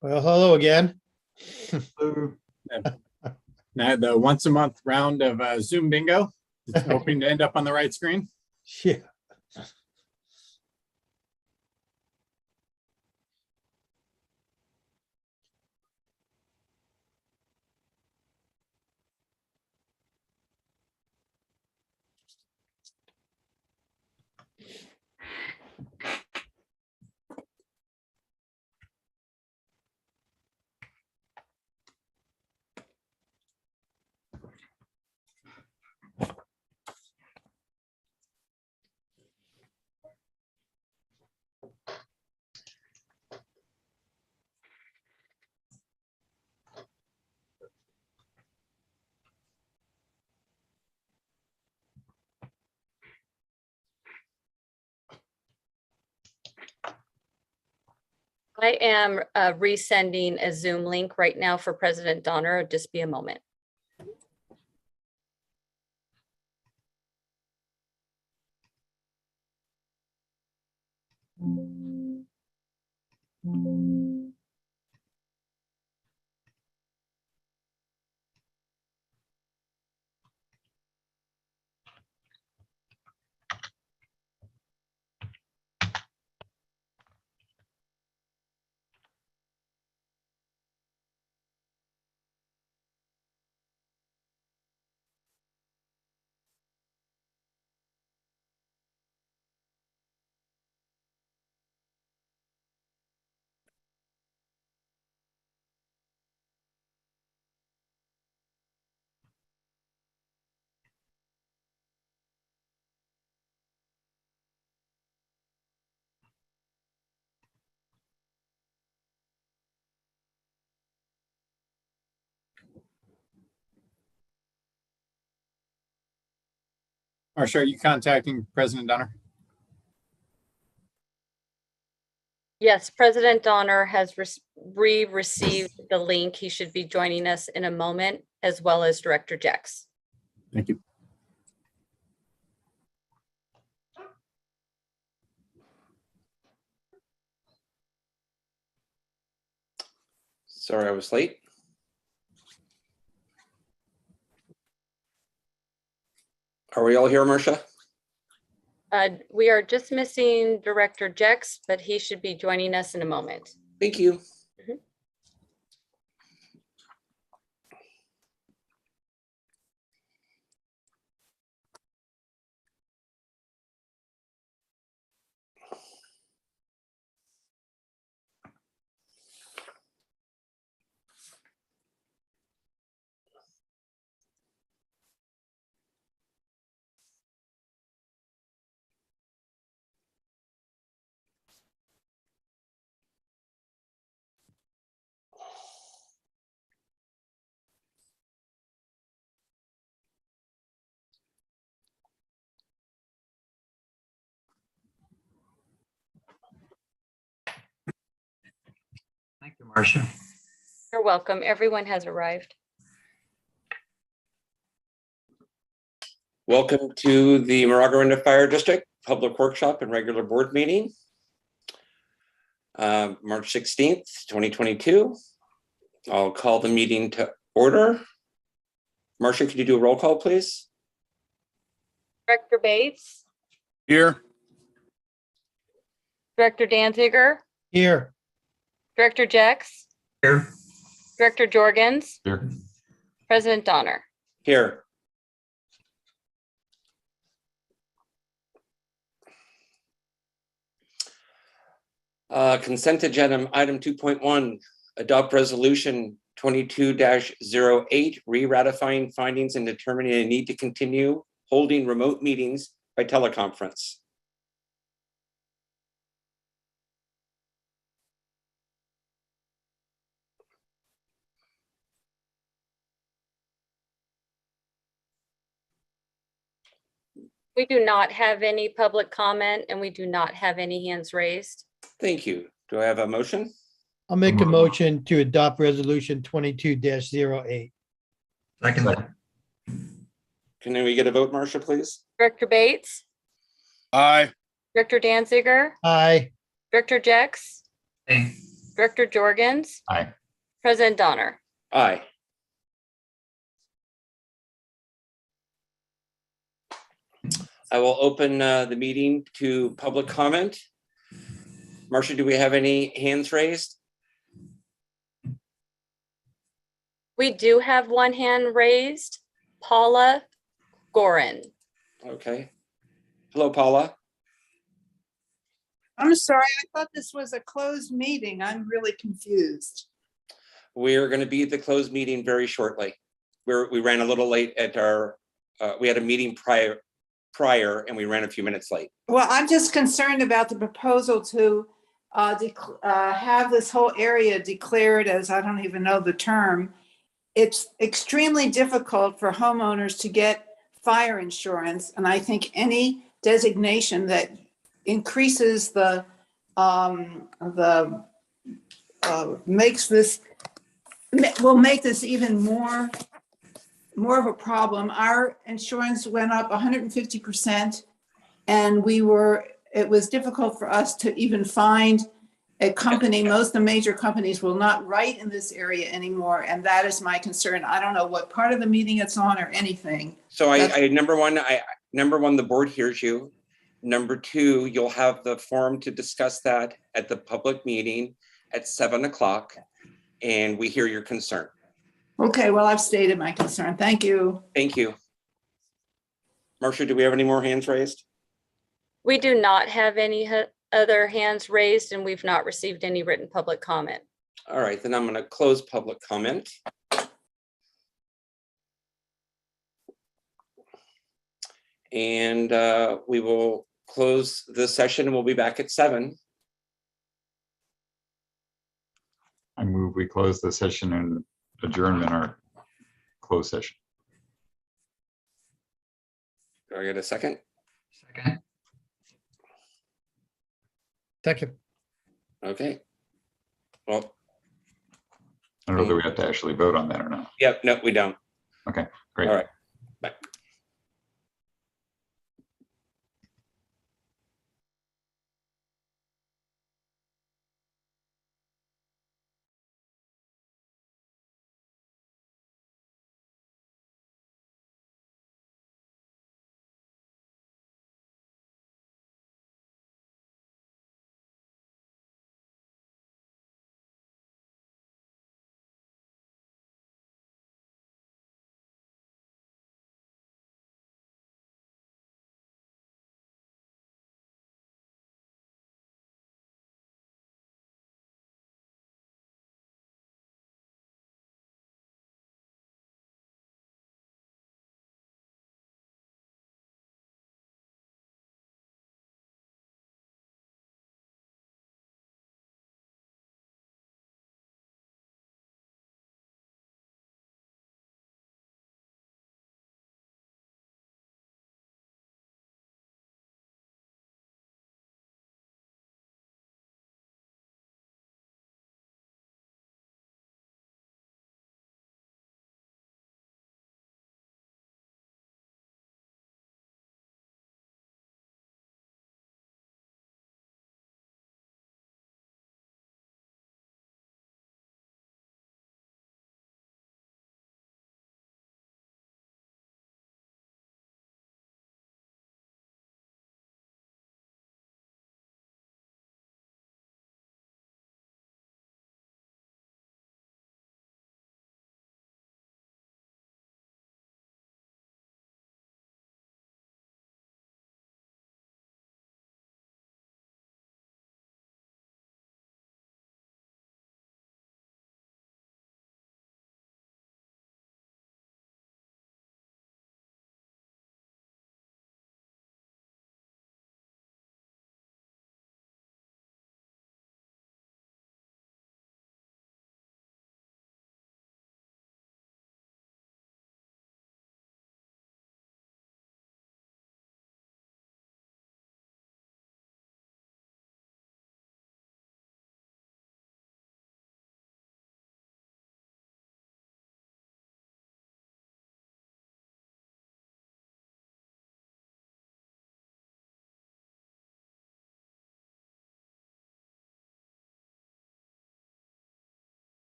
Well, hello again. Now the once a month round of Zoom bingo. It's hoping to end up on the right screen. Yeah. I am resending a Zoom link right now for President Donner. Just be a moment. Marsha, are you contacting President Donner? Yes, President Donner has received the link. He should be joining us in a moment, as well as Director Jex. Thank you. Sorry, I was late. Are we all here, Marcia? We are just missing Director Jex, but he should be joining us in a moment. Thank you. Thank you, Marcia. You're welcome. Everyone has arrived. Welcome to the Moraga-Orinda Fire District Public Workshop and Regular Board Meeting. March 16th, 2022. I'll call the meeting to order. Marcia, could you do a roll call, please? Director Bates, Here. Director Danziger, Here. Director Jex, Here. Director Jorgens, Here. President Donner. Here. Consent agenda item 2.1, adopt resolution 22-08, re-ratifying findings and determining a need to continue holding remote meetings by teleconference. We do not have any public comment and we do not have any hands raised. Thank you. Do I have a motion? I'll make a motion to adopt resolution 22-08. Second. Can we get a vote, Marcia, please? Director Bates, Aye. Director Danziger, Aye. Director Jex, Aye. Director Jorgens, Aye. President Donner. Aye. I will open the meeting to public comment. Marcia, do we have any hands raised? We do have one hand raised. Paula Gorin. Okay. Hello, Paula. I'm sorry, I thought this was a closed meeting. I'm really confused. We're going to be at the closed meeting very shortly. We ran a little late at our, we had a meeting prior and we ran a few minutes late. Well, I'm just concerned about the proposal to have this whole area declared as, I don't even know the term. It's extremely difficult for homeowners to get fire insurance. And I think any designation that increases makes this, will make this even more of a problem. Our insurance went up 150%, and it was difficult for us to even find a company. Most of the major companies will not write in this area anymore, and that is my concern. I don't know what part of the meeting it's on or anything. So number one, the board hears you. Number two, you'll have the forum to discuss that at the public meeting at 7 o'clock, and we hear your concern. Okay, well, I've stated my concern. Thank you. Thank you. Marcia, do we have any more hands raised? We do not have any other hands raised, and we've not received any written public comment. All right, then I'm going to close public comment. And we will close the session and we'll be back at 7. I move we close the session and adjourn in our closed session. Do I get a second? Second. Second. Okay. Well, I don't know that we have to actually vote on that or not. yep, no, we don't. Okay, great. All right. Bye.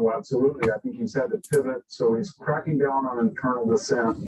Well, absolutely. I think he's had to pivot, so he's cracking down on internal dissent.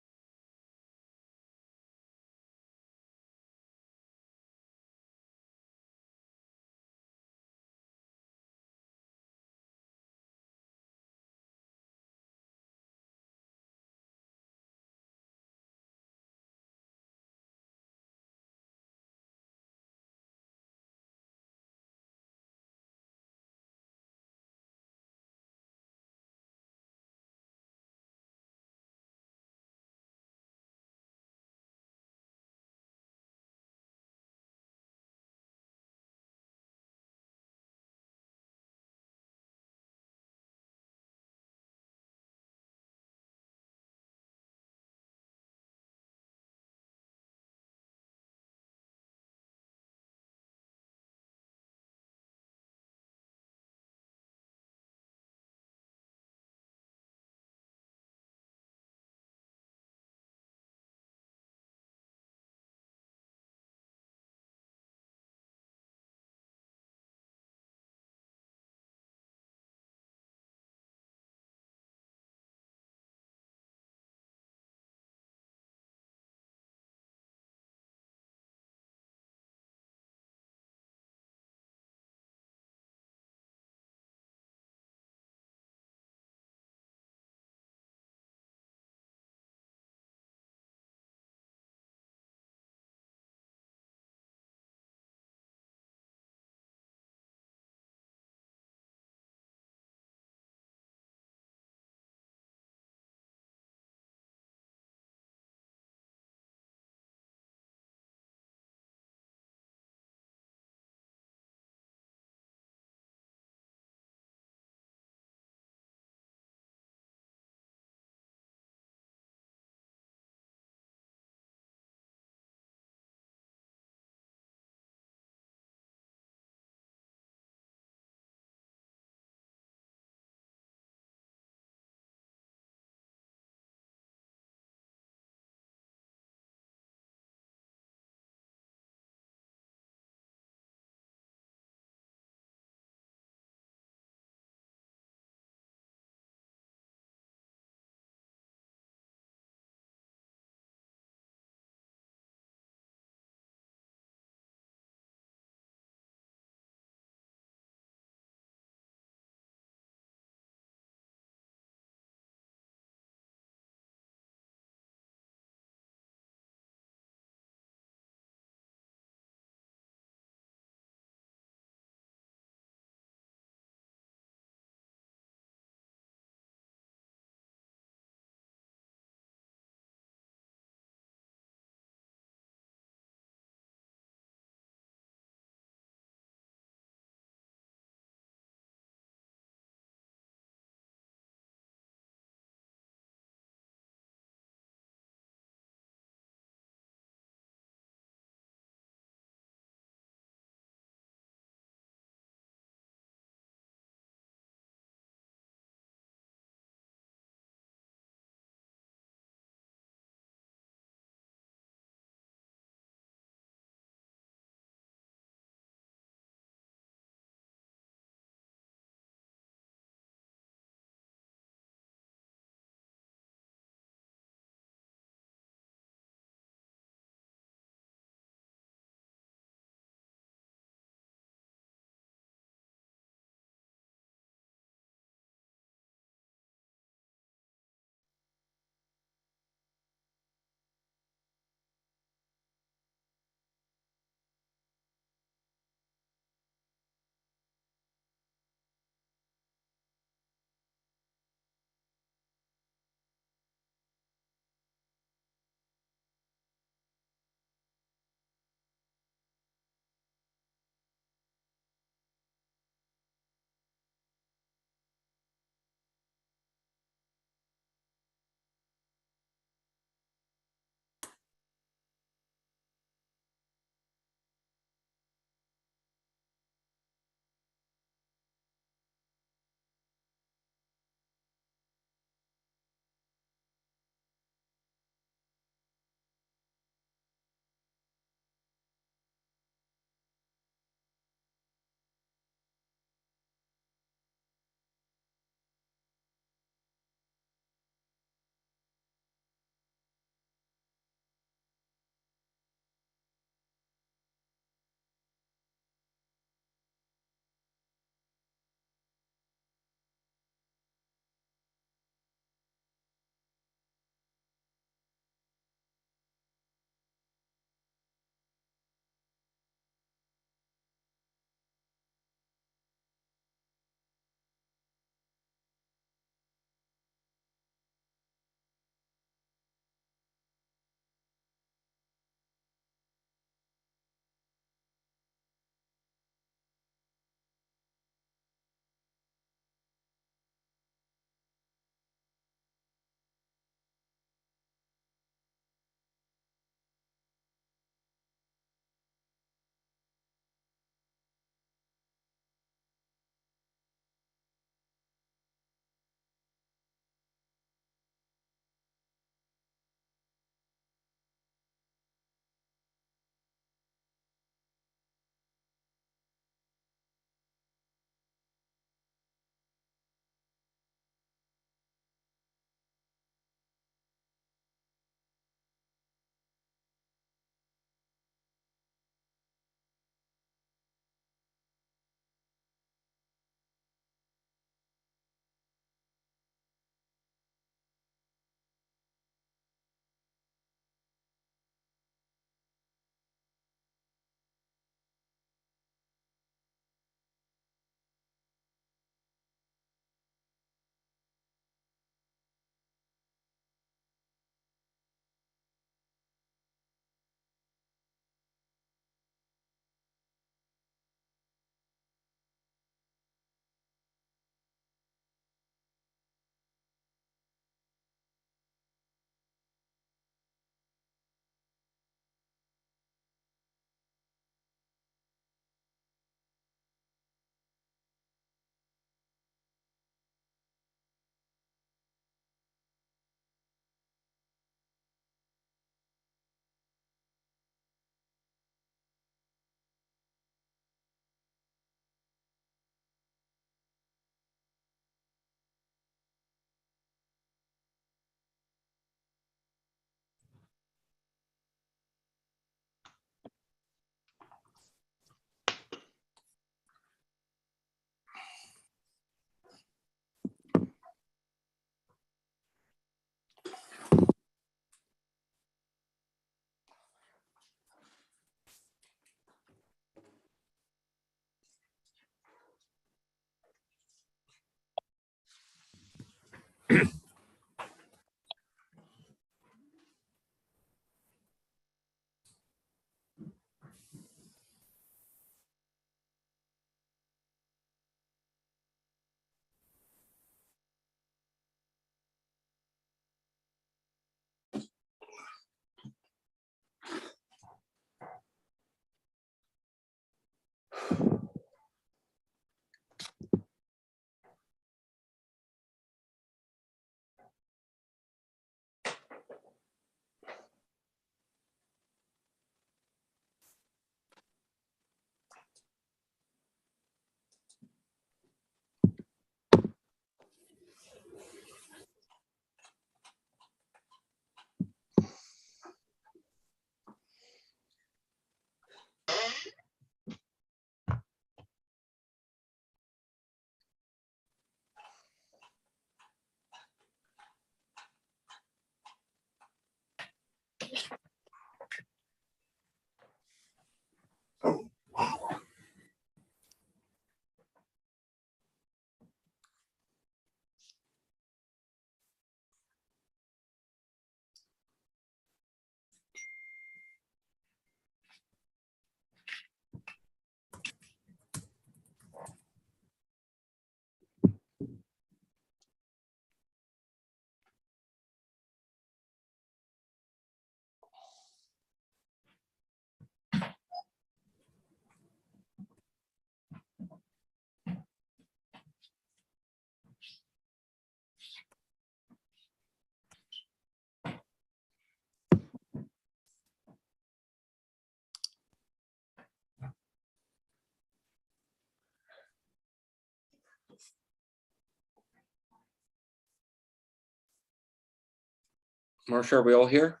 Marcia, are we all here?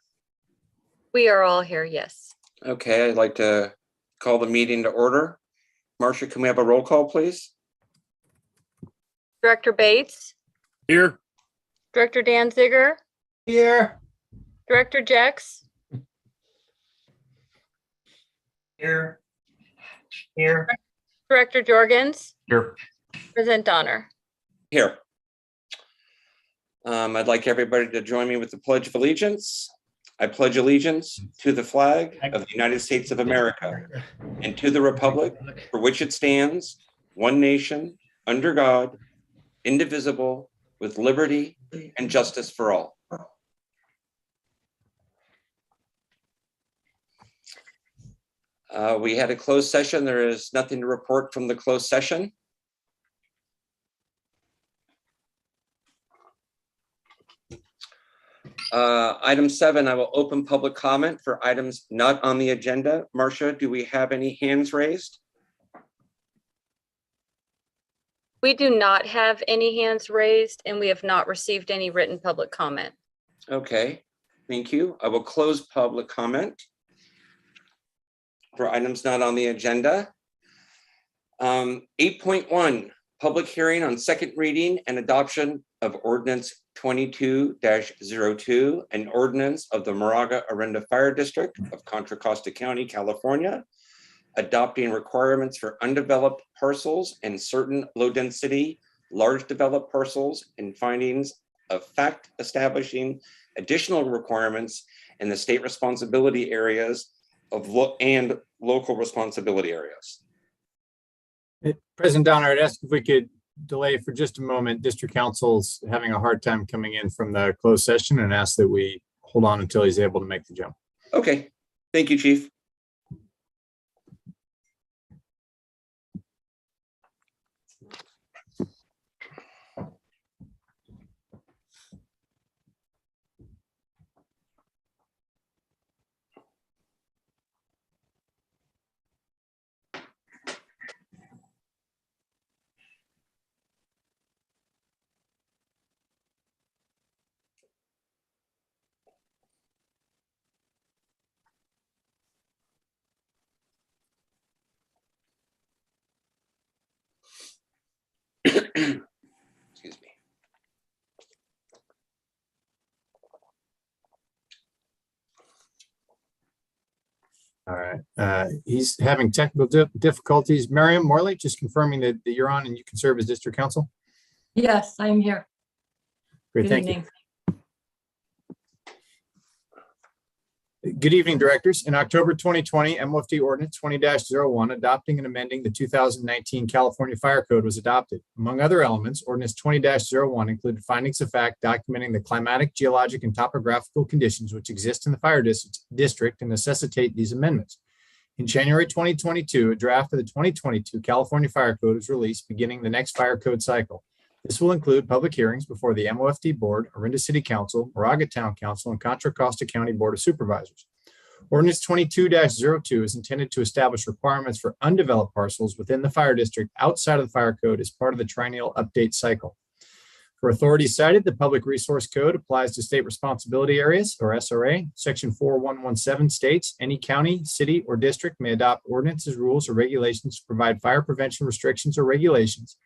We are all here, yes. Okay, I'd like to call the meeting to order. Marcia, can we have a roll call, please? Director Bates, Here. Director Danziger, Here. Director Jex, Here. Here. Director Jorgens, Here. President Donner. Here. I'd like everybody to join me with the Pledge of Allegiance. I pledge allegiance to the flag of the United States of America and to the republic for which it stands, one nation, under God, indivisible, with liberty and justice for all. We had a closed session. There is nothing to report from the closed session. Item 7, I will open public comment for items not on the agenda. Marcia, do we have any hands raised? We do not have any hands raised, and we have not received any written public comment. Okay, thank you. I will close public comment for items not on the agenda. 8.1, public hearing on second reading and adoption of ordinance 22-02, an ordinance of the Moraga-Orinda Fire District of Contra, Costa County, California, adopting requirements for undeveloped parcels and certain low-density, large developed parcels, and findings of fact establishing additional requirements in the state responsibility areas of and local responsibility areas. President Donner, I'd ask if we could delay for just a moment. District Council's having a hard time coming in from the closed session and ask that we hold on until he's able to make the jump. Okay, thank you, Chief. Excuse me. All right. He's having technical difficulties. Miriam Morley, just confirming that you're on and you can serve as District Council. Yes, I am here. Great, Good thank you. evening. Good evening, directors. In October 2020, MOFD Ordinance 20-01, adopting and amending the 2019 California Fire Code was adopted. Among other elements, Ordinance 20-01 included findings of fact documenting the climatic, geologic, and topographical conditions which exist in the fire district and necessitate these amendments. In January 2022, a draft of the 2022 California Fire Code was released, beginning the next fire code cycle. This will include public hearings before the MOFD Board, Orinda City Council, Moraga Town Council, and Contra Costa County Board of Supervisors. Ordinance 22-02 is intended to establish requirements for undeveloped parcels within the fire district outside of the fire code as part of the triennial update cycle. For authorities cited, the Public Resource Code applies to state responsibility areas, or SRA. Section 4117 states, any county, city, or district may adopt ordinances, rules, or regulations to provide fire prevention restrictions or regulations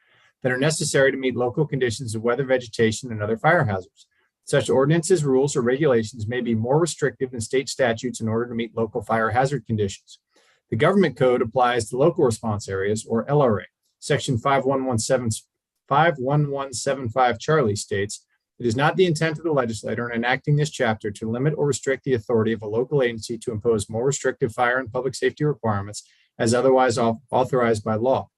that are necessary to meet local conditions of weather, vegetation, and other fire hazards. Such ordinances, rules, or regulations may be more restrictive than state statutes in order to meet local fire hazard conditions. The Government Code applies to local response areas, or LRA. Section 51175 Charlie states, it is not the intent of the legislator in enacting this chapter to limit or restrict the authority of a local agency to impose more restrictive fire and public safety requirements as otherwise authorized by law.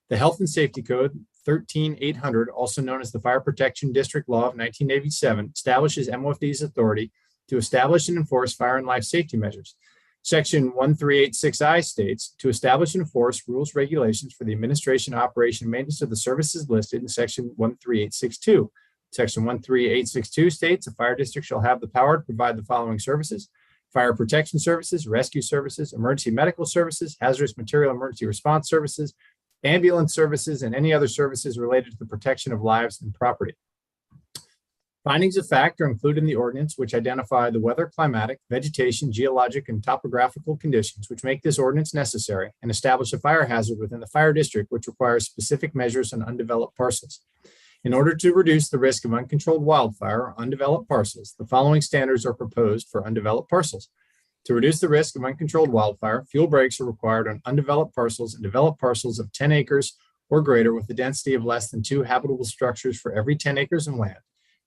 The Health and Safety Code 13800, also known as the Fire Protection District Law of 1987, establishes MOFD's authority to establish and enforce fire and life safety measures. Section 1386I states to establish and enforce rules, regulations for the administration, operation, and maintenance of the services listed in Section 13862. Section 13862 states a fire district shall have the power to provide the following services: fire protection services, rescue services, emergency medical services, hazardous material emergency response services, ambulance services, and any other services related to the protection of lives and property. Findings of fact are included in the ordinance, which identify the weather, climatic, vegetation, geologic, and topographical conditions which make this ordinance necessary and establish a fire hazard within the fire district, which requires specific measures on undeveloped parcels. In order to reduce the risk of uncontrolled wildfire on undeveloped parcels, the following standards are proposed for undeveloped parcels. To reduce the risk of uncontrolled wildfire, fuel breaks are required on undeveloped parcels and developed parcels of 10 acres or greater with a density of less than 2 habitable structures for every 10 acres of land.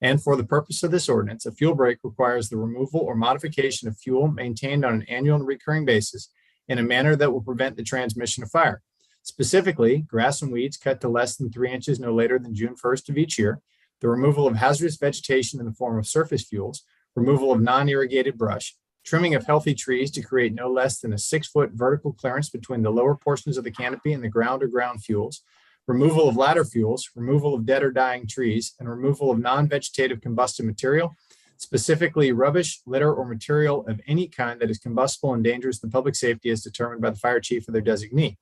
And for the purpose of this ordinance, a fuel break requires the removal or modification of fuel maintained on an annual and recurring basis in a manner that will prevent the transmission of fire. Specifically, grass and weeds cut to less than 3 inches no later than June 1st of each year, the removal of hazardous vegetation in the form of surface fuels, removal of non-irrigated brush, trimming of healthy trees to create no less than a 6-foot vertical clearance between the lower portions of the canopy and the ground or ground fuels, removal of ladder fuels, removal of dead or dying trees, and removal of non-vegetative combusted material, specifically rubbish, litter, or material of any kind that is combustible and dangerous to public safety as determined by the fire chief or their designee.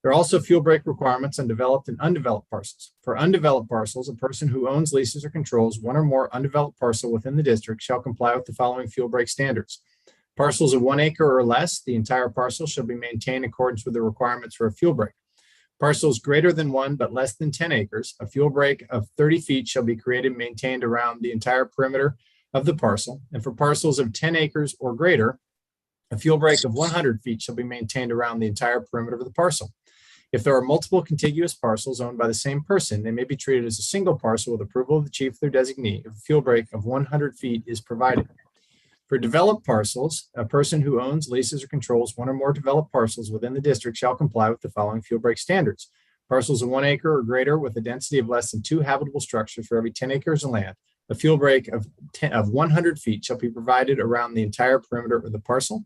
There are also fuel break requirements on developed and undeveloped parcels. For undeveloped parcels, a person who owns, leases, or controls one or more undeveloped parcel within the district shall comply with the following fuel break standards. Parcels of 1 acre or less, the entire parcel shall be maintained in accordance with the requirements for a fuel break. Parcels greater than 1 but less than 10 acres, a fuel break of 30 feet shall be created and maintained around the entire perimeter of the parcel. And for parcels of 10 acres or greater, a fuel break of 100 feet shall be maintained around the entire perimeter of the parcel. If there are multiple contiguous parcels owned by the same person, they may be treated as a single parcel with approval of the chief or their designee if a fuel break of 100 feet is provided. For developed parcels, a person who owns, leases, or controls one or more developed parcels within the district shall comply with the following fuel break standards. Parcels of 1 acre or greater with a density of less than 2 habitable structures for every 10 acres of land, a fuel break of 100 feet shall be provided around the entire perimeter of the parcel.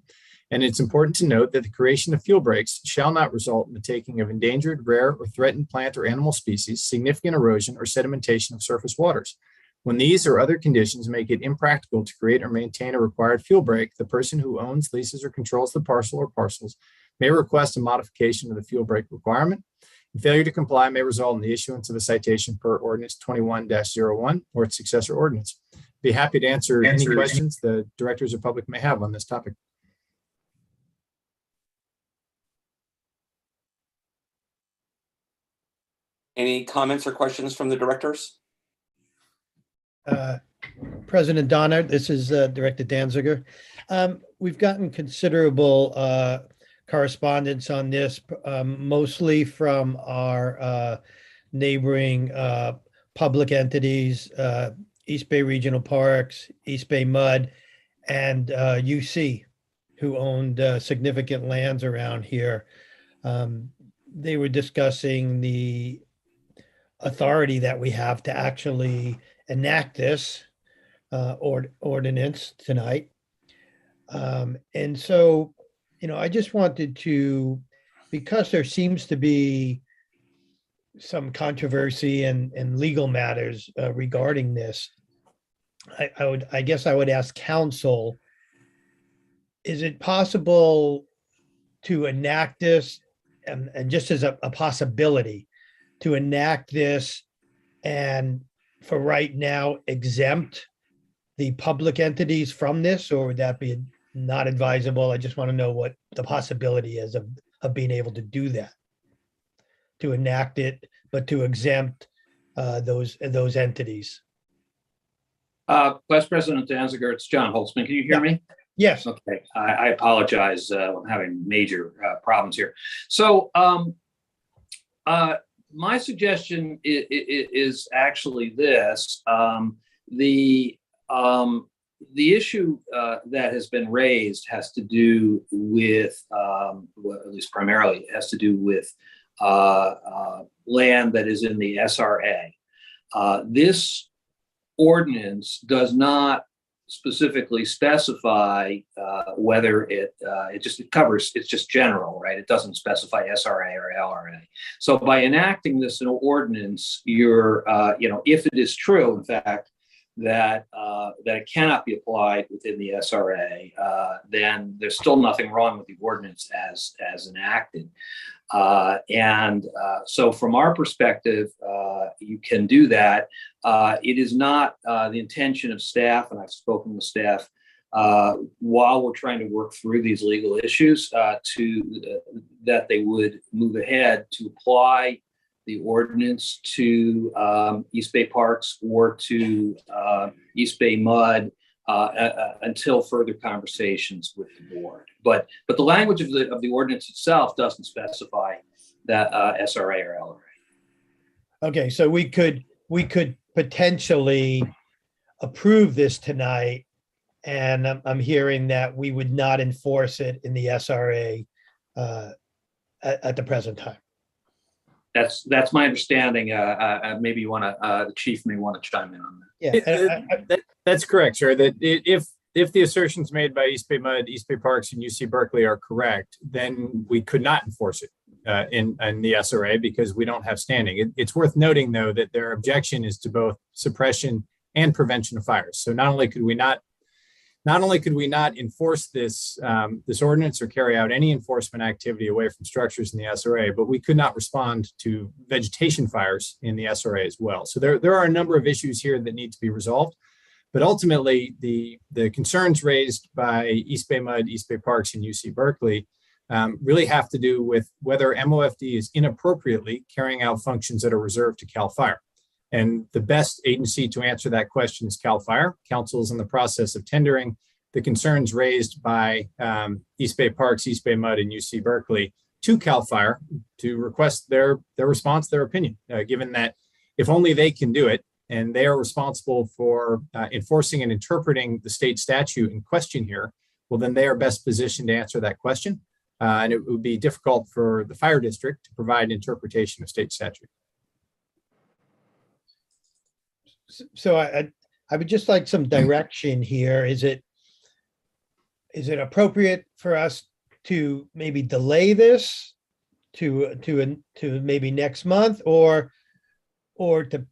And it's important to note that the creation of fuel breaks shall not result in the taking of endangered, rare, or threatened plant or animal species, significant erosion, or sedimentation of surface waters. When these or other conditions make it impractical to create or maintain a required fuel break, the person who owns, leases, or controls the parcel or parcels may request a modification of the fuel break requirement. And failure to comply may result in the issuance of a citation per ordinance 21-01 or its successor ordinance. Be happy to answer any questions the directors or public may have on this topic. Any comments or questions from the directors? President Donner, this is Director Danziger. We've gotten considerable correspondence on this, mostly from our neighboring public entities, East Bay Regional Parks, East Bay Mud, and UC, who owned significant lands around here. They were discussing the authority that we have to actually enact this ordinance tonight. And so, I just wanted to, because there seems to be some controversy and legal matters regarding this, I guess I would ask counsel, is it possible to enact this and just as a possibility to enact this and for right now exempt the public entities from this, or would that be not advisable? I just want to know what the possibility is of being able to do that, to enact it, but to exempt those entities. Vice President Danziger, it's John Holtzman. Can you hear me? Yes. Okay. I apologize. I'm having major problems here. So my suggestion is actually this. The issue that has been raised has to do with, well, at least primarily, has to do with land that is in the SRA. This ordinance does not specifically specify whether it covers, it's just general, right? It doesn't specify SRA or LRA. So by enacting this in ordinance, you're, if it is true, in fact, that it cannot be applied within the SRA, then there's still nothing wrong with the ordinance as enacted. So from our perspective, you can do that. It is not the intention of staff, and I've spoken with staff, while we're trying to work through these legal issues, that they would move ahead to apply the ordinance to East Bay Parks or to East Bay Mud until further conversations with the board. But the language of the ordinance itself doesn't specify that SRA or LRA. Okay, so we could potentially approve this tonight, and I'm hearing that we would not enforce it in the SRA at the present time. That's my understanding. Maybe you want to, the chief may want to chime in on that. Yeah, That's correct, sir. That if the assertions made by East Bay Mud, East Bay Parks, and UC Berkeley are correct, then we could not enforce it in the SRA because we don't have standing. It's worth noting, though, that their objection is to both suppression and prevention of fires. So not only could we not enforce this ordinance or carry out any enforcement activity away from structures in the SRA, but we could not respond to vegetation fires in the SRA as well. So there are a number of issues here that need to be resolved. But ultimately, the concerns raised by East Bay Mud, East Bay Parks, and UC Berkeley really have to do with whether MOFD is inappropriately carrying out functions that are reserved to CAL FIRE. And the best agency to answer that question is CAL FIRE. Council is in the process of tendering the concerns raised by East Bay Parks, East Bay Mud, and UC Berkeley to CAL FIRE to request their response, their opinion, given that if only they can do it, and they are responsible for enforcing and interpreting the state statute in question here, well, then they are best positioned to answer that question. And it would be difficult for the fire district to provide interpretation of state statute. So I would just like some direction here. Is it appropriate for us to maybe delay this to maybe next month, or to,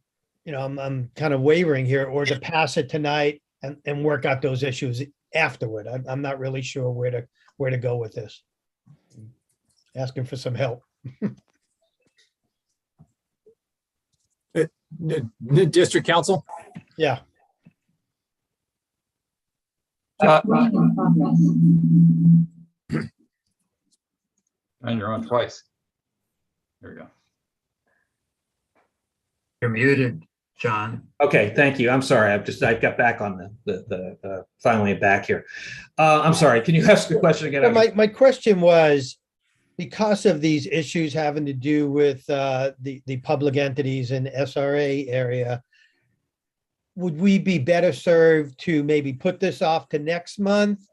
I'm kind of wavering here, or to pass it tonight and work out those issues afterward? I'm not really sure where to go with this. Asking for some help. The district council? Yeah. And you're on twice. There we go. You're muted, John. Okay, thank you. I'm sorry. I got back on the finally back here. I'm sorry. Can you ask the question again? Well, my question was, because of these issues having to do with the public entities in the SRA area, would we be better served to maybe put this off to next month?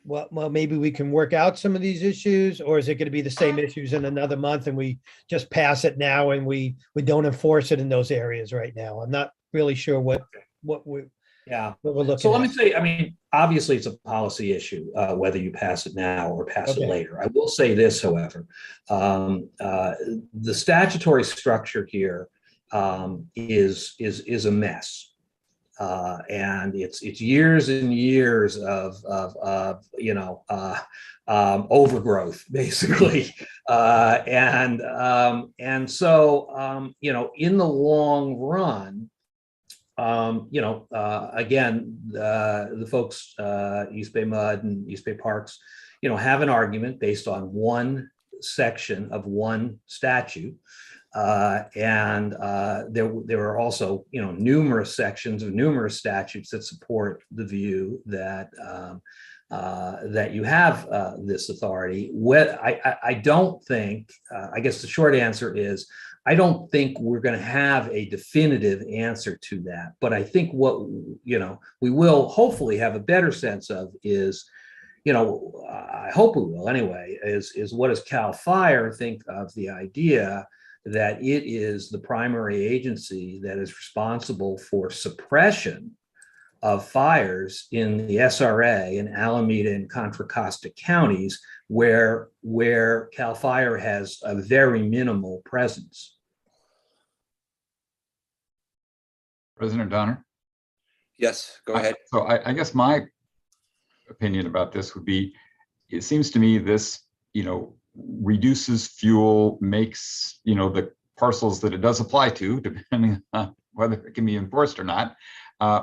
Well, maybe we can work out some of these issues, or is it going to be the same issues in another month and we just pass it now and we don't enforce it in those areas right now? I'm not really sure what we're looking So let me at. say, I mean, obviously it's a policy issue, whether you pass it now or pass it later. I will say this, however, the statutory structure here is a mess. And it's years and years of overgrowth, basically, and so in the long run, again, the folks East Bay Mud and East Bay Parks, have an argument based on one section of one statute. And there are also, numerous sections of numerous statutes that support the view that that you have this authority. I don't think, I guess the short answer is, I don't think we're going to have a definitive answer to that. But I think what, we will hopefully have a better sense of is, I hope we will anyway, is what does CAL FIRE think of the idea that it is the primary agency that is responsible for suppression of fires in the SRA in Alameda and Contra Costa counties, where CAL FIRE has a very minimal presence. President Donner? Yes, go ahead. So I guess my opinion about this would be, it seems to me this, reduces fuel, makes, the parcels that it does apply to, depending on whether it can be enforced or not,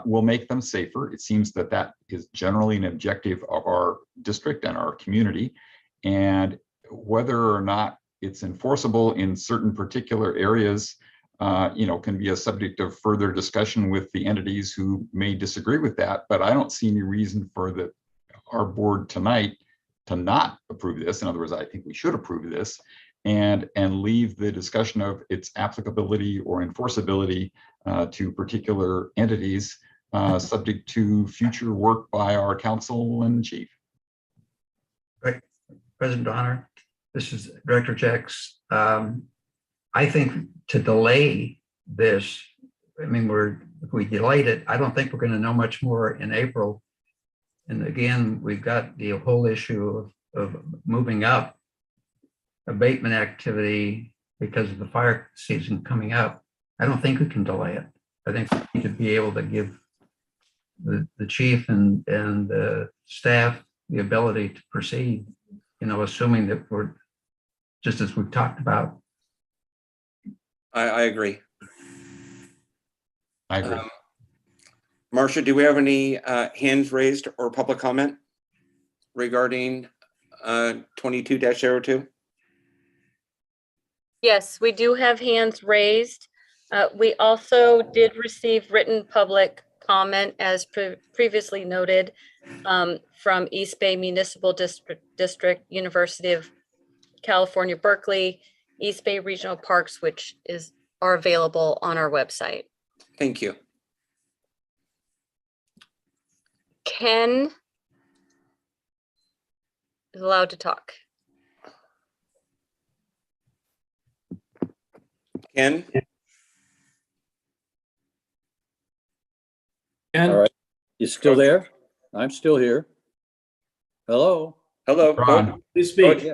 will make them safer. It seems that that is generally an objective of our district and our community. And whether or not it's enforceable in certain particular areas, can be a subject of further discussion with the entities who may disagree with that. But I don't see any reason for our board tonight to not approve this. In other words, I think we should approve this and leave the discussion of its applicability or enforceability to particular entities, subject to future work by our council and chief. Right. President Donner, this is Director Jex. I think to delay this, if we delayed it, I don't think we're going to know much more in April. And again, we've got the whole issue of moving up abatement activity because of the fire season coming up. I don't think we can delay it. I think we need to be able to give the chief and the staff the ability to proceed, assuming that we're just as we've talked about. I agree. I agree. Marcia, do we have any hands raised or public comment regarding 22-02? Yes, we do have hands raised. We also did receive written public comment, as previously noted, from East Bay Municipal District, University of California, Berkeley, East Bay Regional Parks, which are available on our website. Thank you. Ken is allowed to talk. Ken? All right, you still there? I'm still here. Hello. Hello. Ron. Please speak.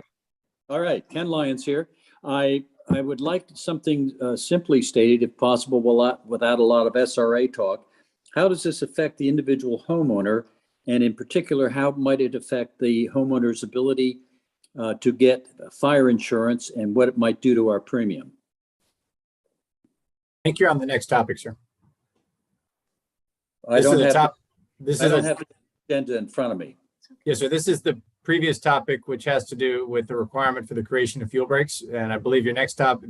All right, Ken Lyons here. I would like something simply stated, if possible, without a lot of SRA talk. How does this affect the individual homeowner? And in particular, how might it affect the homeowner's ability to get fire insurance and what it might do to our premium? I think you're on the next topic, sir. I don't have the agenda in front of me. Yes, sir. This is the previous topic, which has to do with the requirement for the creation of fuel breaks. And I believe your next topic,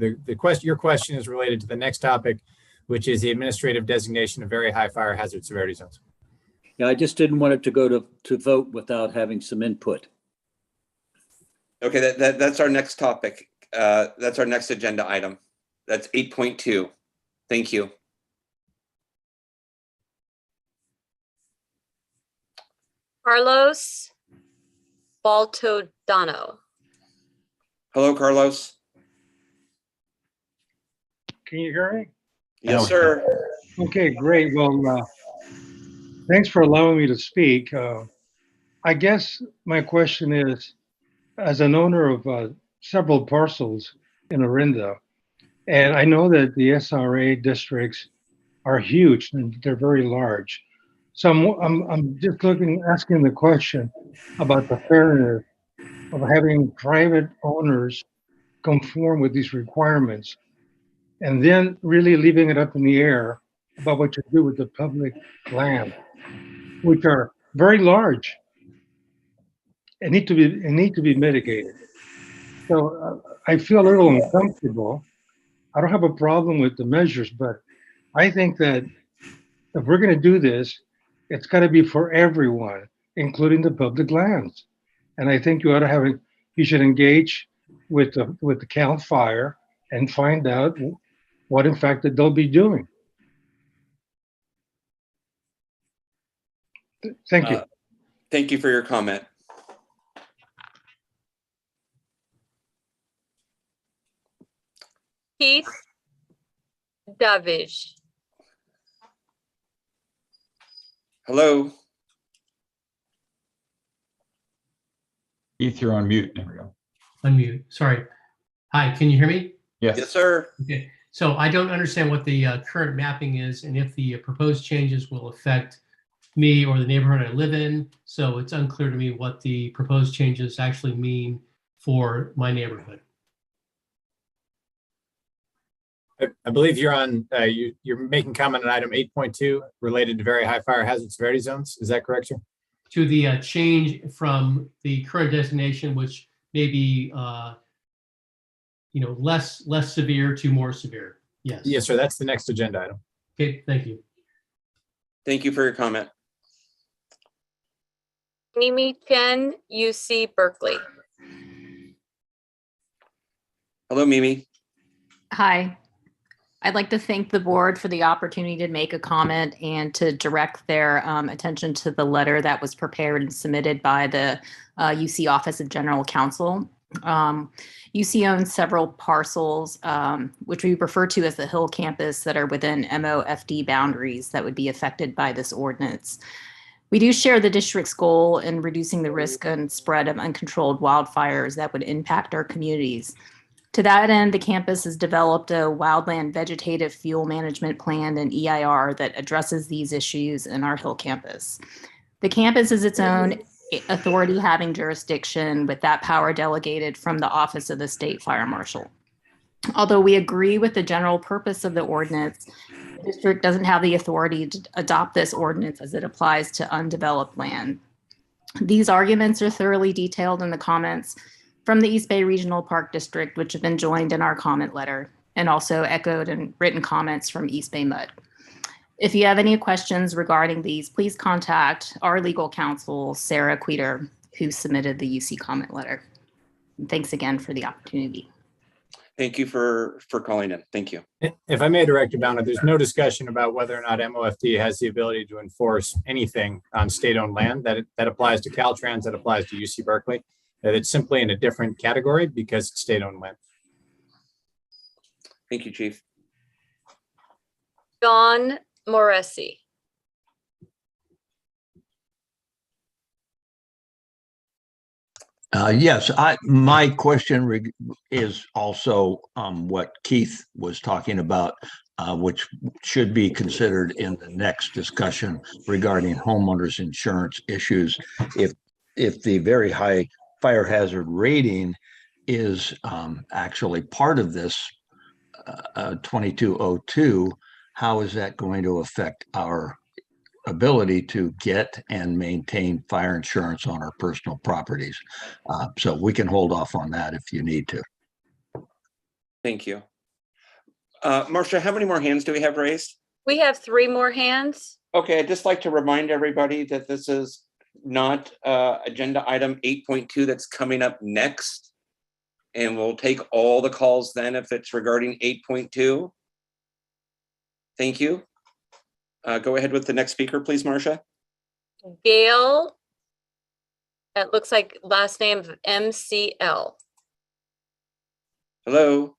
your question is related to the next topic, which is the administrative designation of very high fire hazard severity zones. Yeah, I just didn't want it to go to vote without having some input. Okay, that's our next topic. That's our next agenda item. That's 8.2. Thank you. Carlos Baltodano. Hello, Carlos. Can you hear me? Yes, sir. Okay, great. Well, thanks for allowing me to speak. I guess my question is, as an owner of several parcels in Orinda, and I know that the SRA districts are huge and they're very large. So I'm just asking the question about the fairness of having private owners conform with these requirements, and then really leaving it up in the air about what you do with the public land, which are very large and need to be mitigated. So I feel a little uncomfortable. I don't have a problem with the measures, but I think that if we're going to do this, it's got to be for everyone, including the public lands. And I think you should engage with the Cal Fire and find out what in fact that they'll be doing. Thank you. Thank you for your comment. Keith Davish. Hello. Keith, you're on mute. There we go. Unmute. Sorry. Hi, can you hear me? Yes. Yes, sir. Okay. So I don't understand what the current mapping is and if the proposed changes will affect me or the neighborhood I live in. So it's unclear to me what the proposed changes actually mean for my neighborhood. I believe you're on, you're making comment on item 8.2 related to very high fire hazard severity zones. Is that correct, sir? To the change from the current designation, which may be less severe to more severe. Yes. Yes, sir. That's the next agenda item. Okay, thank you. Thank you for your comment. Mimi Chen, UC Berkeley. Hello, Mimi. Hi. I'd like to thank the board for the opportunity to make a comment and to direct their attention to the letter that was prepared and submitted by the UC Office of General Counsel. UC owns several parcels, which we refer to as the Hill Campus, that are within MOFD boundaries that would be affected by this ordinance. We do share the district's goal in reducing the risk and spread of uncontrolled wildfires that would impact our communities. To that end, the campus has developed a wildland vegetative fuel management plan and EIR that addresses these issues in our Hill campus. The campus is its own authority having jurisdiction, with that power delegated from the Office of the State Fire Marshal. Although we agree with the general purpose of the ordinance, the district doesn't have the authority to adopt this ordinance as it applies to undeveloped land. These arguments are thoroughly detailed in the comments from the East Bay Regional Park District, which have been joined in our comment letter, and also echoed in written comments from East Bay MUD. If you have any questions regarding these, please contact our legal counsel, Sarah Queter, who submitted the UC comment letter. And thanks again for the opportunity. Thank you for calling in. Thank you. If I may, Director Bowner, there's no discussion about whether or not MOFD has the ability to enforce anything on state-owned land. That applies to Caltrans, that applies to UC Berkeley. That it's simply in a different category because it's state-owned land. Thank you, Chief. John Moresi. Yes, my question is also what Keith was talking about, which should be considered in the next discussion regarding homeowners insurance issues. If the very high fire hazard rating is actually part of this 2202, how is that going to affect our ability to get and maintain fire insurance on our personal properties? So we can hold off on that if you need to. Thank you. Marcia, how many more hands do we have raised? We have 3 more hands. Okay, I'd just like to remind everybody that this is not agenda item 8.2 that's coming up next. And we'll take all the calls then if it's regarding 8.2. Thank you. Go ahead with the next speaker, please, Marcia. Gail, it looks like last name of MCL. Hello.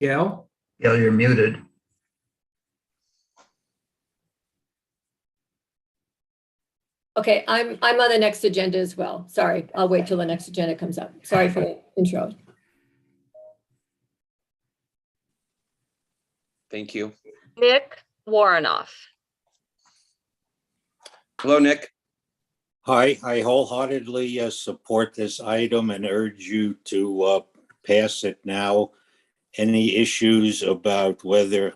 Gail? Gail, you're muted. Okay, I'm on the next agenda as well. Sorry, I'll wait till the next agenda comes up. Sorry for the intro. Thank you. Nick Warrenoff. Hello, Nick. Hi, I wholeheartedly support this item and urge you to pass it now. Any issues about whether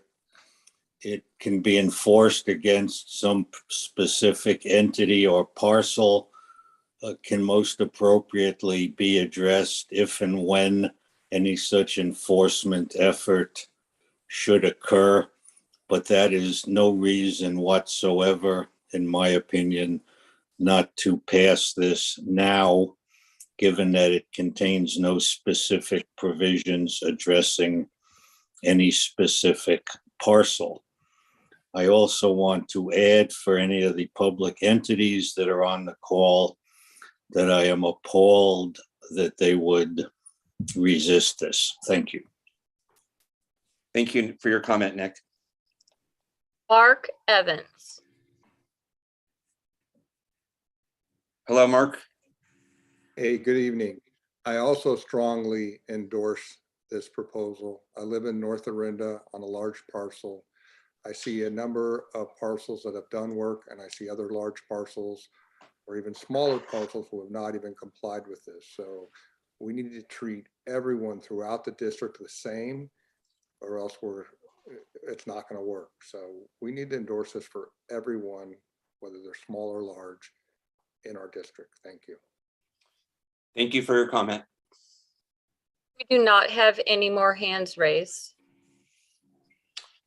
it can be enforced against some specific entity or parcel can most appropriately be addressed if and when any such enforcement effort should occur. But that is no reason whatsoever, in my opinion, not to pass this now, given that it contains no specific provisions addressing any specific parcel. I also want to add, for any of the public entities that are on the call, that I am appalled that they would resist this. Thank you. Thank you for your comment, Nick. Mark Evans. Hello, Mark. Hey, good evening. I also strongly endorse this proposal. I live in North Orinda on a large parcel. I see a number of parcels that have done work, and I see other large parcels or even smaller parcels who have not even complied with this. So we need to treat everyone throughout the district the same, or else it's not going to work. So we need to endorse this for everyone, whether they're small or large, in our district. Thank you. Thank you for your comment. We do not have any more hands raised.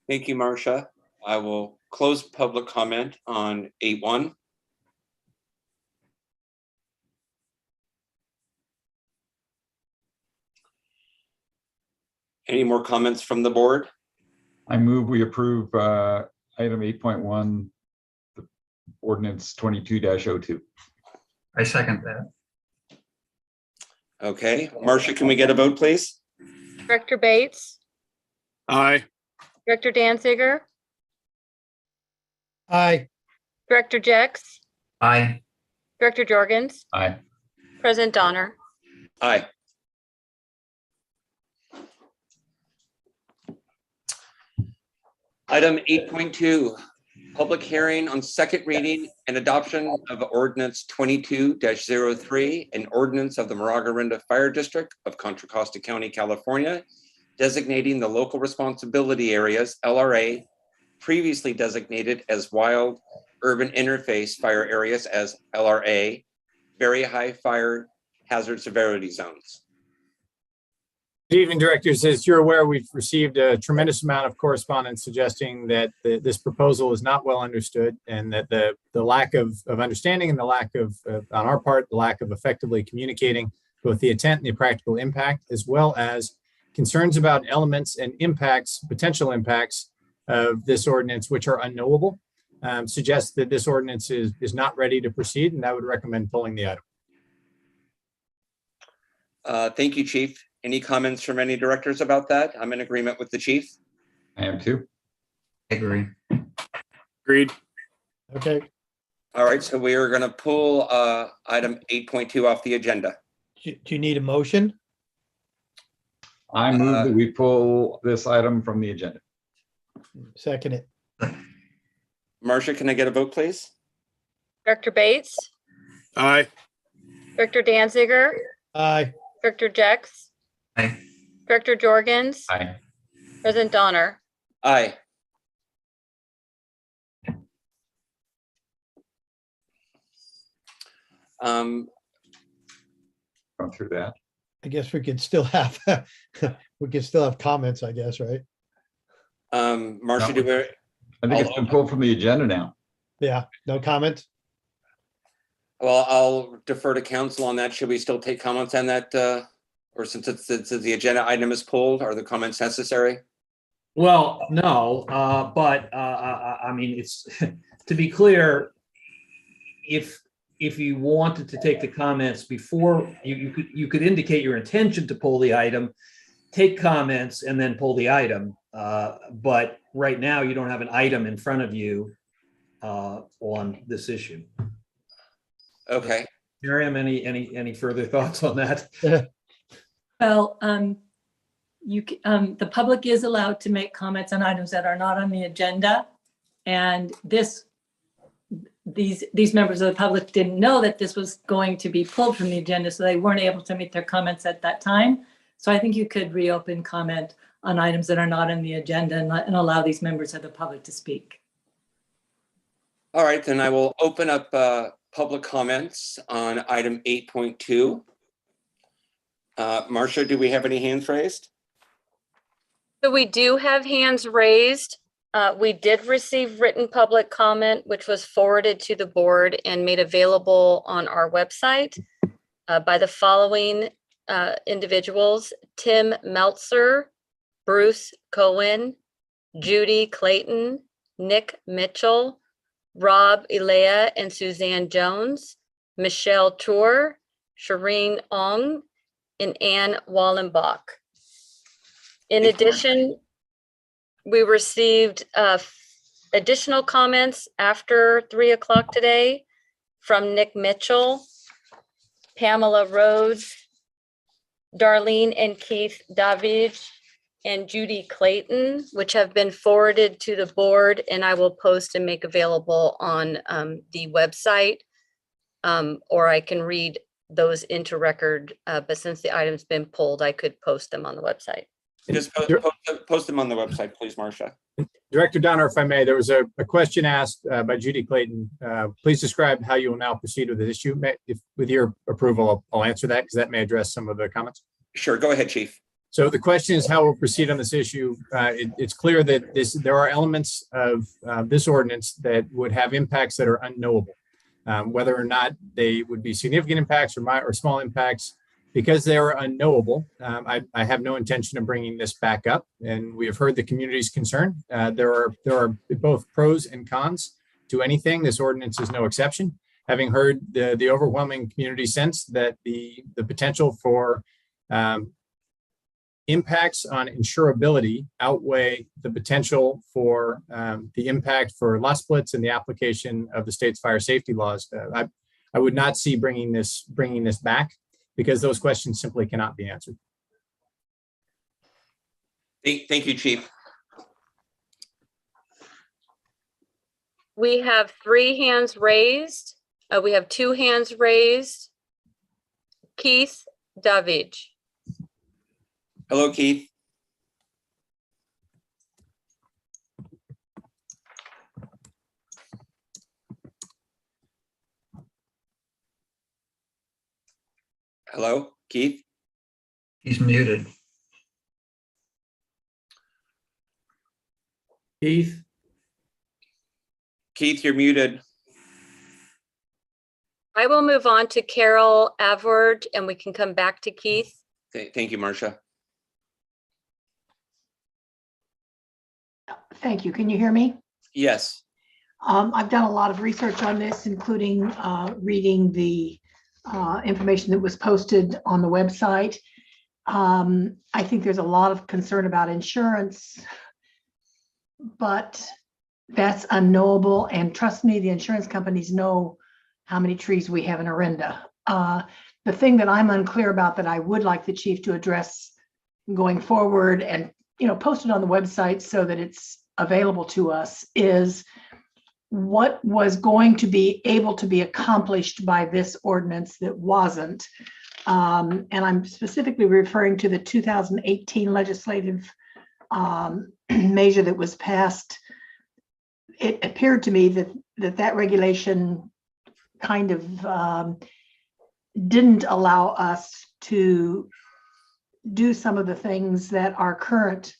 Thank you, Marcia. I will close public comment on 8.1. Any more comments from the board? I move we approve item 8.1, the ordinance 22-02. I second that. Okay, Marcia, can we get a vote, please? Director Bates, Aye. Director Danziger, Aye. Director Jex, Aye. Director Jorgens, Aye. President Donner. Aye. Item 8.2, public hearing on second reading and adoption of ordinance 22-03, an ordinance of the Moraga-Orinda Fire District of Contra Costa County, California, designating the local responsibility areas, LRA, previously designated as wild urban interface fire areas as LRA, very high fire hazard severity zones. Good evening, directors. As you're aware, we've received a tremendous amount of correspondence suggesting that this proposal is not well understood, and that the lack of understanding and the lack of, on our part, the lack of effectively communicating both the intent and the practical impact, as well as concerns about elements and impacts, potential impacts of this ordinance, which are unknowable, suggests that this ordinance is not ready to proceed, and I would recommend pulling the item. Thank you, Chief. Any comments from any directors about that? I'm in agreement with the chief. I am too. I agree. Agreed. Okay. All right, so we are going to pull item 8.2 off the agenda. Do you need a motion? I move that we pull this item from the agenda. Second it. Marcia, can I get a vote, please? Director Bates, Aye. Director Danziger, Aye. Director Jex, Aye. Director Jorgens, Aye. President Donner. Aye. Going through that. I guess we could still have comments, I guess, right? Marcia, do we? I think it's been pulled from the agenda now. Yeah, no comments? Well, I'll defer to council on that. Should we still take comments on that? Or since the agenda item is pulled, are the comments necessary? Well, no, but I mean, it's to be clear, if you wanted to take the comments before, you could indicate your intention to pull the item, take comments, and then pull the item. But right now, you don't have an item in front of you on this issue. Okay. Miriam, any further thoughts on that? Well, the public is allowed to make comments on items that are not on the agenda. And these members of the public didn't know that this was going to be pulled from the agenda, so they weren't able to make their comments at that time. So I think you could reopen comment on items that are not on the agenda and allow these members of the public to speak. All right, then I will open up public comments on item 8.2. Marcia, do we have any hands raised? So we do have hands raised. We did receive written public comment, which was forwarded to the board and made available on our website by the following individuals: Tim Meltzer, Bruce Cohen, Judy Clayton, Nick Mitchell, Rob Ilea and Suzanne Jones, Michelle Tour, Shireen Ong, and Ann Wallenbach. In addition, we received additional comments after 3 o'clock today from Nick Mitchell, Pamela Rhodes, Darlene and Keith David, and Judy Clayton, which have been forwarded to the board, and I will post and make available on the website. Or I can read those into record, but since the item's been pulled, I could post them on the website. Just post them on the website, please, Marcia. Director Donner, if I may, there was a question asked by Judy Clayton. Please describe how you will now proceed with this issue. With your approval, I'll answer that because that may address some of the comments. Sure, go ahead, Chief. So the question is how we'll proceed on this issue. It's clear that there are elements of this ordinance that would have impacts that are unknowable. Whether or not they would be significant impacts or small impacts, because they are unknowable, I have no intention of bringing this back up. And we have heard the community's concern. There are both pros and cons to anything. This ordinance is no exception. Having heard the overwhelming community sense that the potential for impacts on insurability outweigh the potential for the impact for lot splits and the application of the state's fire safety laws. I would not see bringing this back because those questions simply cannot be answered. Thank you, Chief. We have 3 hands raised. We have 2 hands raised. Keith Davidge. Hello, Keith. Hello, Keith. He's muted. Keith? Keith, you're muted. I will move on to Carol Avard and we can come back to Keith. Thank you, Marcia. Thank you. Can you hear me? Yes. I've done a lot of research on this, including reading the information that was posted on the website. I think there's a lot of concern about insurance, but that's unknowable. And trust me, the insurance companies know how many trees we have in Orinda. The thing that I'm unclear about that I would like the chief to address going forward and post it on the website so that it's available to us is what was going to be able to be accomplished by this ordinance that wasn't. And I'm specifically referring to the 2018 legislative measure that was passed. It appeared to me that regulation kind of didn't allow us to do some of the things that our current,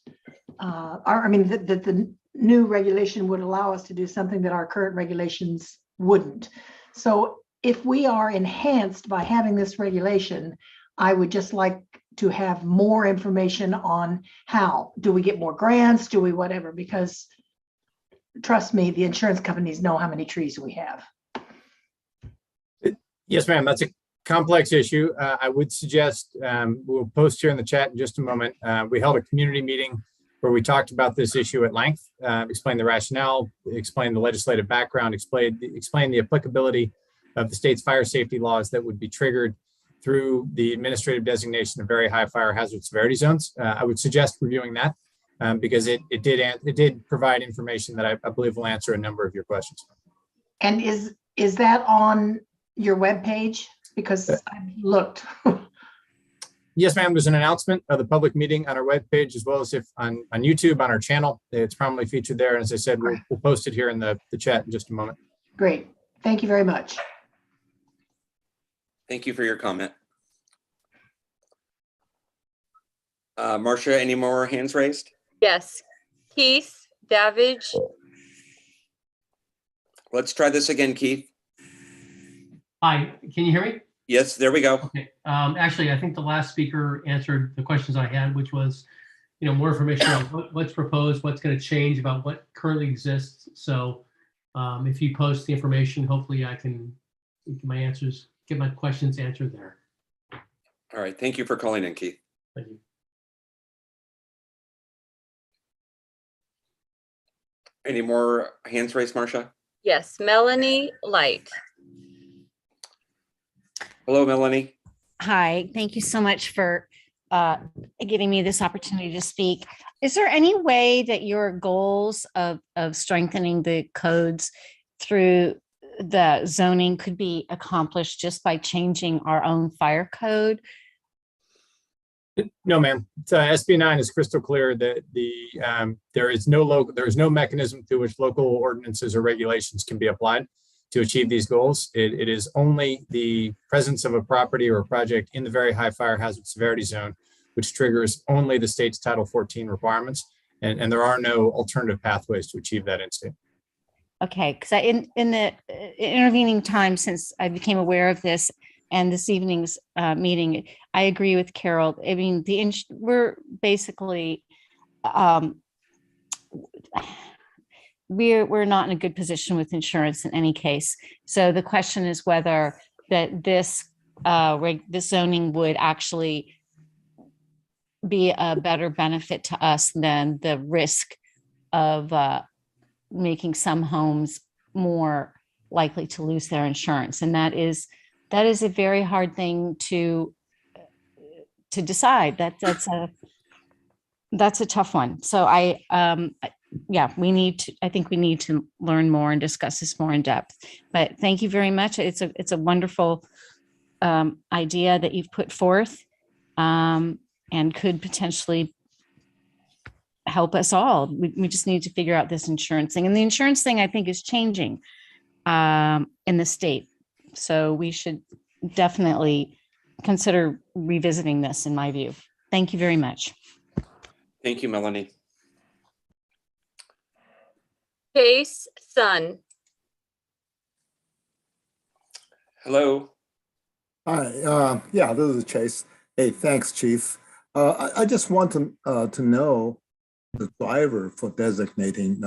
that the new regulation would allow us to do something that our current regulations wouldn't. So if we are enhanced by having this regulation, I would just like to have more information on how. Do we get more grants? Do we whatever? Because trust me, the insurance companies know how many trees we have. Yes, ma'am. That's a complex issue. I would suggest we'll post here in the chat in just a moment. We held a community meeting where we talked about this issue at length, explained the rationale, explained the legislative background, explained the applicability of the state's fire safety laws that would be triggered through the administrative designation of very high fire hazard severity zones. I would suggest reviewing that because it did provide information that I believe will answer a number of your questions. And is that on your webpage? Because I've looked. Yes, ma'am. There's an announcement of the public meeting on our webpage, as well as if on YouTube on our channel. It's prominently featured there. And as I said, we'll post it here in the chat in just a moment. Great. Thank you very much. Thank you for your comment. Marcia, any more hands raised? Yes. Keith Davidge. Let's try this again, Keith. Hi, can you hear me? Yes, there we go. Okay. Actually, I think the last speaker answered the questions I had, which was, more information on what's proposed, what's going to change about what currently exists. So if you post the information, hopefully I can get my questions answered there. All right. Thank you for calling in, Keith. Thank you. Any more hands raised, Marcia? Yes, Melanie Light. Hello, Melanie. Hi, thank you so much for giving me this opportunity to speak. Is there any way that your goals of strengthening the codes through the zoning could be accomplished just by changing our own fire code? No, ma'am. SB 9 is crystal clear that there is no mechanism through which local ordinances or regulations can be applied to achieve these goals. It is only the presence of a property or a project in the very high fire hazard severity zone, which triggers only the state's Title 14 requirements. And there are no alternative pathways to achieve that in state. Okay, because in the intervening time since I became aware of this and this evening's meeting, I agree with Carol. I mean, we're basically we're not in a good position with insurance in any case. So the question is whether that this zoning would actually be a better benefit to us than the risk of making some homes more likely to lose their insurance. And that is a very hard thing to decide. That's a tough one. So I think we need to learn more and discuss this more in depth. But thank you very much. It's a wonderful idea that you've put forth, and could potentially help us all. We just need to figure out this insurance thing. And the insurance thing, I think, is changing in the state. So we should definitely consider revisiting this, in my view. Thank you very much. Thank you, Melanie. Case Sun. Hello. Hi, yeah, this is Chase. Hey, thanks, Chief. I just want to know the driver for designating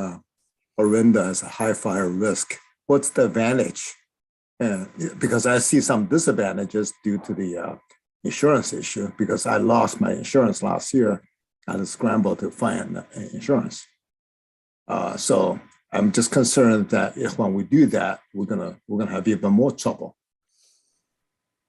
Orinda as a high fire risk. What's the advantage? Because I see some disadvantages due to the insurance issue, because I lost my insurance last year. I had to scramble to find insurance. So I'm just concerned that if when we do that, we're gonna have even more trouble.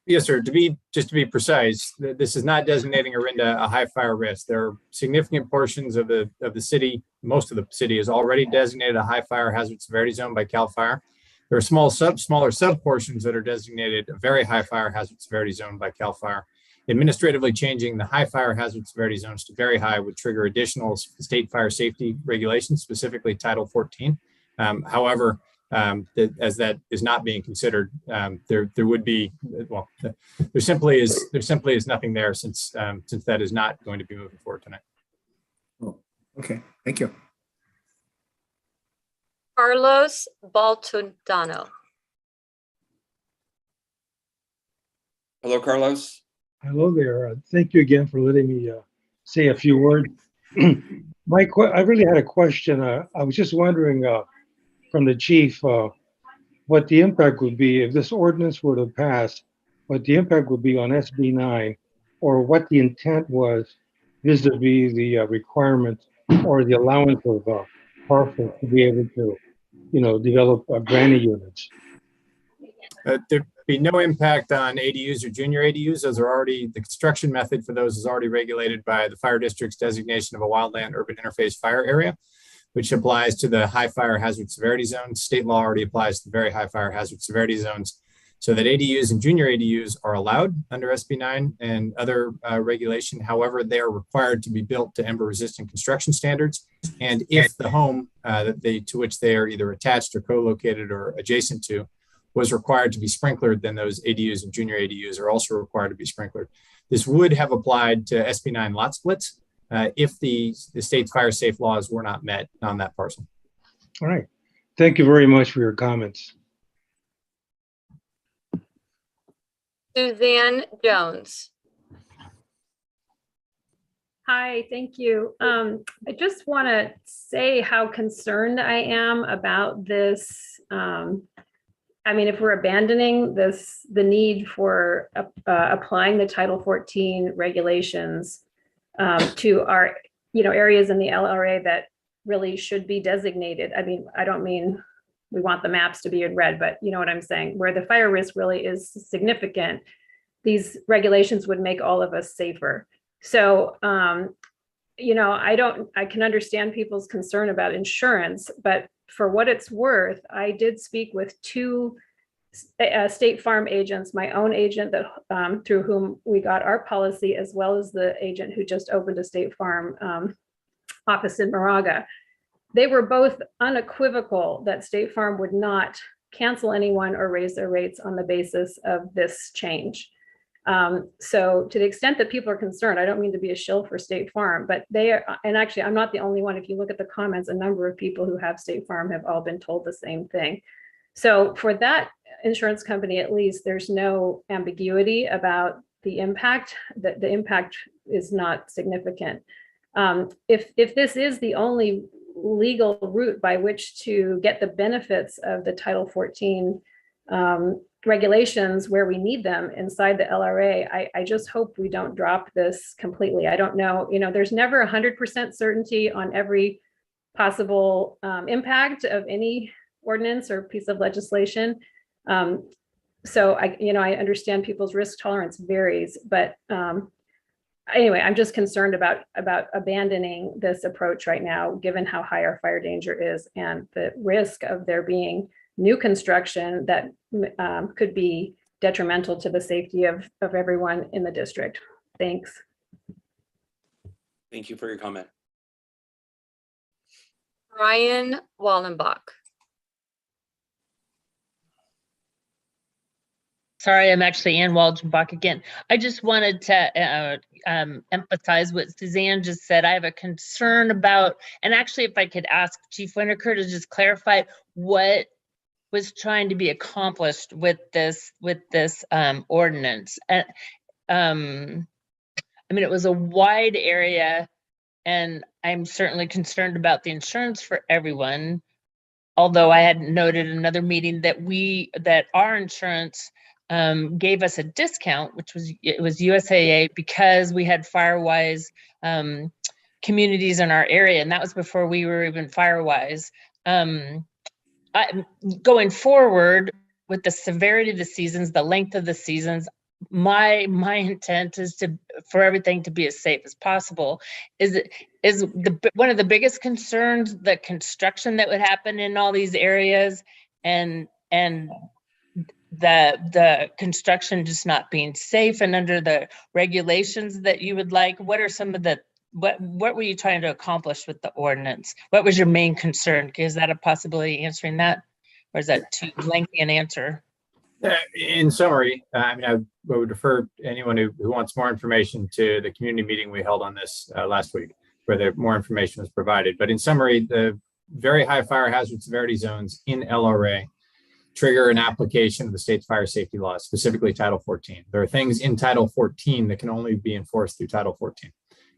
Yes, sir. To be precise, this is not designating Orinda a high fire risk. There are significant portions of the city. Most of the city is already designated a high fire hazard severity zone by CAL FIRE. There are smaller sub portions that are designated a very high fire hazard severity zone by CAL FIRE. Administratively changing the high fire hazard severity zones to very high would trigger additional state fire safety regulations, specifically Title 14. However, as that is not being considered, there would be, well, there simply is nothing there since that is not going to be moving forward tonight. Oh, okay, thank you. Carlos Baltundano. Hello, Carlos. Hello there. Thank you again for letting me say a few words. I really had a question. I was just wondering from the chief what the impact would be if this ordinance were to pass, what the impact would be on SB 9, or what the intent was vis-a-vis the requirement or the allowance of parcels to be able to, develop granny units. There'd be no impact on ADUs or junior ADUs. Those are already, the construction method for those is already regulated by the fire district's designation of a wildland urban interface fire area, which applies to the high fire hazard severity zones. State law already applies to the very high fire hazard severity zones, so that ADUs and junior ADUs are allowed under SB 9 and other regulation. However, they are required to be built to ember resistant construction standards. And if the home to which they are either attached or co-located or adjacent to was required to be sprinklered, then those ADUs and junior ADUs are also required to be sprinklered. This would have applied to SB 9 lot splits if the state's fire safe laws were not met on that parcel. All right. Thank you very much for your comments. Suzanne Jones. Hi, thank you. I just want to say how concerned I am about this. I mean, if we're abandoning the need for applying the Title 14 regulations to our, areas in the LRA that really should be designated. I mean, I don't mean we want the maps to be in red, but you know what I'm saying, where the fire risk really is significant, these regulations would make all of us safer. So, I can understand people's concern about insurance, but for what it's worth, I did speak with two State Farm agents, my own agent that through whom we got our policy, as well as the agent who just opened a State Farm office in Moraga. They were both unequivocal that State Farm would not cancel anyone or raise their rates on the basis of this change. So to the extent that people are concerned, I don't mean to be a shill for State Farm, but they are, and actually I'm not the only one. If you look at the comments, a number of people who have State Farm have all been told the same thing. So for that insurance company, at least, there's no ambiguity about the impact, that the impact is not significant. If this is the only legal route by which to get the benefits of the Title 14 regulations where we need them inside the LRA, I just hope we don't drop this completely. I don't know, there's never 100% certainty on every possible impact of any ordinance or piece of legislation. So I understand people's risk tolerance varies, but anyway, I'm just concerned about abandoning this approach right now, given how high our fire danger is and the risk of there being new construction that could be detrimental to the safety of everyone in the district. Thanks. Thank you for your comment. Ryan Wallenbach. Sorry, I'm actually Ann Waldenbach again. I just wanted to emphasize what Suzanne just said. I have a concern about, and actually if I could ask Chief Winterker to just clarify what was trying to be accomplished with this ordinance. And I mean, it was a wide area, and I'm certainly concerned about the insurance for everyone. Although I had noted in another meeting that our insurance gave us a discount, which was USAA, because we had Firewise communities in our area, and that was before we were even Firewise. Going forward with the severity of the seasons, the length of the seasons, my intent is for everything to be as safe as possible. One of the biggest concerns the construction that would happen in all these areas, and the construction just not being safe and under the regulations that you would like. What are some of the what were you trying to accomplish with the ordinance? What was your main concern? Is that a possibility answering that, or is that too lengthy an answer? In summary, I would refer anyone who wants more information to the community meeting we held on this last week, where more information was provided. But in summary, the very high fire hazard severity zones in LRA trigger an application of the state's fire safety laws, specifically Title 14. There are things in Title 14 that can only be enforced through Title 14.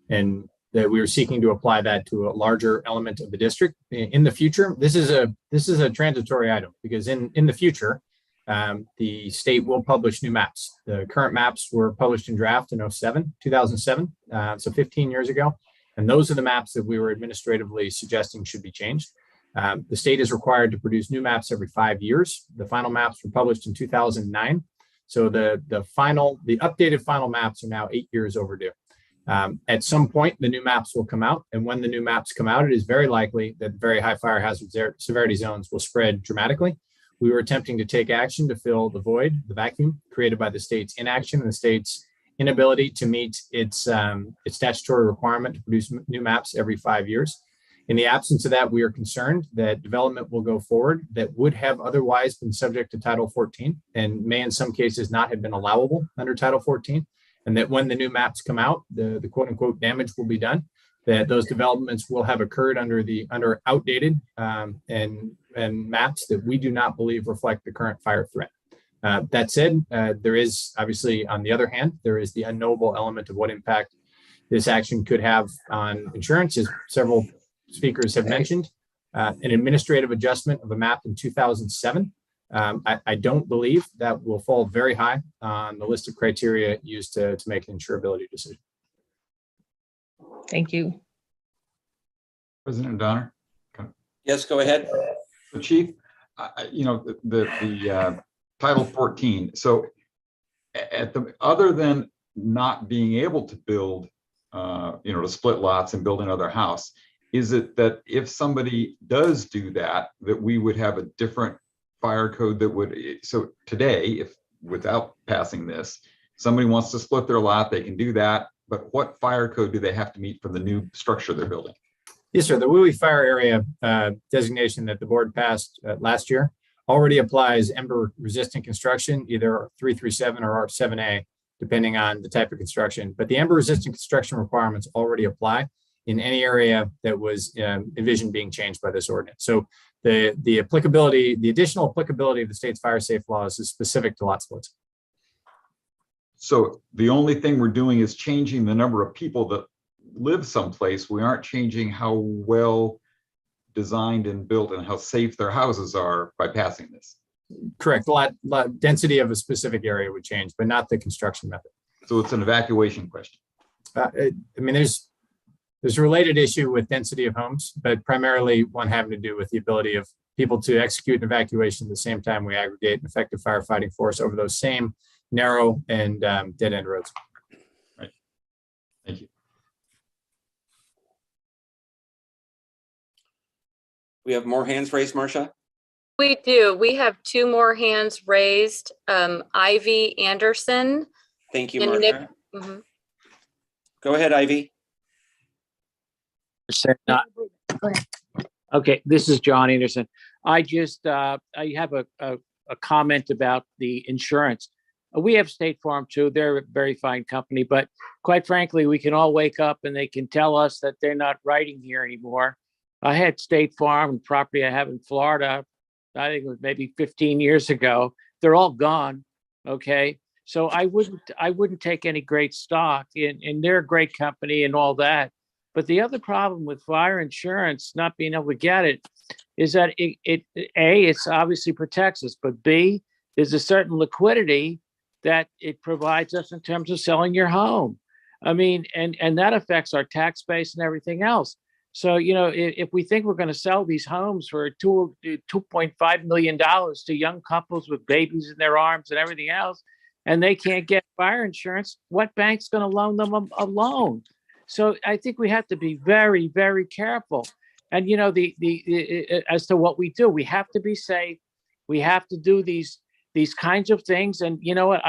And that we are seeking to apply that to a larger element of the district. In the future, this is a transitory item, because in the future, the state will publish new maps. The current maps were published in draft in 2007, so 15 years ago. And those are the maps that we were administratively suggesting should be changed. The state is required to produce new maps every 5 years. The final maps were published in 2009. So the updated final maps are now 8 years overdue. At some point, the new maps will come out. And when the new maps come out, it is very likely that very high fire hazard severity zones will spread dramatically. We were attempting to take action to fill the void, the vacuum created by the state's inaction and the state's inability to meet its statutory requirement to produce new maps every 5 years. In the absence of that, we are concerned that development will go forward that would have otherwise been subject to Title 14 and may in some cases not have been allowable under Title 14. And that when the new maps come out, the quote unquote damage will be done, that those developments will have occurred under outdated and maps that we do not believe reflect the current fire threat. That said, there is obviously, on the other hand, there is the unknowable element of what impact this action could have on insurance, as several speakers have mentioned. An administrative adjustment of a map in 2007. I don't believe that will fall very high on the list of criteria used to make an insurability decision. Thank you. President Donner. Yes, go ahead. So Chief, the Title 14. So other than not being able to build to split lots and build another house. Is it that if somebody does do that, that we would have a different fire code that would, so today, if without passing this, somebody wants to split their lot, they can do that, but what fire code do they have to meet for the new structure they're building? Yes, sir. The Wooey Fire Area designation that the board passed last year already applies ember resistant construction, either 337 or R7A, depending on the type of construction. But the ember resistant construction requirements already apply in any area that was envisioned being changed by this ordinance. So the applicability, the additional applicability of the state's fire safe laws is specific to lot splits. So the only thing we're doing is changing the number of people that live someplace. We aren't changing how well designed and built and how safe their houses are by passing this. Correct. Lot density of a specific area would change, but not the construction method. So it's an evacuation question. I mean, there's a related issue with density of homes, but primarily one having to do with the ability of people to execute an evacuation at the same time we aggregate an effective firefighting force over those same narrow and dead end roads. Right. Thank you. We have more hands raised, Marcia? We do. We have two more hands raised. Ivy Anderson. Thank you, and Nick. Marcia. Go ahead, Ivy. Okay, this is John Anderson. I have a comment about the insurance. We have State Farm too. They're a very fine company, but quite frankly, we can all wake up and they can tell us that they're not writing here anymore. I had State Farm and property I have in Florida, I think it was maybe 15 years ago. They're all gone. Okay. So I wouldn't take any great stock in they're a great company and all that. But the other problem with fire insurance not being able to get it is that it's obviously protects us, but B, there's a certain liquidity that it provides us in terms of selling your home. I mean, and that affects our tax base and everything else. So, if we think we're going to sell these homes for $2.5 million to young couples with babies in their arms and everything else, and they can't get fire insurance, what bank's going to loan them a loan? So I think we have to be very, very careful. And, as to what we do, we have to be safe. We have to do these kinds of things. And you know what,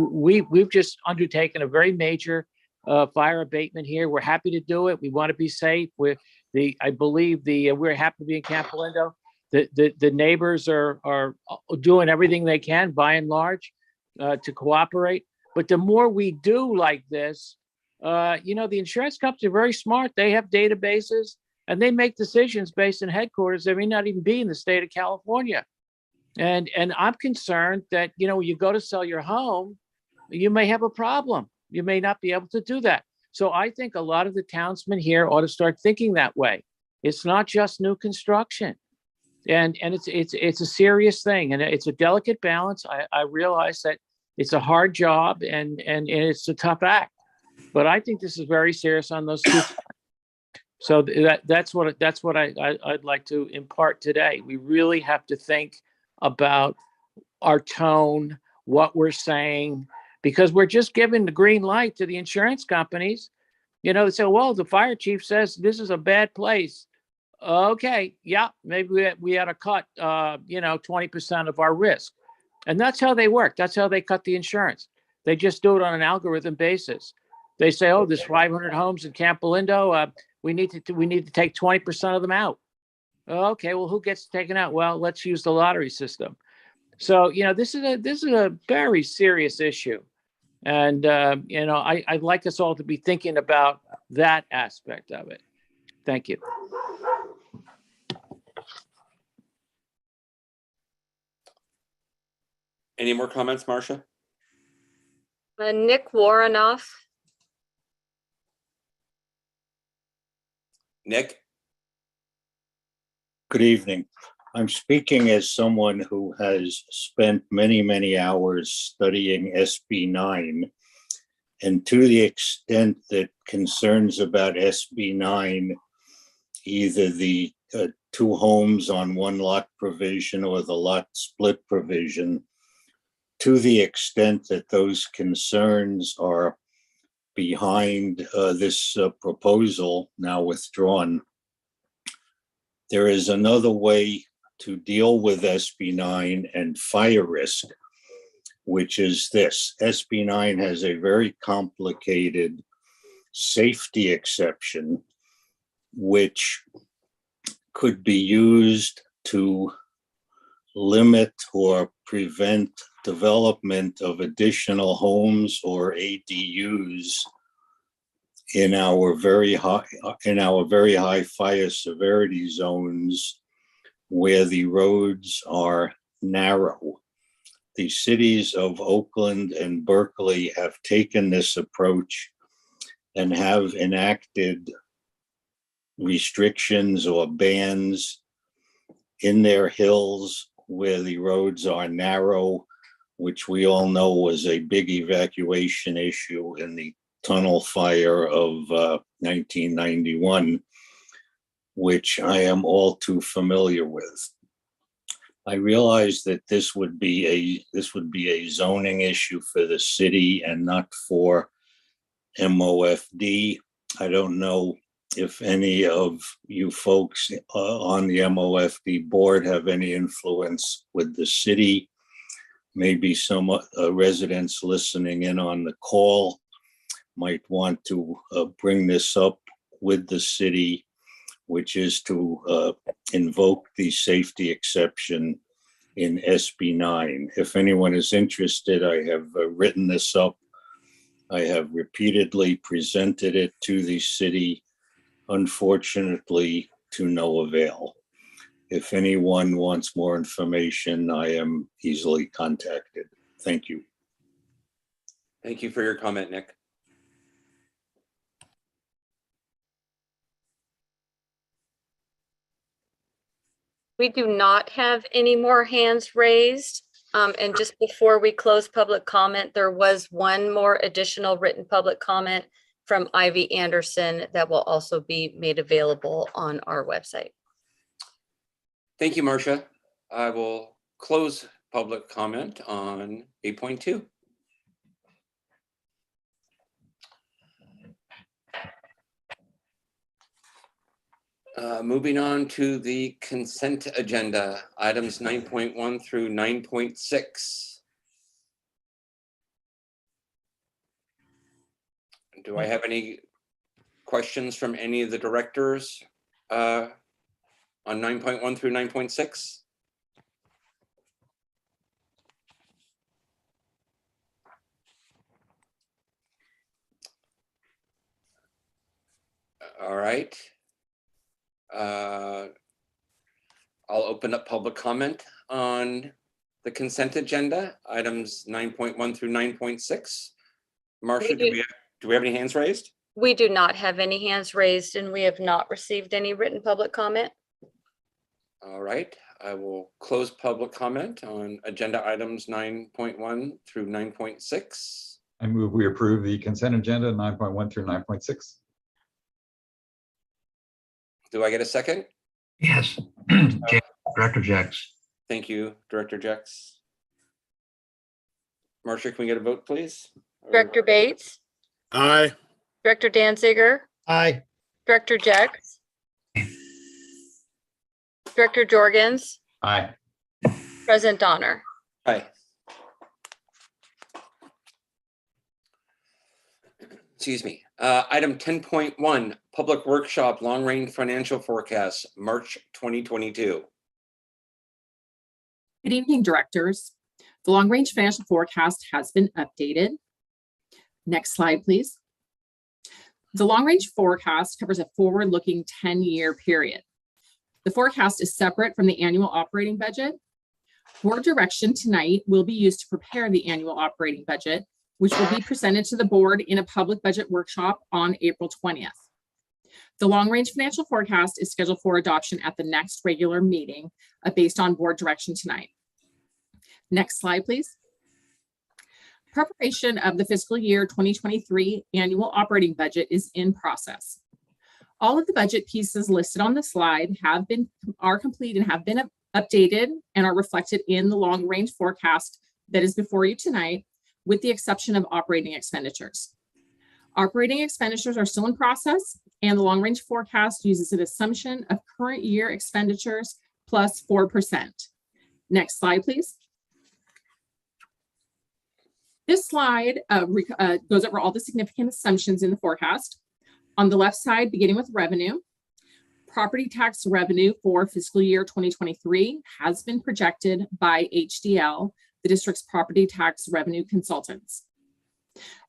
we've just undertaken a very major fire abatement here. We're happy to do it. We want to be safe. We're happy to be in Campolindo. The neighbors are doing everything they can, by and large, to cooperate. But the more we do like this, the insurance companies are very smart. They have databases and they make decisions based in headquarters that may not even be in the state of California. And I'm concerned that, when you go to sell your home, you may have a problem. You may not be able to do that. So I think a lot of the townsmen here ought to start thinking that way. It's not just new construction. And it's a serious thing, and it's a delicate balance. I realize that it's a hard job and it's a tough act, but I think this is very serious on those two. So that's what I'd like to impart today. We really have to think about our tone, what we're saying, because we're just giving the green light to the insurance companies. They say, well, the fire chief says this is a bad place. Okay, yeah, maybe we had to cut, 20% of our risk. And that's how they work. That's how they cut the insurance. They just do it on an algorithm basis. They say, oh, there's 500 homes in Campolindo. We need to take 20% of them out. Okay, well, who gets taken out? Well, let's use the lottery system. So, this is a very serious issue. And, I'd like us all to be thinking about that aspect of it. Thank you. Any more comments, Marcia? Nick Warrenoff. Nick? Good evening. I'm speaking as someone who has spent many, many hours studying SB 9. And to the extent that concerns about SB 9, either the two homes on one lot provision or the lot split provision, to the extent that those concerns are behind this proposal, now withdrawn. There is another way to deal with SB9 and fire risk, which is this. SB9 has a very complicated safety exception, which could be used to limit or prevent development of additional homes or ADUs in our very high fire severity zones where the roads are narrow. The cities of Oakland and Berkeley have taken this approach and have enacted restrictions or bans in their hills where the roads are narrow, which we all know was a big evacuation issue in the tunnel fire of 1991, which I am all too familiar with. I realize that this would be a zoning issue for the city and not for MOFD. I don't know if any of you folks on the MOFD board have any influence with the city. Maybe some residents listening in on the call might want to bring this up with the city, which is to invoke the safety exception in SB9. If anyone is interested, I have written this up. I have repeatedly presented it to the city, unfortunately to no avail. If anyone wants more information, I am easily contacted. Thank you. Thank you for your comment, Nick. We do not have any more hands raised. And just before we close public comment, there was one more additional written public comment from Ivy Anderson that will also be made available on our website. Thank you, Marcia. I will close public comment on 8.2. Moving on to the consent agenda, items 9.1 through 9.6. Do I have any questions from any of the directors on 9.1 through 9.6? All right. I'll open up public comment on the consent agenda, items 9.1 through 9.6. Marcia, do we have any hands raised? We do not have any hands raised, and we have not received any written public comment. All right, I will close public comment on agenda items 9.1 through 9.6. I move we approve the consent agenda 9.1 through 9.6. Do I get a second? Yes, Director Jex. Thank you, Director Jex. Marcia, can we get a vote, please? Director Bates? Aye. Director Danziger? Aye. Director Jex? Director Jorgens? Aye. President Donner? Aye. Excuse me. Item 10.1, Public Workshop Long Range Financial Forecast, March 2022. Good evening, directors. The Long Range Financial Forecast has been updated. Next slide, please. The Long Range Forecast covers a forward-looking 10-year period. The forecast is separate from the annual operating budget. Board direction tonight will be used to prepare the annual operating budget, which will be presented to the board in a public budget workshop on April 20th. The Long Range Financial Forecast is scheduled for adoption at the next regular meeting based on board direction tonight. Next slide, please. Preparation of the fiscal year 2023 annual operating budget is in process. All of the budget pieces listed on the slide are complete and have been updated and are reflected in the long range forecast that is before you tonight, with the exception of operating expenditures. Operating expenditures are still in process, and the long-range forecast uses an assumption of current year expenditures plus 4%. Next slide, please. This slide goes over all the significant assumptions in the forecast. On the left side, beginning with revenue, property tax revenue for fiscal year 2023 has been projected by HDL, the district's property tax revenue consultants.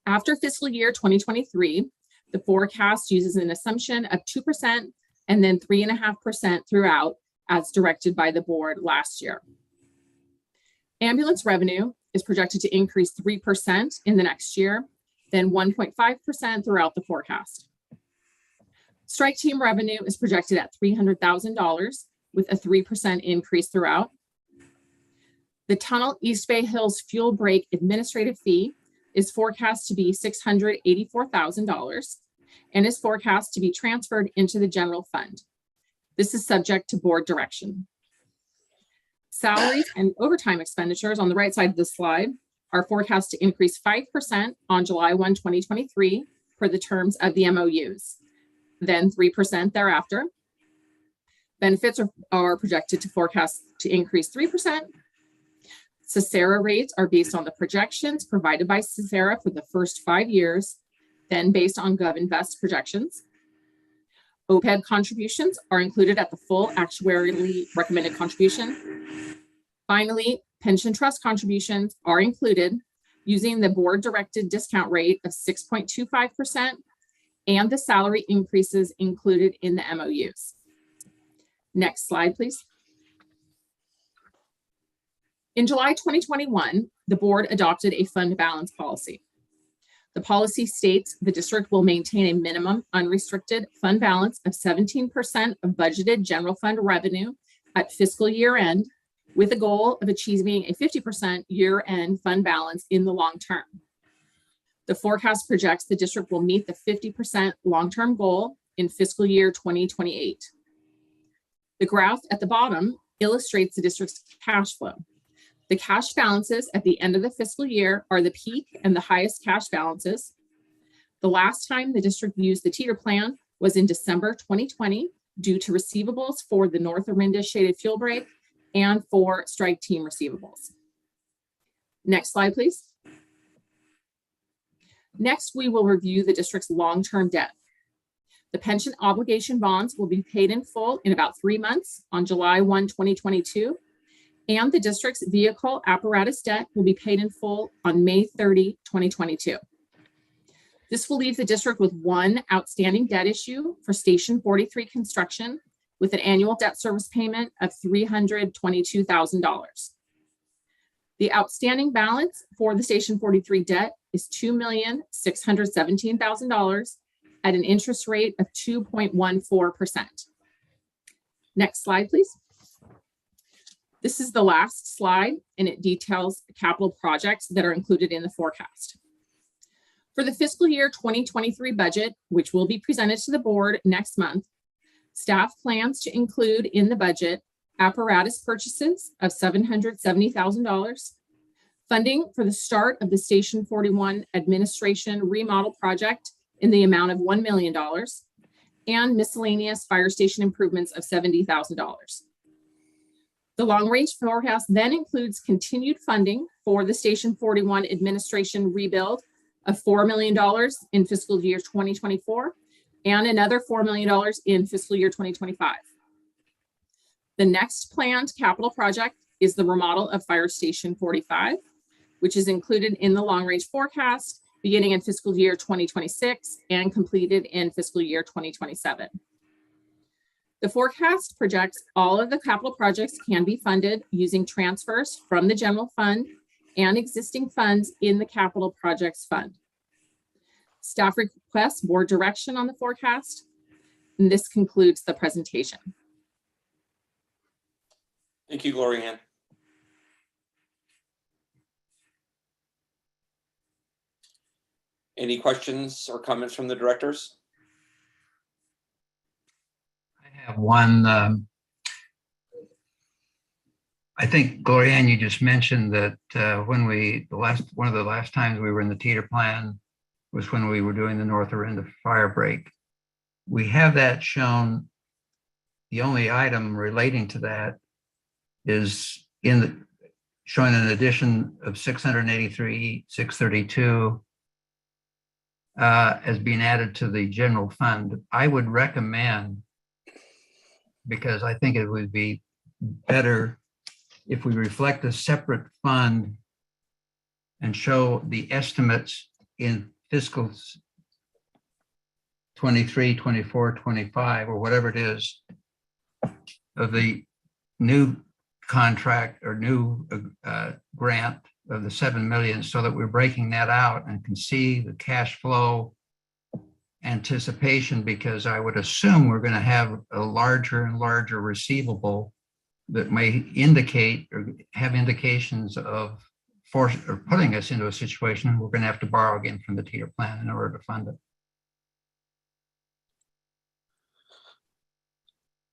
After fiscal year 2023, the forecast uses an assumption of 2% and then 3.5% throughout, as directed by the board last year. Ambulance revenue is projected to increase 3% in the next year, then 1.5% throughout the forecast. Strike team revenue is projected at $300,000 with a 3% increase throughout. The Tunnel East Bay Hills fuel break administrative fee is forecast to be $684,000 and is forecast to be transferred into the general fund. This is subject to board direction. Salaries and overtime expenditures on the right side of the slide are forecast to increase 5% on July 1, 2023 per the terms of the MOUs, then 3% thereafter. Benefits are projected to forecast to increase 3%. CESARA rates are based on the projections provided by CESARA for the first 5 years, then based on GovInvest projections. OPEB contributions are included at the full actuarially recommended contribution. Finally, pension trust contributions are included using the board directed discount rate of 6.25% and the salary increases included in the MOUs. Next slide, please. In July 2021, the board adopted a fund balance policy. The policy states the district will maintain a minimum unrestricted fund balance of 17% of budgeted general fund revenue at fiscal year end, with a goal of achieving a 50% year-end fund balance in the long term. The forecast projects the district will meet the 50% long-term goal in fiscal year 2028. The graph at the bottom illustrates the district's cash flow. The cash balances at the end of the fiscal year are the peak and the highest cash balances. The last time the district used the teeter plan was in December 2020 due to receivables for the North Orinda shaded fuel break and for strike team receivables. Next slide, please. Next, we will review the district's long-term debt. The pension obligation bonds will be paid in full in about 3 months on July 1, 2022, and the district's vehicle apparatus debt will be paid in full on May 30, 2022. This will leave the district with one outstanding debt issue for Station 43 construction with an annual debt service payment of $322,000. The outstanding balance for the Station 43 debt is $2,617,000 at an interest rate of 2.14%. Next slide, please. This is the last slide, and it details capital projects that are included in the forecast. For the fiscal year 2023 budget, which will be presented to the board next month, staff plans to include in the budget apparatus purchases of $770,000, funding for the start of the Station 41 administration remodel project in the amount of $1 million, and miscellaneous fire station improvements of $70,000. The long-range forecast then includes continued funding for the Station 41 administration rebuild of $4 million in fiscal year 2024 and another $4 million in fiscal year 2025. The next planned capital project is the remodel of Fire Station 45, which is included in the long-range forecast beginning in fiscal year 2026 and completed in fiscal year 2027. The forecast projects all of the capital projects can be funded using transfers from the general fund and existing funds in the capital projects fund. Staff requests board direction on the forecast, and this concludes the presentation. Thank you, Gloria Ann. Any questions or comments from the directors? I have one. I think, Gloria Ann, you just mentioned that when one of the last times we were in the teeter plan, was when we were doing the North Orinda fire break. We have that shown. The only item relating to that is showing an addition of 682 as being added to the general fund. I would recommend, because I think it would be better if we reflect a separate fund and show the estimates in fiscal 23, 24, 25, or whatever it is, of the new contract or new grant of the 7 million, so that we're breaking that out and can see the cash flow anticipation, because I would assume we're going to have a larger and larger receivable that may indicate or have indications of force or putting us into a situation we're going to have to borrow again from the tier plan in order to fund it.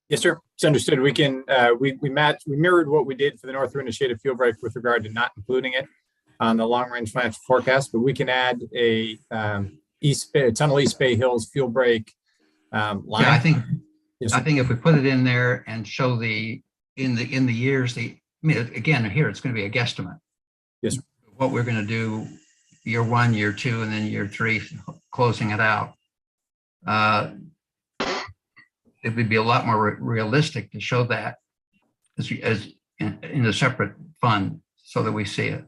Yes, sir. It's understood. We can, we mirrored what we did for the North Orinda Shaded Fuel Break with regard to not including it on the long range financial forecast, but we can add a Tunnel East Bay Hills fuel break line. Yeah, I think, yes, I think if we put it in there and show in the years, I mean, again, here, it's going to be a guesstimate. Yes, sir. What we're going to do year 1, year 2, and then year 3, closing it out. It would be a lot more realistic to show that as in a separate fund so that we see it.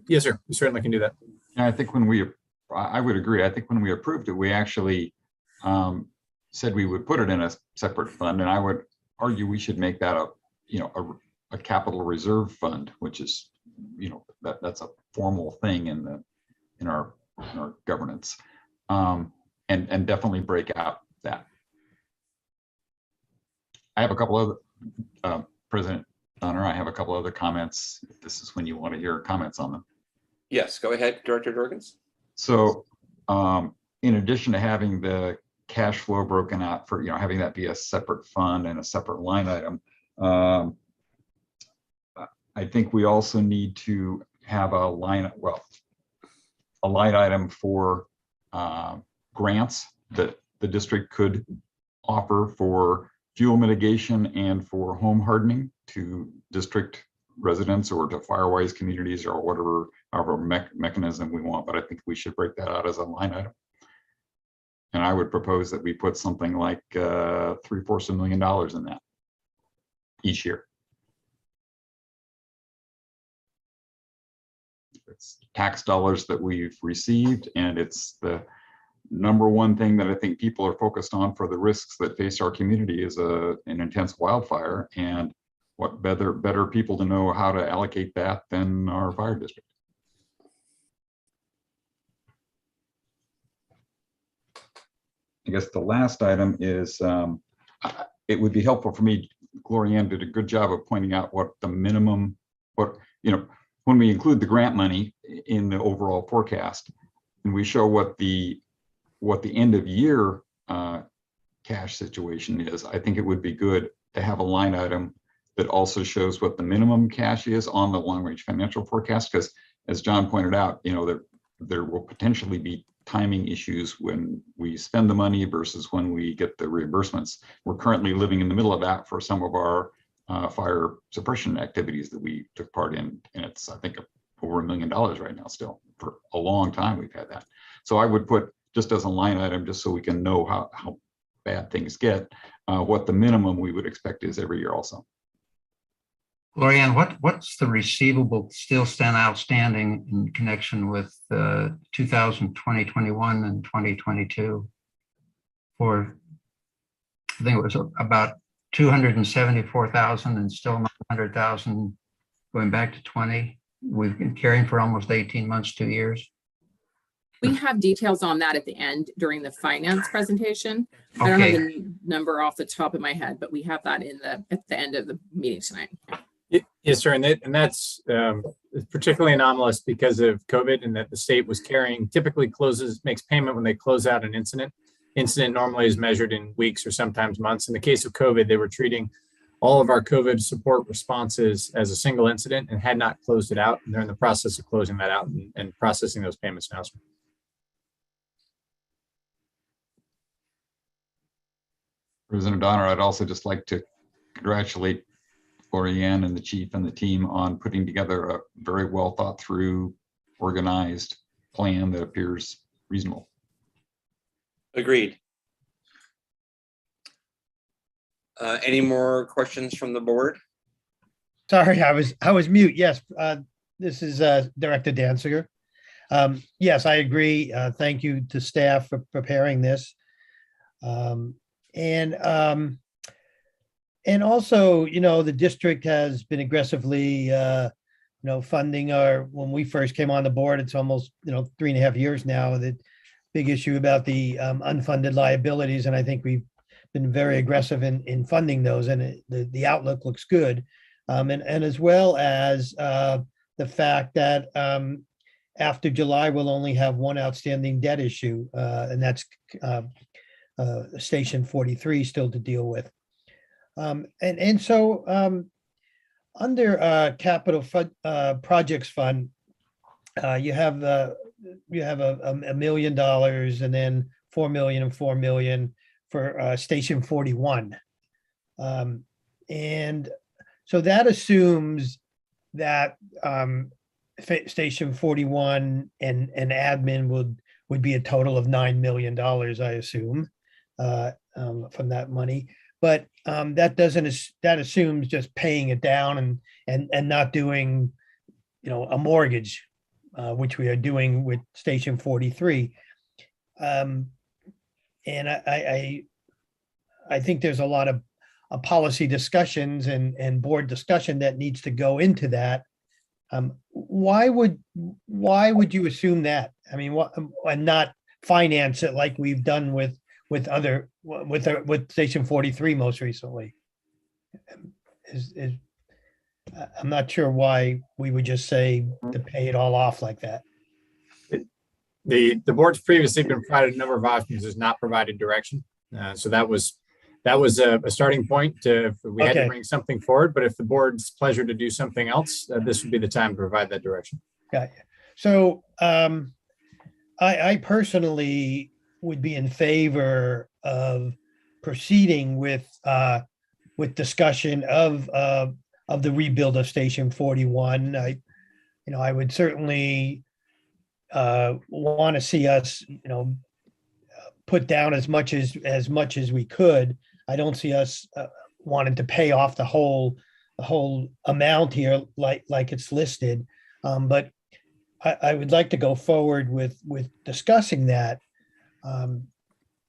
Yes, sir. We certainly can do that. Yeah, I think I would agree. I think when we approved it, we actually said we would put it in a separate fund, and I would argue we should make that a capital reserve fund, which is, that's a formal thing in our governance, and definitely break out that. I have a couple of President Donner. I have a couple other comments. If this is when you want to hear comments on them. Yes, go ahead, Director Dorgans. So in addition to having the cash flow broken out for, having that be a separate fund and a separate line item, I think we also need to have a line item for grants that the district could offer for fuel mitigation and for home hardening to district residents or to Firewise communities or however mechanism we want. But I think we should break that out as a line item. And I would propose that we put something like $750,000 in that each year. It's tax dollars that we've received, and it's the number one thing that I think people are focused on for the risks that face our community is an intense wildfire. And what better people to know how to allocate that than our fire district. I guess the last item is, it would be helpful for me, Gloria Ann did a good job of pointing out what the minimum, when we include the grant money in the overall forecast, and we show what the end of year cash situation is, I think it would be good to have a line item that also shows what the minimum cash is on the long range financial forecast, because as John pointed out, there will potentially be timing issues when we spend the money versus when we get the reimbursements. We're currently living in the middle of that for some of our fire suppression activities that we took part in, and it's, I think, over $1 million right now still. For a long time we've had that. So I would put, just as a line item, just so we can know how bad things get, what the minimum we would expect is every year also. Gloria Ann, what's the receivable still stand outstanding in connection with 2020, 21, and 2022? For, I think it was about 274,000 and still 900,000 going back to 20. We've been carrying for almost 18 months, 2 years. We have details on that at the end during the finance presentation. I don't have the number off the top of my head, but we have that at the end of the meeting tonight. Yes, sir. And that's particularly anomalous because of COVID, and that the state was carrying, typically makes payment when they close out an incident. Incident normally is measured in weeks or sometimes months. In the case of COVID, they were treating all of our COVID support responses as a single incident and had not closed it out. And they're in the process of closing that out and processing those payments now. President Donner, I'd also just like to congratulate Lorianne and the chief and the team on putting together a very well thought through, organized plan that appears reasonable. Agreed. Any more questions from the board? Sorry, I was mute. Yes, this is Director Danziger. Yes, I agree. Thank you to staff for preparing this. And also, the district has been aggressively, funding when we first came on the board, it's almost, 3.5 years now, the big issue about the unfunded liabilities. And I think we've been very aggressive in funding those, and the outlook looks good. And as well as the fact that after July, we'll only have one outstanding debt issue, and that's Station 43 still to deal with. So under Capital Projects Fund, you have $1 million and then 4 million and 4 million for Station 41. And so that assumes that Station 41 and admin would be a total of $9 million, I assume, from that money. But that assumes just paying it down and not doing, a mortgage, which we are doing with Station 43. And I think there's a lot of policy discussions and board discussion that needs to go into that. Why would you assume that? I mean, and not finance it like we've done with Station 43 most recently? I'm not sure why we would just say to pay it all off like that. The board's previously been provided a number of options, has not provided direction. So that was a starting point if we had to bring something forward. But if the board's pleasure to do something else, this would be the time to provide that direction. Got you. So I personally would be in favor of proceeding with discussion of the rebuild of Station 41. I would certainly want to see us, put down as much as we could. I don't see us wanting to pay off the whole amount here like it's listed. But I would like to go forward with discussing that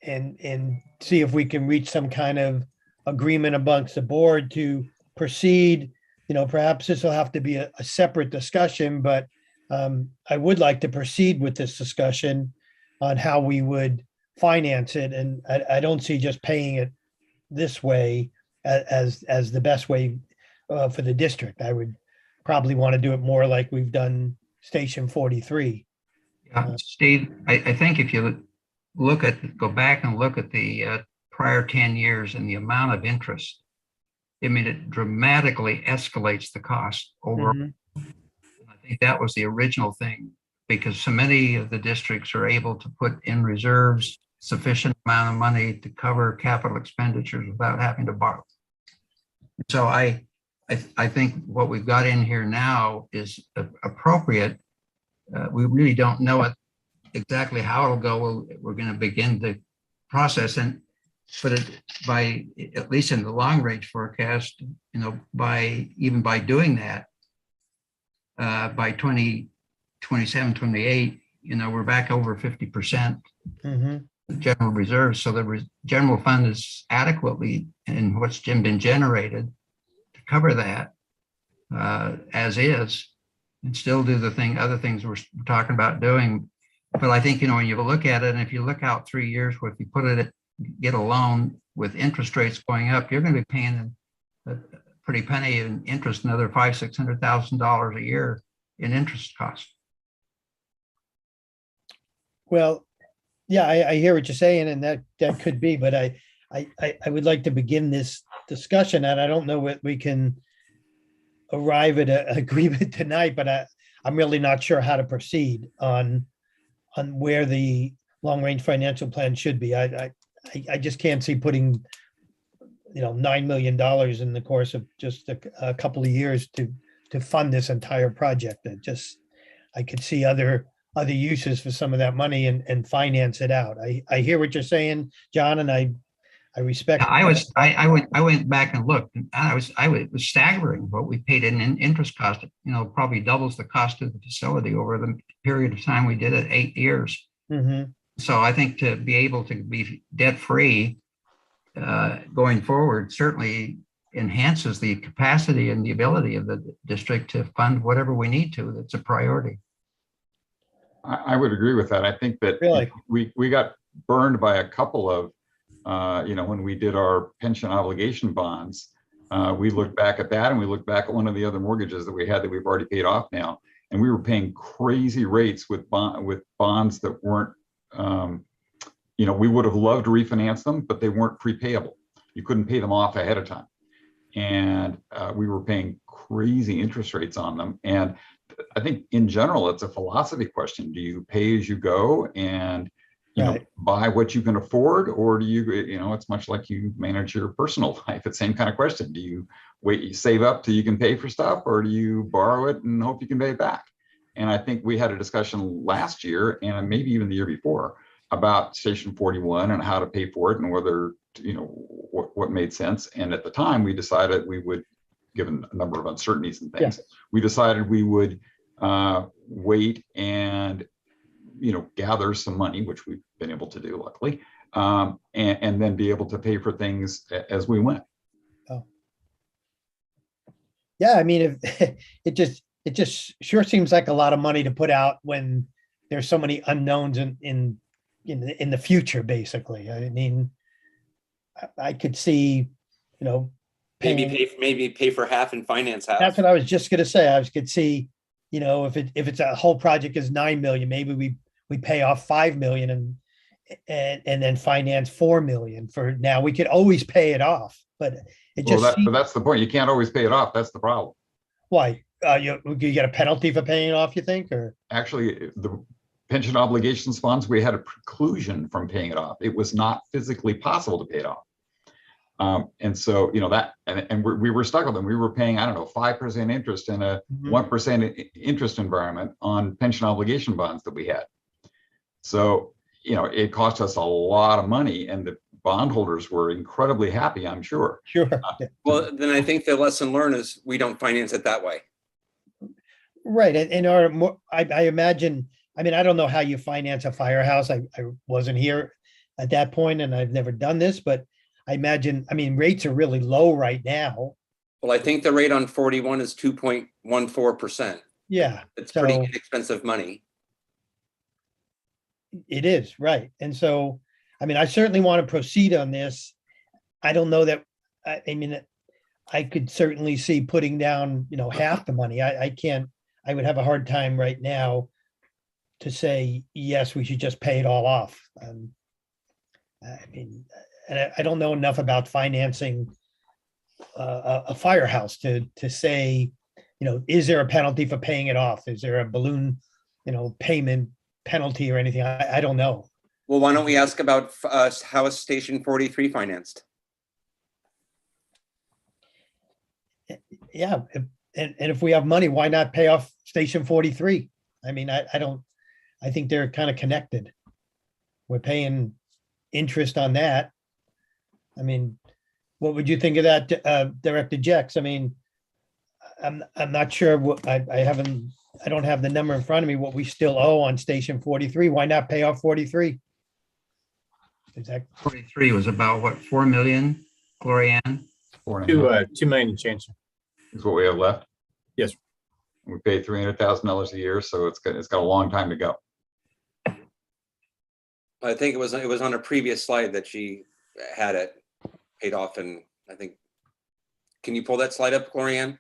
and see if we can reach some kind of agreement amongst the board to proceed. Perhaps this will have to be a separate discussion, but I would like to proceed with this discussion on how we would finance it. And I don't see just paying it this way as the best way for the district. I would probably want to do it more like we've done Station 43. Steve, I think if you go back and look at the prior 10 years and the amount of interest, it dramatically escalates the cost over. Mm-hmm. I think that was the original thing, because so many of the districts are able to put in reserves sufficient amount of money to cover capital expenditures without having to borrow. So I think what we've got in here now is appropriate. We really don't know exactly how it'll go. We're going to begin the process, but by at least in the long range forecast, by doing that, by 2027, 28, we're back over 50% general reserves. So the general fund is adequately in what's been generated to cover that as is, and still do other things we're talking about doing. But I think, when you look at it, and if you look out 3 years, where if you get a loan with interest rates going up, you're going to be paying a pretty penny in interest, another $500,000-$600,000 a year in interest costs. Well, yeah, I hear what you're saying, and that could be, but I would like to begin this discussion, and I don't know what we can arrive at an agreement tonight, but I'm really not sure how to proceed on where the long-range financial plan should be. I just can't see putting $9 million in the course of just a couple of years to fund this entire project. I could see other uses for some of that money and finance it out. I hear what you're saying, John, and I respect. I went back and looked, and it was staggering what we paid in interest cost. Probably doubles the cost of the facility over the period of time we did it, 8 years. Mm-hmm. So I think to be able to be debt free going forward certainly enhances the capacity and the ability of the district to fund whatever we need to. That's a priority. I would agree with that. I think that really we got burned by a couple of, when we did our pension obligation bonds, we looked back at that and we looked back at one of the other mortgages that we had that we've already paid off now. And we were paying crazy rates with bonds that weren't, we would have loved to refinance them, but they weren't prepayable. You couldn't pay them off ahead of time. And we were paying crazy interest rates on them. And I think in general, it's a philosophy question. Do you pay as you go and buy what you can afford, or do you, it's much like you manage your personal life. It's the same kind of question. Do you you save up till you can pay for stuff, or do you borrow it and hope you can pay it back? And I think we had a discussion last year and maybe even the year before about Station 41 and how to pay for it and whether, what made sense. And at the time we decided we would, given a number of uncertainties and things, we decided we would wait and gather some money, which we've been able to do luckily, and then be able to pay for things as we went. Oh. Yeah, I mean, it just sure seems like a lot of money to put out when there's so many unknowns in the future, basically. I mean, I could see, maybe pay for half and finance half. That's what I was just going to say. I could see, if it's a whole project is 9 million, maybe we pay off 5 million and then finance 4 million for now. We could always pay it off, but that's the point. You can't always pay it off. That's the problem. Why? You get a penalty for paying it off, you think? Or actually, the pension obligations funds, we had a preclusion from paying it off. It was not physically possible to pay it off. And so, we were stuck with them. We were paying, 5% interest in a 1% interest environment on pension obligation bonds that we had. So, it cost us a lot of money, and the bondholders were incredibly happy, I'm sure. Sure. Well, then I think the lesson learned is we don't finance it that way. Right. And I imagine, I don't know how you finance a firehouse. I wasn't here at that point and I've never done this, but I imagine, rates are really low right now. Well, I think the rate on 41 is 2.14%. Yeah. It's pretty inexpensive money. It is, right. And so, I certainly want to proceed on this. I don't know that, I could certainly see putting down, half the money. I would have a hard time right now to say, yes, we should just pay it all off. And I don't know enough about financing a firehouse to say, is there a penalty for paying it off? Is there a balloon, payment penalty or anything? I don't know. Well, why don't we ask about how is Station 43 financed? Yeah, and if we have money, why not pay off Station 43? I think they're kind of connected. We're paying interest on that. What would you think of that, Director Jex? I'm not sure what I don't have the number in front of me, what we still owe on Station 43. Why not pay off 43? Is that 43 was about what, 4 million, Glorianne? 2 million change is what we have left. Yes. We pay $300,000 a year, so it's got a long time to go. I think it was on a previous slide that she had it paid off, and I think, can you pull that slide up, Glorianne,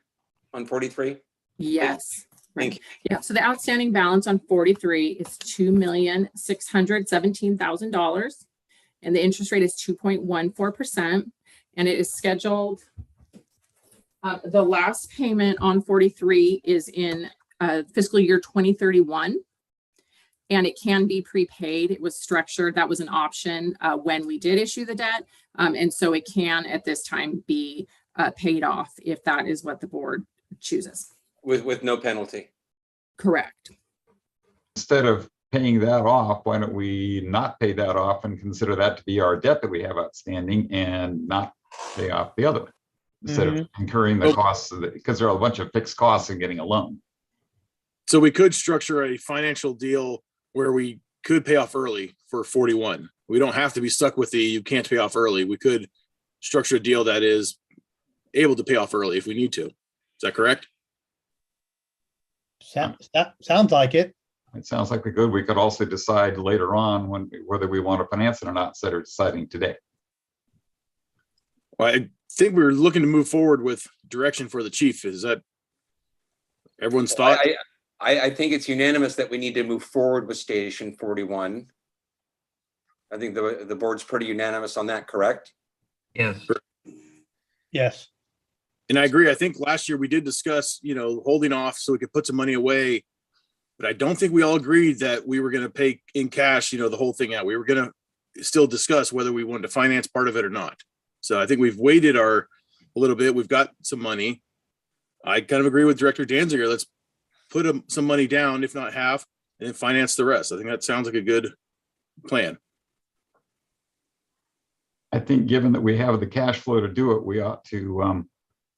on 43? Yes. Thank you. Yeah, so the outstanding balance on 43 is $2,617,000, and the interest rate is 2.14%, and it is scheduled. The last payment on 43 is in fiscal year 2031, and it can be prepaid. It was structured, that was an option when we did issue the debt. And so it can at this time be paid off if that is what the board chooses. With no penalty. Correct. Instead of paying that off, why don't we not pay that off and consider that to be our debt that we have outstanding and not pay off the other one? Instead of incurring the costs of it, because there are a bunch of fixed costs in getting a loan. So we could structure a financial deal where we could pay off early for 41. We don't have to be stuck with the you can't pay off early. We could structure a deal that is able to pay off early if we need to. Is that correct? Sounds like it. It sounds like we could. We could also decide later on whether we want to finance it or not, instead of deciding today. Well, I think we were looking to move forward with direction for the chief. Is that everyone's thought? I think it's unanimous that we need to move forward with Station 41. I think the board's pretty unanimous on that, correct? Yes. Yes. And I agree. I think last year we did discuss, holding off so we could put some money away. But I don't think we all agreed that we were going to pay in cash, the whole thing out. We were going to still discuss whether we wanted to finance part of it or not. So I think we've waited a little bit. We've got some money. I kind of agree with Director Danziger. Let's put some money down, if not half, and then finance the rest. I think that sounds like a good plan. I think given that we have the cash flow to do it, we ought to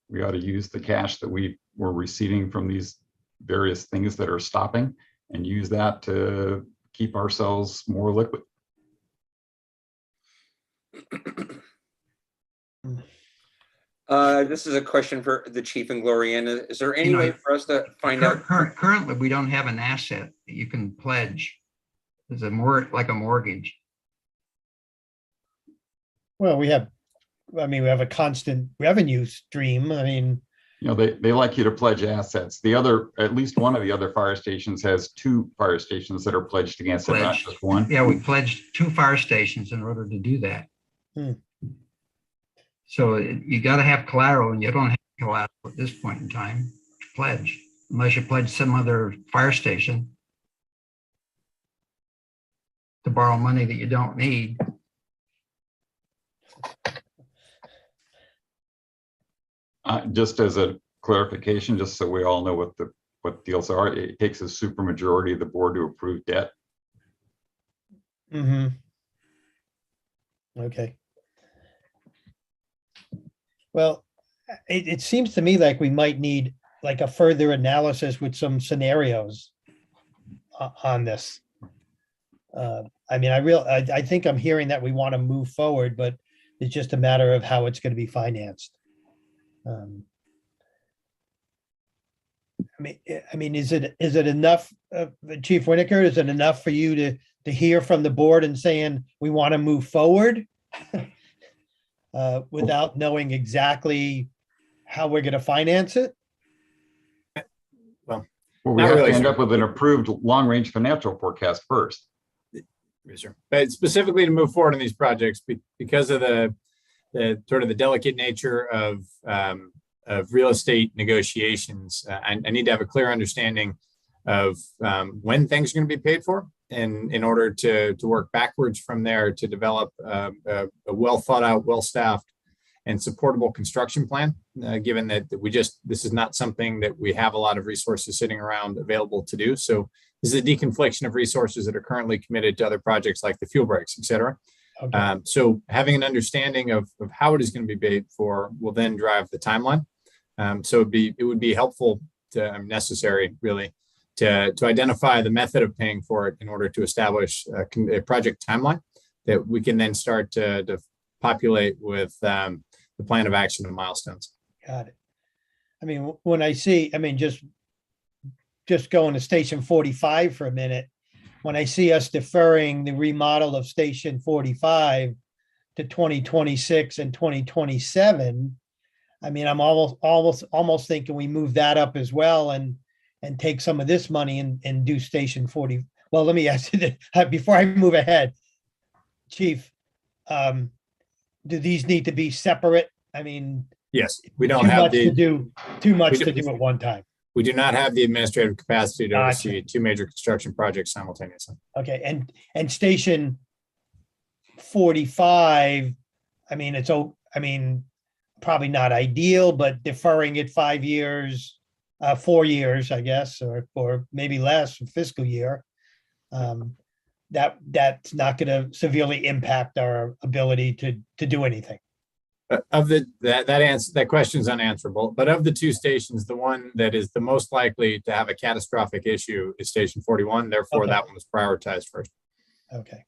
use the cash that we were receiving from these various things that are stopping and use that to keep ourselves more liquid. This is a question for the chief and Gloriana. Is there any way for us to find out? Currently, we don't have an asset that you can pledge. It's like a mortgage. Well, we have a constant revenue stream. They like you to pledge assets. At least one of the other fire stations has 2 fire stations that are pledged against it, not just one. Yeah, we pledged 2 fire stations in order to do that. So you got to have collateral, and you don't have collateral at this point in time to pledge, unless you pledge some other fire station to borrow money that you don't need. Just as a clarification, just so we all know what deals are, it takes a supermajority of the board to approve debt. Okay. Well, it seems to me like we might need like a further analysis with some scenarios on this. I think I'm hearing that we want to move forward, but it's just a matter of how it's going to be financed. Is it enough, Chief Winokur? Is it enough for you to hear from the board and saying we want to move forward without knowing exactly how we're going to finance it? Well, we have to end up with an approved long-range financial forecast first. But specifically to move forward in these projects, because of the sort of the delicate nature of real estate negotiations, I need to have a clear understanding of when things are going to be paid for, and in order to work backwards from there to develop a well thought out, well staffed, and supportable construction plan. Given that this is not something that we have a lot of resources sitting around available to do. So this is a deconfliction of resources that are currently committed to other projects like the fuel breaks, et cetera. Okay. So having an understanding of how it is going to be paid for will then drive the timeline. So it would be helpful to necessary really to identify the method of paying for it in order to establish a project timeline that we can then start to populate with the plan of action and milestones. Got it. When I see, just going to Station 45 for a minute, when I see us deferring the remodel of Station 45 to 2026 and 2027, I'm almost thinking we move that up as well and take some of this money and do Station 40. Well, let me ask you that before I move ahead, Chief, do these need to be separate? Yes, we don't too have much to do at one time. We do not have the administrative capacity to Gotcha. oversee two major construction projects simultaneously. Okay, and station 45, I mean, probably not ideal, but deferring it 5 years, 4 years, I guess, or maybe less fiscal year. That's not going to severely impact our ability to do anything. That question is unanswerable. But of the two stations, the one that is the most likely to have a catastrophic issue is station 41. Therefore, Okay. that one was prioritized first. Okay.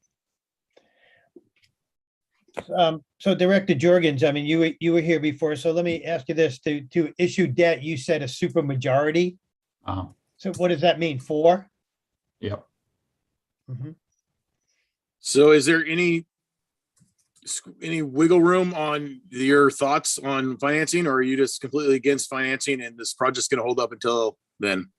So Director Jurgens, I mean, you were here before, so let me ask you this: to issue debt, you said a supermajority. So what does that mean? 4? Yep. Mm-hmm. So is there any wiggle room on your thoughts on financing, or are you just completely against financing and this project's going to hold up until then?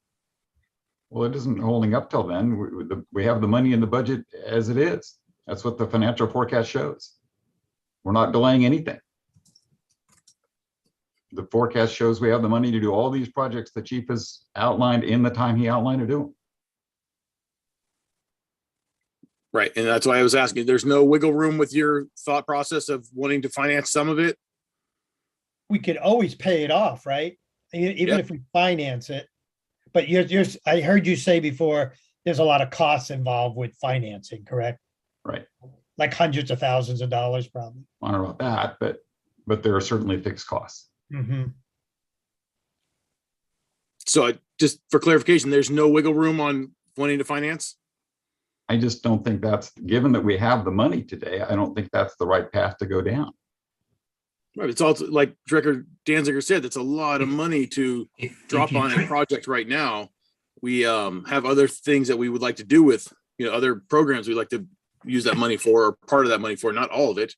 Well, it isn't holding up till then. We have the money in the budget as it is. That's what the financial forecast shows. We're not delaying anything. The forecast shows we have the money to do all these projects the chief has outlined in the time he outlined to do them. Right. And that's why I was asking, there's no wiggle room with your thought process of wanting to finance some of it? We could always pay it off, right? Even if we finance it. But I heard you say before, there's a lot of costs involved with financing, correct? Right. Like hundreds of thousands of dollars, probably. I don't know about that, but there are certainly fixed costs. Mm-hmm. So just for clarification, there's no wiggle room on wanting to finance? I just don't think that's, given that we have the money today, I don't think that's the right path to go down. Right. It's also like Director Danziger said, that's a lot of money to drop on a project right now. We have other things that we would like to do with, other programs we'd like to use that money for, or part of that money for, not all of it.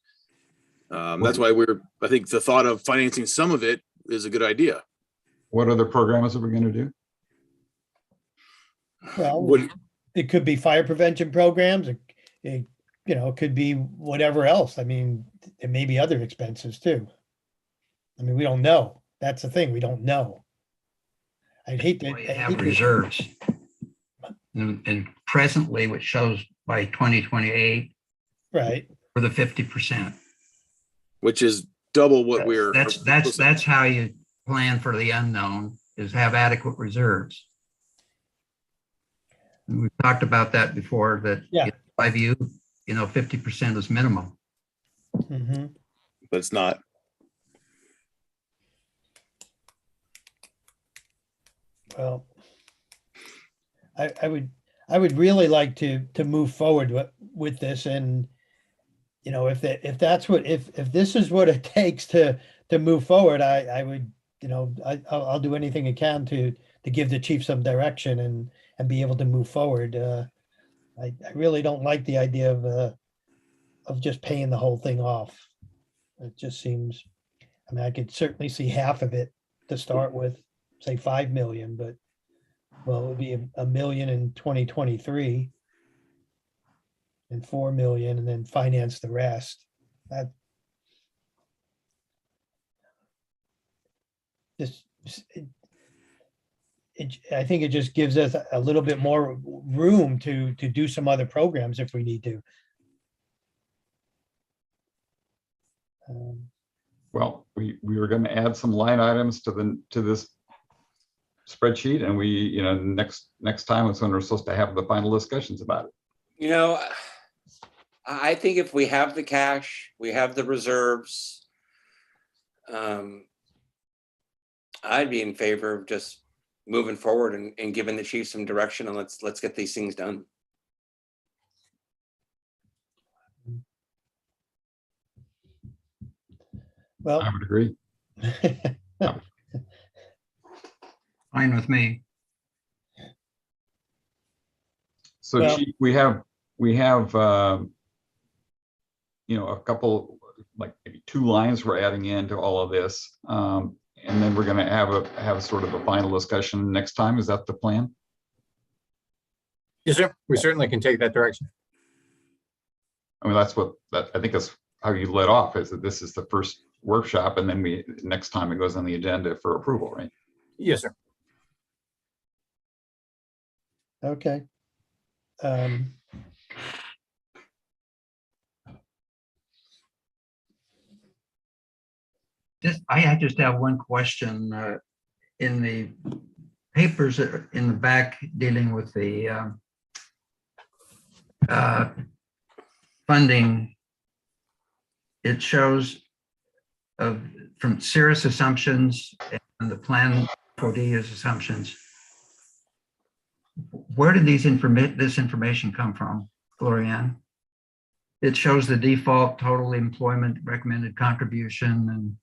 That's why I think the thought of financing some of it is a good idea. What other programs are we going to do? Well, it could be fire prevention programs. It could be whatever else. I mean, there may be other expenses too. I mean, we don't know. That's the thing. We don't know. I'd hate to have reserves. And presently, which shows by 2028, right, for the 50%, which is double what we're. That's how you plan for the unknown, is have adequate reserves. And we've talked about that before. That by view, 50% is minimum. Mm-hmm. But it's not. Well, I would really like to move forward with this, and if this is what it takes to move forward, I would I'll do anything I can to give the chief some direction and be able to move forward. I really don't like the idea of just paying the whole thing off. It just seems, I mean, I could certainly see half of it to start with, say 5 million, but well, it would be a million in 2023 and 4 million, and then finance the rest. That just, I think it just gives us a little bit more room to do some other programs if we need to. Well, we were going to add some line items to this spreadsheet, and we, next time is when we're supposed to have the final discussions about it. I think if we have the cash, we have the reserves, I'd be in favor of just moving forward and giving the chief some direction, and let's get these things done. Well, I would agree. Fine with me. So Well, Chief, we have a couple, like maybe 2 lines we're adding into all of this, and then we're going to have sort of a final discussion next time. Is that the plan? Yes, sir. We certainly can take that direction. I mean, I think that's how you led off, is that this is the first workshop, and then next time it goes on the agenda for approval, right? Yes, sir. Okay. Um, I just have one question. In the papers that are in the back dealing with the funding, it shows from Cirrus assumptions and the plan Codia's assumptions. Where did this information come from, Glorianne? It shows the default total employment recommended contribution and.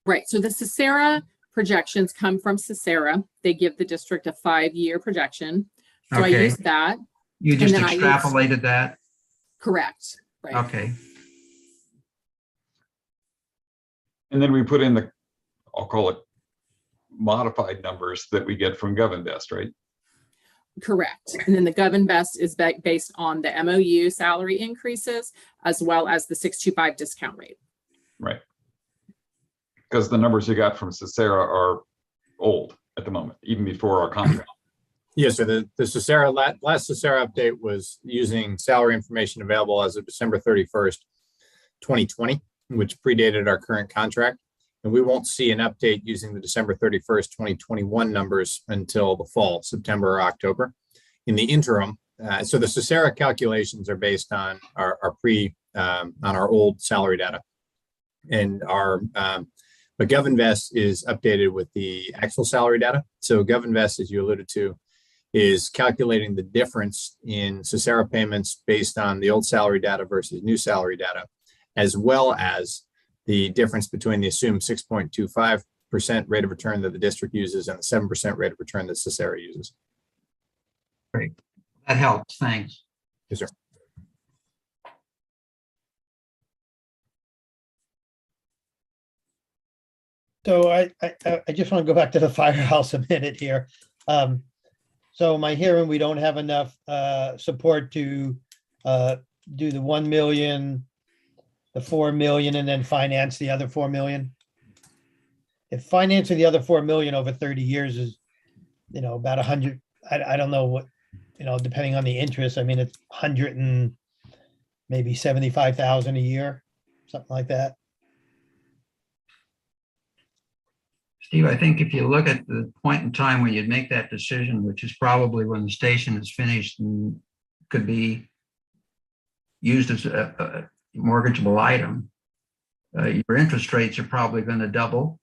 Right, so the Cicera projections come from Cicera. They give the district a 5-year projection. So I Okay. used that. You just and then extrapolated that? Correct, right. Okay. And then we put in the, I'll call it modified numbers that we get from GovInvest, right? Correct. And then the GovInvest is based on the MOU salary increases as well as the 625 discount rate. Right. Because the numbers you got from Cicera are old at the moment, even before our contract. Yes, so the Cicera, last Cicera update was using salary information available as of December 31st, 2020, which predated our current contract. And we won't see an update using the December 31st, 2021 numbers until the fall, September or October. In the interim, so the Cicera calculations are based on our on our old salary data. And but GovInvest is updated with the actual salary data. So GovInvest, as you alluded to, is calculating the difference in Cicera payments based on the old salary data versus new salary data, as well as the difference between the assumed 6.25% rate of return that the district uses and the 7% rate of return that Cicera uses. Great. That helps. Thanks. Yes, sir. So I just want to go back to the firehouse a minute here. So am I hearing we don't have enough support to do the 1 million, the 4 million, and then finance the other 4 million? If financing the other 4 million over 30 years is, about 100, I don't know what, depending on the interest, I mean, it's 100 and maybe 75,000 a year, something like that. Steve, I think if you look at the point in time when you'd make that decision, which is probably when the station is finished and could be used as a mortgageable item, your interest rates are probably going to double,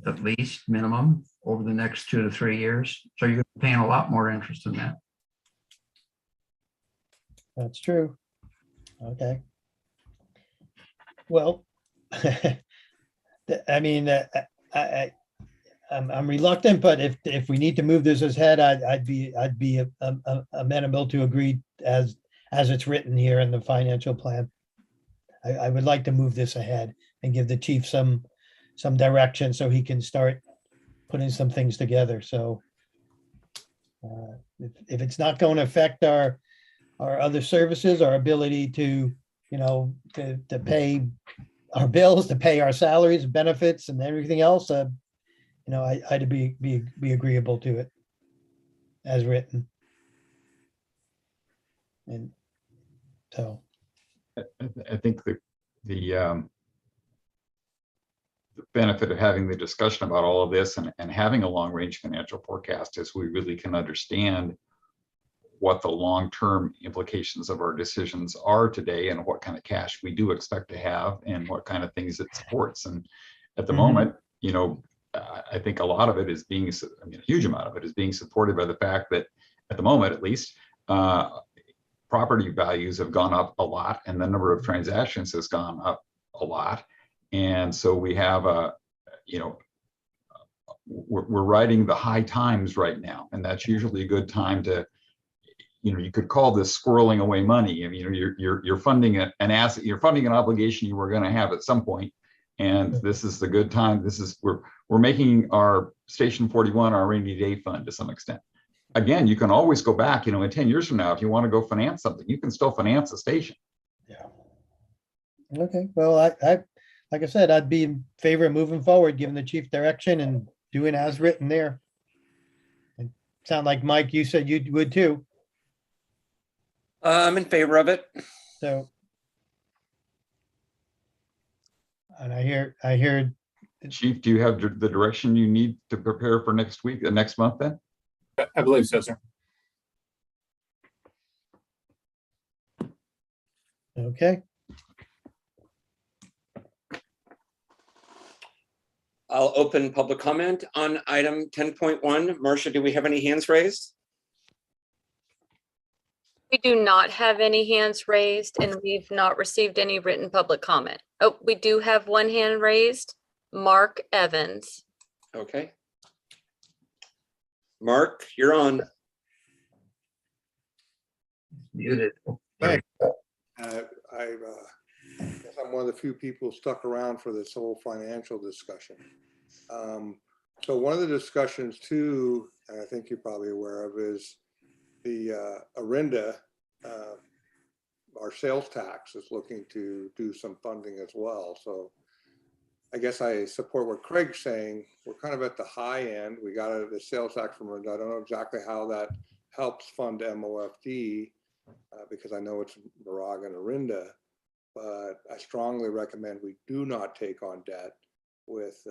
at least minimum, over the next 2 to 3 years. So you're paying a lot more interest than that. That's true. Okay. Well, I mean, I'm reluctant, but if we need to move this ahead, I'd be amenable to agree as it's written here in the financial plan. I would like to move this ahead and give the chief some direction so he can start putting some things together. So if it's not going to affect our other services, our ability to to pay our bills, to pay our salaries, benefits, and everything else, I'd be agreeable to it as written. And so I think the benefit of having the discussion about all of this and having a long-range financial forecast is we really can understand what the long-term implications of our decisions are today and what kind of cash we do expect to have and what kind of things it supports. And at the moment, I think a lot of it is being, a huge amount of it is being supported by the fact that at the moment, at least, property values have gone up a lot and the number of transactions has gone up a lot. And so we have we're riding the high times right now. And that's usually a good time to, you could call this squirreling away money. I mean, you're funding an asset, you're funding an obligation you were going to have at some point. And this is the good time. We're making our Station 41 our rainy day fund to some extent. Again, you can always go back, in 10 years from now, if you want to go finance something, you can still finance a station. Yeah. Okay. Well, I like I said, I'd be in favor of moving forward, giving the chief direction and doing as written there. And Sound like Mike, you said you would too. I'm in favor of it. So. And I hear. Chief, do you have the direction you need to prepare for next week, next month then? I believe so, sir. Okay. I'll open public comment on item 10.1. Marcia, do we have any hands raised? We do not have any hands raised and we've not received any written public comment. Oh, we do have one hand raised. Mark Evans. Okay. Mark, you're on. Muted. I guess I'm one of the few people stuck around for this whole financial discussion. So one of the discussions too, and I think you're probably aware of, is the Orinda, our sales tax is looking to do some funding as well. So I guess I support what Craig's saying. We're kind of at the high end. We got the sales tax from Orinda. I don't know exactly how that helps fund MOFD because I know it's Moraga-Orinda, but I strongly recommend we do not take on debt with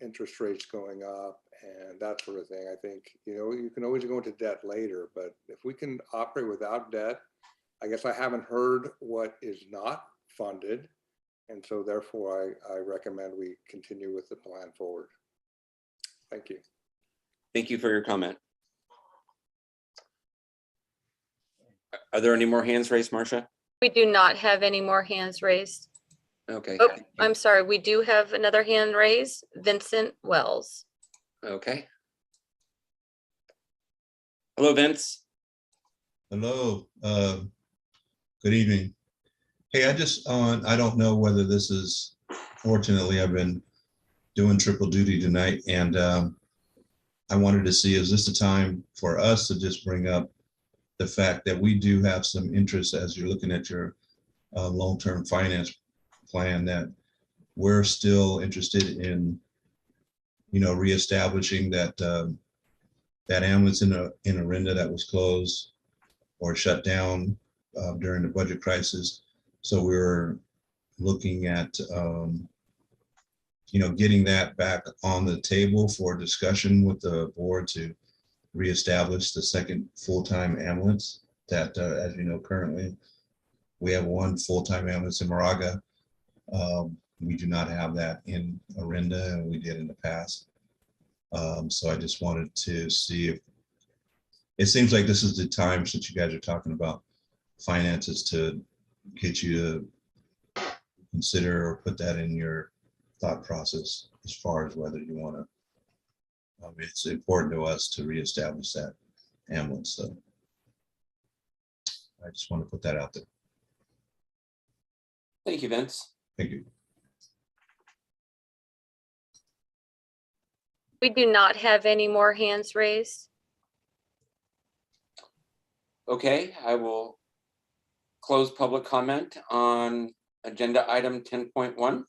interest rates going up and that sort of thing. I think, you can always go into debt later, but if we can operate without debt, I guess I haven't heard what is not funded. And so therefore I recommend we continue with the plan forward. Thank you. Thank you for your comment. Are there any more hands raised, Marcia? We do not have any more hands raised. Okay. Oh, I'm sorry. We do have another hand raised. Vincent Wells. Okay. Hello, Vince. Hello. Good evening. Hey, I don't know whether this is, fortunately, I've been doing triple duty tonight, and I wanted to see, is this a time for us to just bring up the fact that we do have some interest as you're looking at your long-term finance plan, that we're still interested in, reestablishing that that ambulance in Orinda that was closed or shut down during the budget crisis. So we're looking at, getting that back on the table for discussion with the board to reestablish the second full-time ambulance that, as you know, currently we have one full-time ambulance in Moraga. We do not have that in Orinda, and we did in the past. So I just wanted to see if, it seems like this is the time, since you guys are talking about finances, to get you to consider or put that in your thought process as far as whether you want to. It's important to us to reestablish that ambulance. So I just want to put that out there. Thank you, Vince. Thank you. We do not have any more hands raised. Okay, I will close public comment on agenda item 10.1.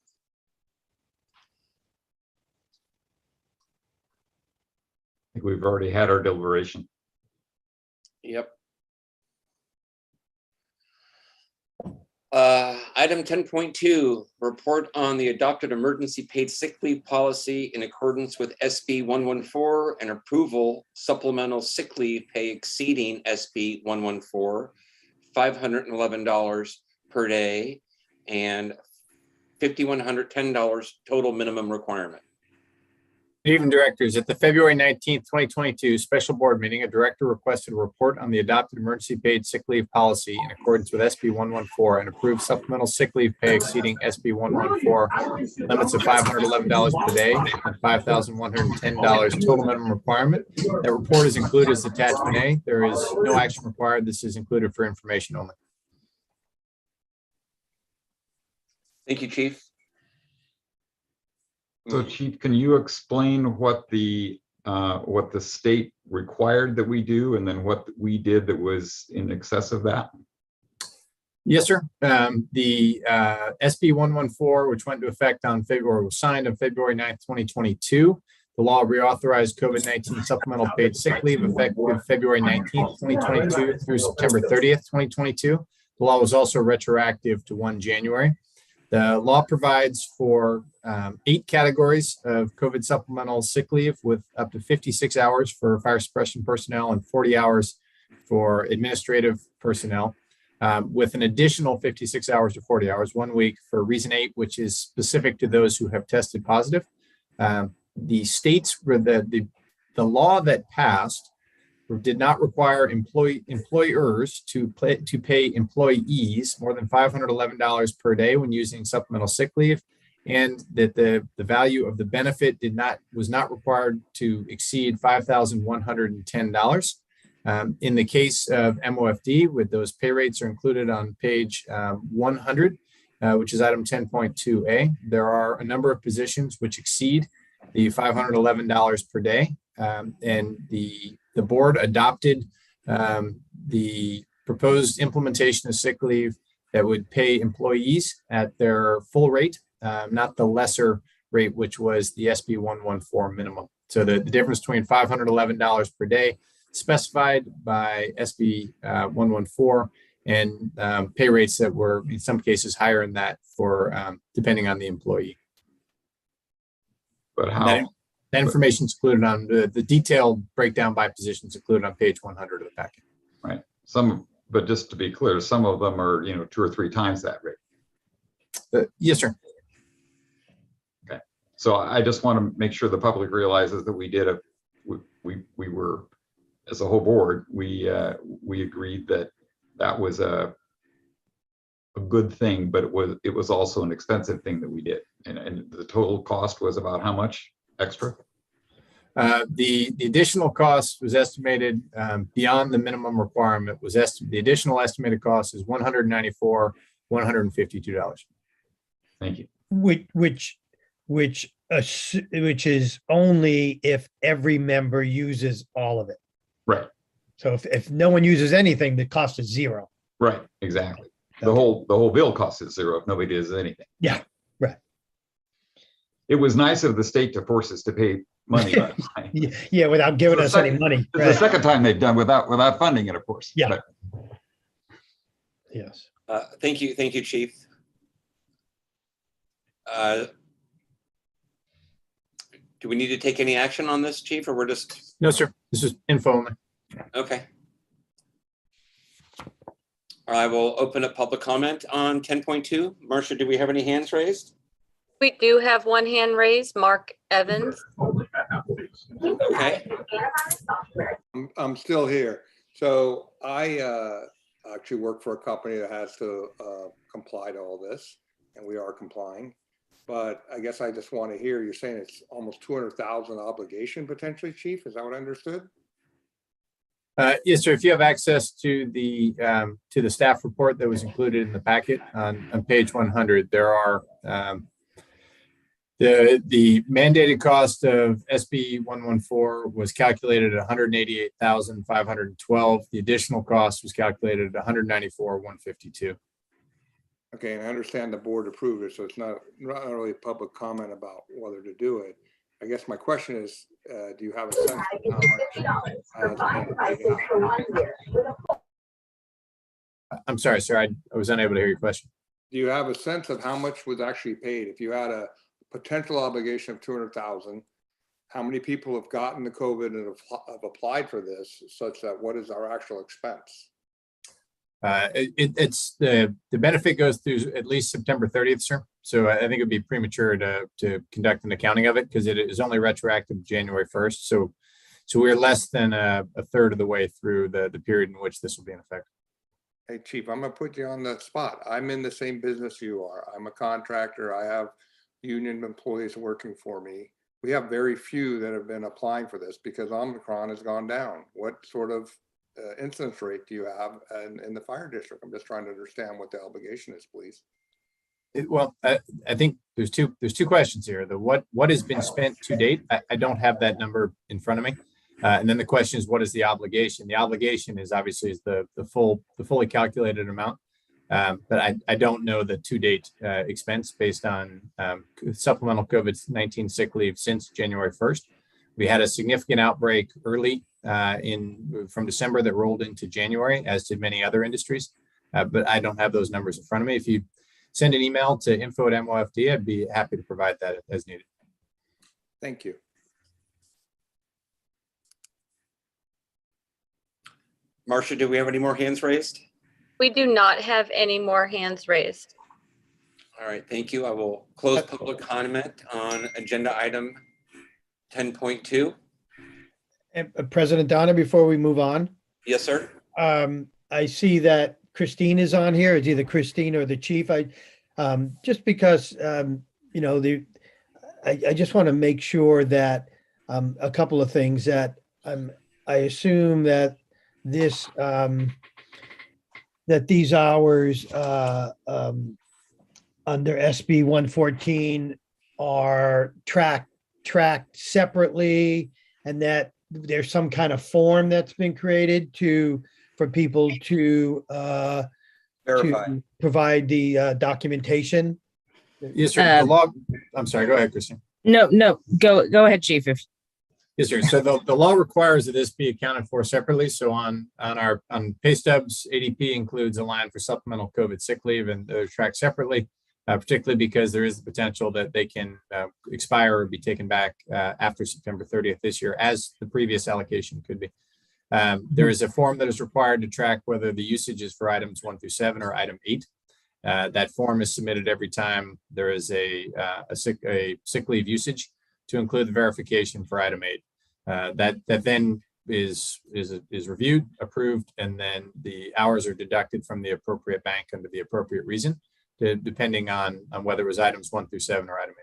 I think we've already had our deliberation. Yep. Item 10.2, report on the adopted emergency paid sick leave policy in accordance with SB 114 and approval supplemental sick leave pay exceeding SB 114, $511 per day and $5,110 total minimum requirement. Good evening, directors. At the February 19th, 2022 special board meeting, a director requested a report on the adopted emergency paid sick leave policy in accordance with SB 114 and approved supplemental sick leave pay exceeding SB 114 limits of $511 per day and $5,110 total minimum requirement. That report is included as attachment A. There is no action required. This is included for information only. Thank you, Chief. So Chief, can you explain what the state required that we do and then what we did that was in excess of that? Yes, sir. The SB 114, which went into effect on February, was signed on February 9th, 2022. The law reauthorized COVID-19 supplemental paid sick leave effective February 19th, 2022 through September 30th, 2022. The law was also retroactive to 1 January. The law provides for 8 categories of COVID supplemental sick leave with up to 56 hours for fire suppression personnel and 40 hours for administrative personnel, with an additional 56 hours to 40 hours, 1 week for reason 8, which is specific to those who have tested positive. The states, the law that passed did not require employers to pay employees more than $511 per day when using supplemental sick leave, and that the value of the benefit was not required to exceed $5,110. In the case of MOFD, with those pay rates are included on page 100, which is item 10.2A. There are a number of positions which exceed the $511 per day, and the board adopted the proposed implementation of sick leave that would pay employees at their full rate, not the lesser rate, which was the SB 114 minimum. So the difference between $511 per day specified by SB 114 and pay rates that were in some cases higher than that for depending on the employee. But how? That information is included on the detailed breakdown by positions included on page 100 of the packet. Right. But just to be clear, some of them are 2 or 3 times that rate. Yes, sir. Okay. So I just want to make sure the public realizes that we were, as a whole board, we agreed that was a good thing, but it was also an expensive thing that we did, and the total cost was about how much extra? The additional cost was estimated beyond the minimum requirement. The additional estimated cost is $194,152. Thank you. Which is only if every member uses all of it. Right. So if no one uses anything, the cost is 0. Right. Exactly. The whole bill cost is 0 if nobody does anything. Yeah. Right. It was nice of the state to force us to pay money. Yeah, without giving us any money. It's the second time they've done without funding it, of course. Yeah. Yes. Thank you, Chief. Do we need to take any action on this, Chief, or we're just? No, sir. This is info only. Okay. I will open up public comment on 10.2. Marcia, do we have any hands raised? We do have one hand raised, Mark Evans. Okay. I'm still here. So I actually work for a company that has to comply to all this, and we are complying. But I guess I just want to hear, you're saying it's almost 200,000 obligation potentially, Chief? Is that what I understood? Yes, sir. If you have access to the staff report that was included in the packet on page 100, there are the mandated cost of SB 114 was calculated at $188,512. The additional cost was calculated at $194,152. Okay, and I understand the board approved it, so it's not really a public comment about whether to do it. I guess my question is, do you have a sense of how much? I'm sorry, sir. I was unable to hear your question. Do you have a sense of how much was actually paid? If you had a potential obligation of 200,000, how many people have gotten the COVID and have applied for this, such that what is our actual expense? It's the benefit goes through at least September 30th, sir. So I think it'd be premature to conduct an accounting of it because it is only retroactive January 1st. So we're less than a third of the way through the period in which this will be in effect. Hey, Chief, I'm gonna put you on the spot. I'm in the same business you are. I'm a contractor. I have union employees working for me. We have very few that have been applying for this because Omicron has gone down. What sort of incidence rate do you have in the fire district? I'm just trying to understand what the obligation is, please. Well, I think there's two questions here. What has been spent to date? I don't have that number in front of me. And then the question is, what is the obligation? The obligation is obviously the fully calculated amount. But I don't know the to date expense based on supplemental COVID-19 sick leave since January 1st. We had a significant outbreak early from December that rolled into January, as did many other industries. But I don't have those numbers in front of me. If you send an email to info@MOFD, I'd be happy to provide that as needed. Thank you. Marcia, do we have any more hands raised? We do not have any more hands raised. All right, thank you. I will close public comment on agenda item 10.2. President Donner, before we move on, Yes, sir. I see that Christine is on here. It's either Christine or the chief. Just because, I just want to make sure that a couple of things that I assume that this, that these hours under SB 114 are tracked separately, and that there's some kind of form that's been created for people to Verify. to provide the documentation. Yes, sir. The law, I'm sorry, go ahead, Christine. No, go ahead, Chief. Yes, sir. So the law requires that this be accounted for separately. So on pay stubs, ADP includes a line for supplemental COVID sick leave, and they're tracked separately, particularly because there is the potential that they can expire or be taken back after September 30th this year, as the previous allocation could be. There is a form that is required to track whether the usage is for items 1 through 7 or item 8. That form is submitted every time there is a sick leave usage, to include the verification for item 8. That then is reviewed, approved, and then the hours are deducted from the appropriate bank under the appropriate reason, depending on whether it was items 1 through 7 or item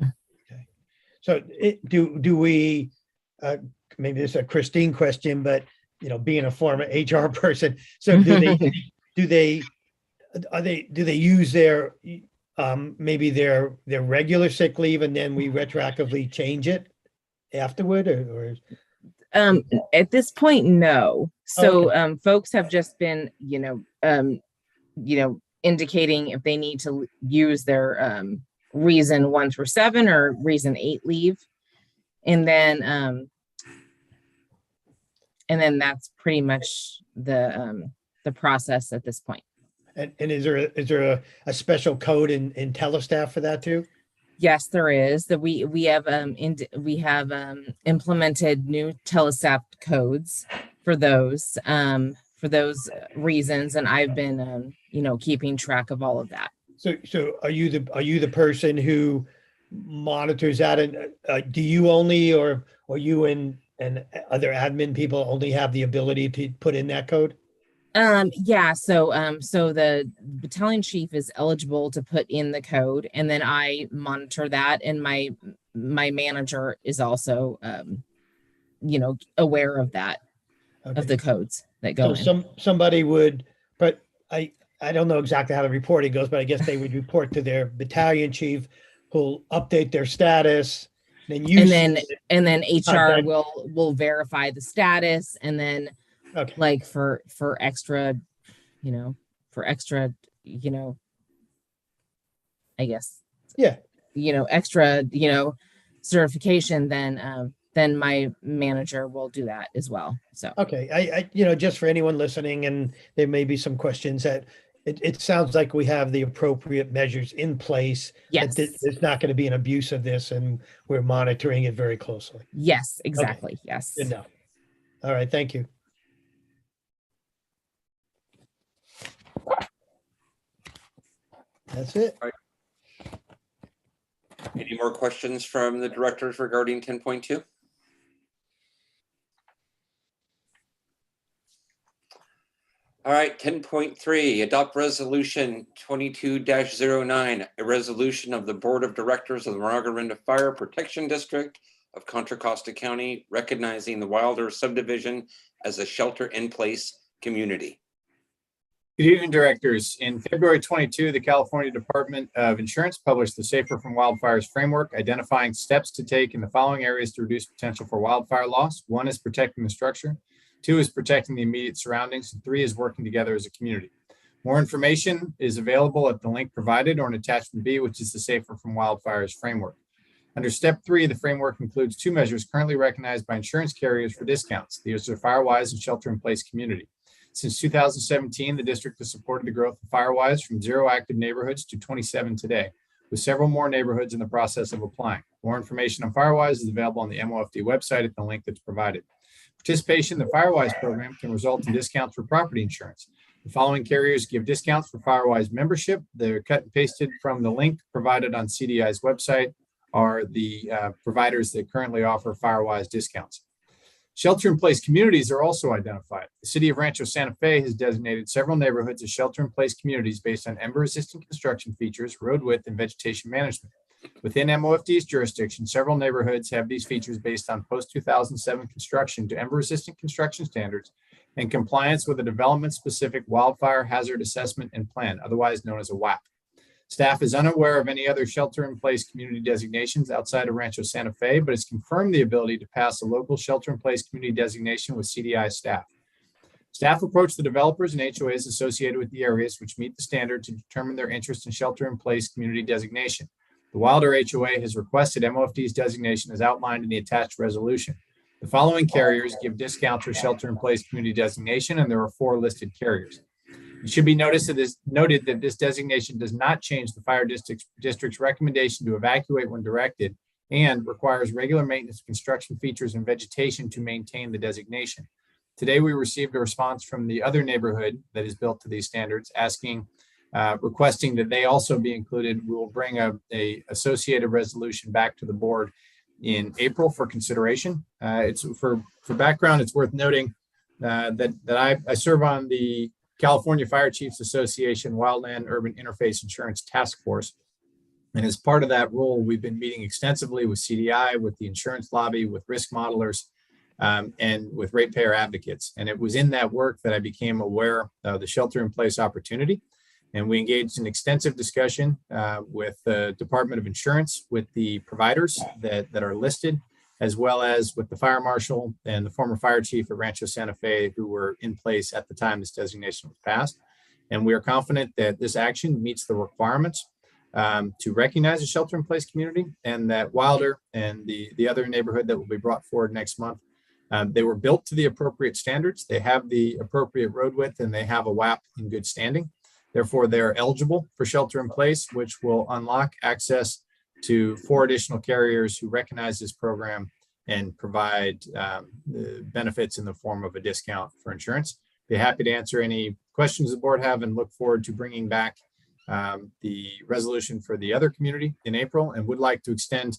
8. Okay. So do we, maybe this is a Christine question, but being a former HR person, so do they use their maybe their regular sick leave, and then we retroactively change it afterward, or at this point, no. So Okay. folks have just been indicating if they need to use their reason 1 through 7 or reason 8 leave, and then that's pretty much the process at this point. And is there a special code in Telestaff for that too? Yes, there is. We have implemented new Telestaff codes for those reasons, and I've been keeping track of all of that. So are you the person who monitors that, and do you only, or you and other admin people only have the ability to put in that code? Yeah, so the battalion chief is eligible to put in the code, and then I monitor that, and my manager is also aware of that, of the codes that go in. Somebody would, but I don't know exactly how the reporting goes, but I guess they would report to their battalion chief, who'll update their status, and then HR will verify the status, and then like for extra, I guess, extra, certification, then my manager will do that as well. So okay, I just for anyone listening, and there may be some questions, that it sounds like we have the appropriate measures in place. Yes, there's not going to be an abuse of this, and we're monitoring it very closely. Yes, exactly. Okay. Yes. Good enough. All right, thank you. That's it. All right. Any more questions from the directors regarding 10.2? All right, 10.3, adopt resolution 22-09, a resolution of the Board of Directors of the Maragarinda Fire Protection District of Contra Costa County, recognizing the Wilder Subdivision as a shelter-in-place community. Good evening, directors. In February 22, the California Department of Insurance published the Safer from Wildfires framework, identifying steps to take in the following areas to reduce potential for wildfire loss. 1 is protecting the structure. 2 is protecting the immediate surroundings. And 3 is working together as a community. More information is available at the link provided or in attachment B, which is the Safer from Wildfires framework. Under step 3, the framework includes 2 measures currently recognized by insurance carriers for discounts. These are Firewise and Shelter-in-Place Community. Since 2017, the district has supported the growth of Firewise from 0 active neighborhoods to 27 today, with several more neighborhoods in the process of applying. More information on Firewise is available on the MOFD website at the link that's provided. Participation in the Firewise program can result in discounts for property insurance. The following carriers give discounts for Firewise membership. They're cut and pasted from the link provided on CDI's website are the providers that currently offer Firewise discounts. Shelter-in-place communities are also identified. The city of Rancho Santa Fe has designated several neighborhoods as shelter-in-place communities based on ember-resistant construction features, road width, and vegetation management. Within MOFD's jurisdiction, several neighborhoods have these features based on post-2007 construction to ember-resistant construction standards and compliance with a development-specific wildfire hazard assessment and plan, otherwise known as a WAP. Staff is unaware of any other shelter-in-place community designations outside of Rancho Santa Fe, but has confirmed the ability to pass a local shelter-in-place community designation with CDI staff. Staff approached the developers and HOAs associated with the areas which meet the standard to determine their interest in shelter-in-place community designation. The Wilder HOA has requested MOFD's designation as outlined in the attached resolution. The following carriers give discounts for shelter-in-place community designation, and there are 4 listed carriers. It should be noted that this designation does not change the fire district's recommendation to evacuate when directed and requires regular maintenance of construction features and vegetation to maintain the designation. Today, we received a response from the other neighborhood that is built to these standards requesting that they also be included. We will bring a associated resolution back to the board in April for consideration. It's for background, it's worth noting that I serve on the California Fire Chiefs Association Wildland Urban Interface Insurance Task Force. And as part of that role, we've been meeting extensively with CDI, with the insurance lobby, with risk modelers, and with ratepayer advocates. And it was in that work that I became aware of the shelter-in-place opportunity. And we engaged in extensive discussion with the Department of Insurance, with the providers that are listed, as well as with the fire marshal and the former fire chief at Rancho Santa Fe, who were in place at the time this designation was passed. And we are confident that this action meets the requirements to recognize a shelter-in-place community, and that Wilder and the other neighborhood that will be brought forward next month, they were built to the appropriate standards. They have the appropriate road width, and they have a WAP in good standing. Therefore, they're eligible for shelter-in-place, which will unlock access to 4 additional carriers who recognize this program and provide benefits in the form of a discount for insurance. Be happy to answer any questions the board have and look forward to bringing back the resolution for the other community in April, and would like to extend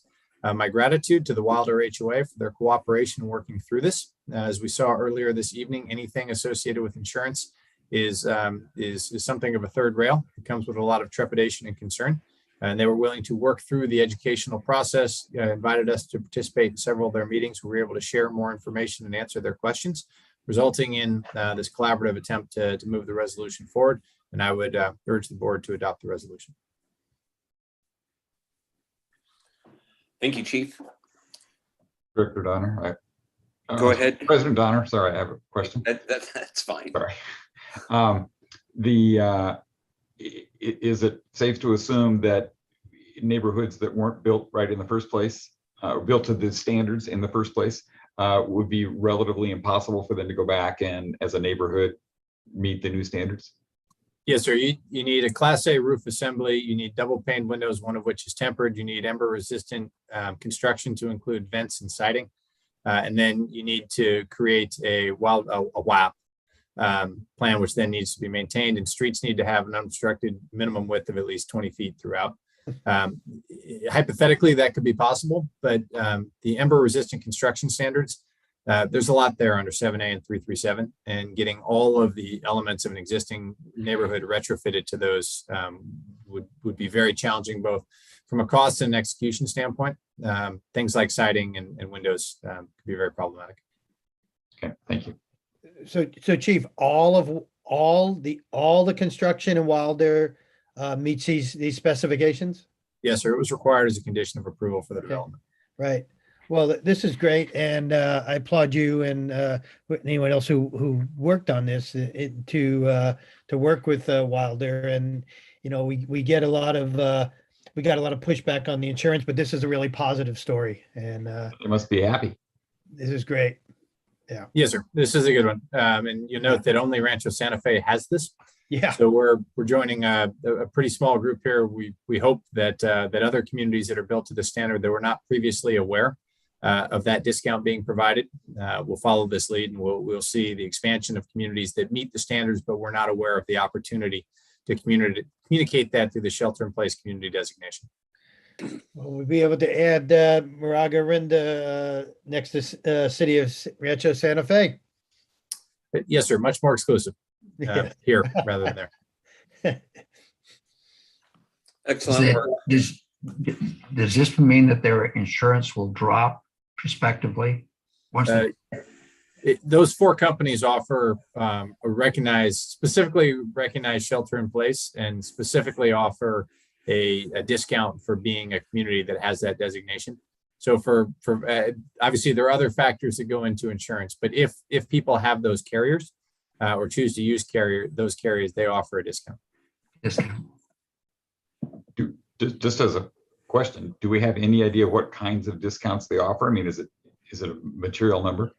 my gratitude to the Wilder HOA for their cooperation in working through this. As we saw earlier this evening, anything associated with insurance is something of a third rail. It comes with a lot of trepidation and concern. And they were willing to work through the educational process, invited us to participate in several of their meetings. We were able to share more information and answer their questions, resulting in this collaborative attempt to move the resolution forward. And I would urge the board to adopt the resolution. Thank you, Chief. Director Donner. Go ahead. President Donner, sorry, I have a question. That's fine. Sorry. Is it safe to assume that neighborhoods that weren't built right in the first place, built to the standards in the first place, would be relatively impossible for them to go back and, as a neighborhood, meet the new standards? Yes, sir. You need a Class A roof assembly. You need double pane windows, one of which is tempered. You need ember resistant construction to include vents and siding. And then you need to create a WAP plan, which then needs to be maintained, and streets need to have an unobstructed minimum width of at least 20 feet throughout. Hypothetically, that could be possible, but the ember resistant construction standards, there's a lot there under 7A and 337, and getting all of the elements of an existing neighborhood retrofitted to those would be very challenging, both from a cost and execution standpoint. Things like siding and windows could be very problematic. Okay, thank you. So Chief, all the construction in Wilder meets these specifications? Yes, sir. It was required as a condition of approval for the development. Right. Well, this is great, and I applaud you and anyone else who worked on this to work with Wilder. And we get a lot of we got a lot of pushback on the insurance, but this is a really positive story, and You must be happy. this is great. Yeah. Yes, sir. This is a good one. And you note that only Rancho Santa Fe has this. Yeah. So we're joining a pretty small group here. We hope that that other communities that are built to the standard that were not previously aware of that discount being provided will follow this lead, and we'll see the expansion of communities that meet the standards, but we're not aware of the opportunity to communicate that through the shelter-in-place community designation. Will we be able to add Moraga-Orinda next to city of Rancho Santa Fe? Yes, sir. Much more exclusive Yeah. here rather than there. Excellent work. Does this mean that their insurance will drop prospectively? Once Those 4 companies offer specifically recognized shelter in place, and specifically offer a discount for being a community that has that designation. So for obviously there are other factors that go into insurance, but if people have those carriers or choose to use those carriers, they offer a discount. Just as a question, do we have any idea what kinds of discounts they offer? I mean, is it a material number?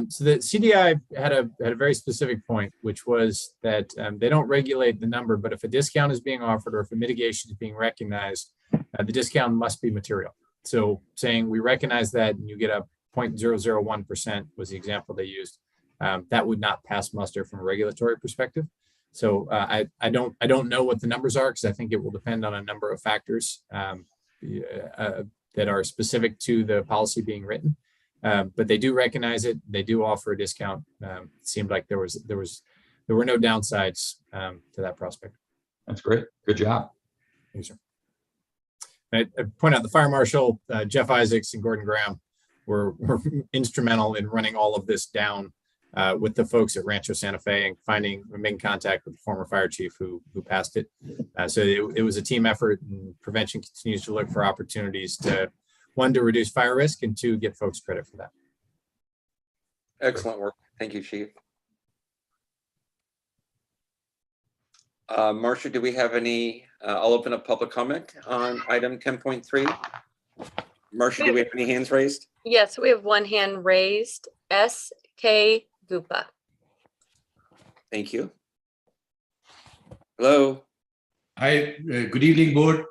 So the CDI had a very specific point, which was that they don't regulate the number, but if a discount is being offered or if a mitigation is being recognized, the discount must be material. So saying we recognize that and you get a 0.001% was the example they used. That would not pass muster from a regulatory perspective. So I don't know what the numbers are, because I think it will depend on a number of factors that are specific to the policy being written. But they do recognize it. They do offer a discount. It seemed like there were no downsides to that prospect. That's great. Good job. Thanks, sir. I point out the fire marshal, Jeff Isaacs and Gordon Graham were instrumental in running all of this down with the folks at Rancho Santa Fe and making contact with the former fire chief who passed it. So it was a team effort, and prevention continues to look for opportunities to, 1, to reduce fire risk, and 2, get folks credit for that. Excellent work. Thank you, Chief. Marcia, do we have any, I'll open up public comment on item 10.3. Marcia, do we have any hands raised? Yes, we have one hand raised. S.K. Gupa. Thank you. Hello. Hi, good evening, board.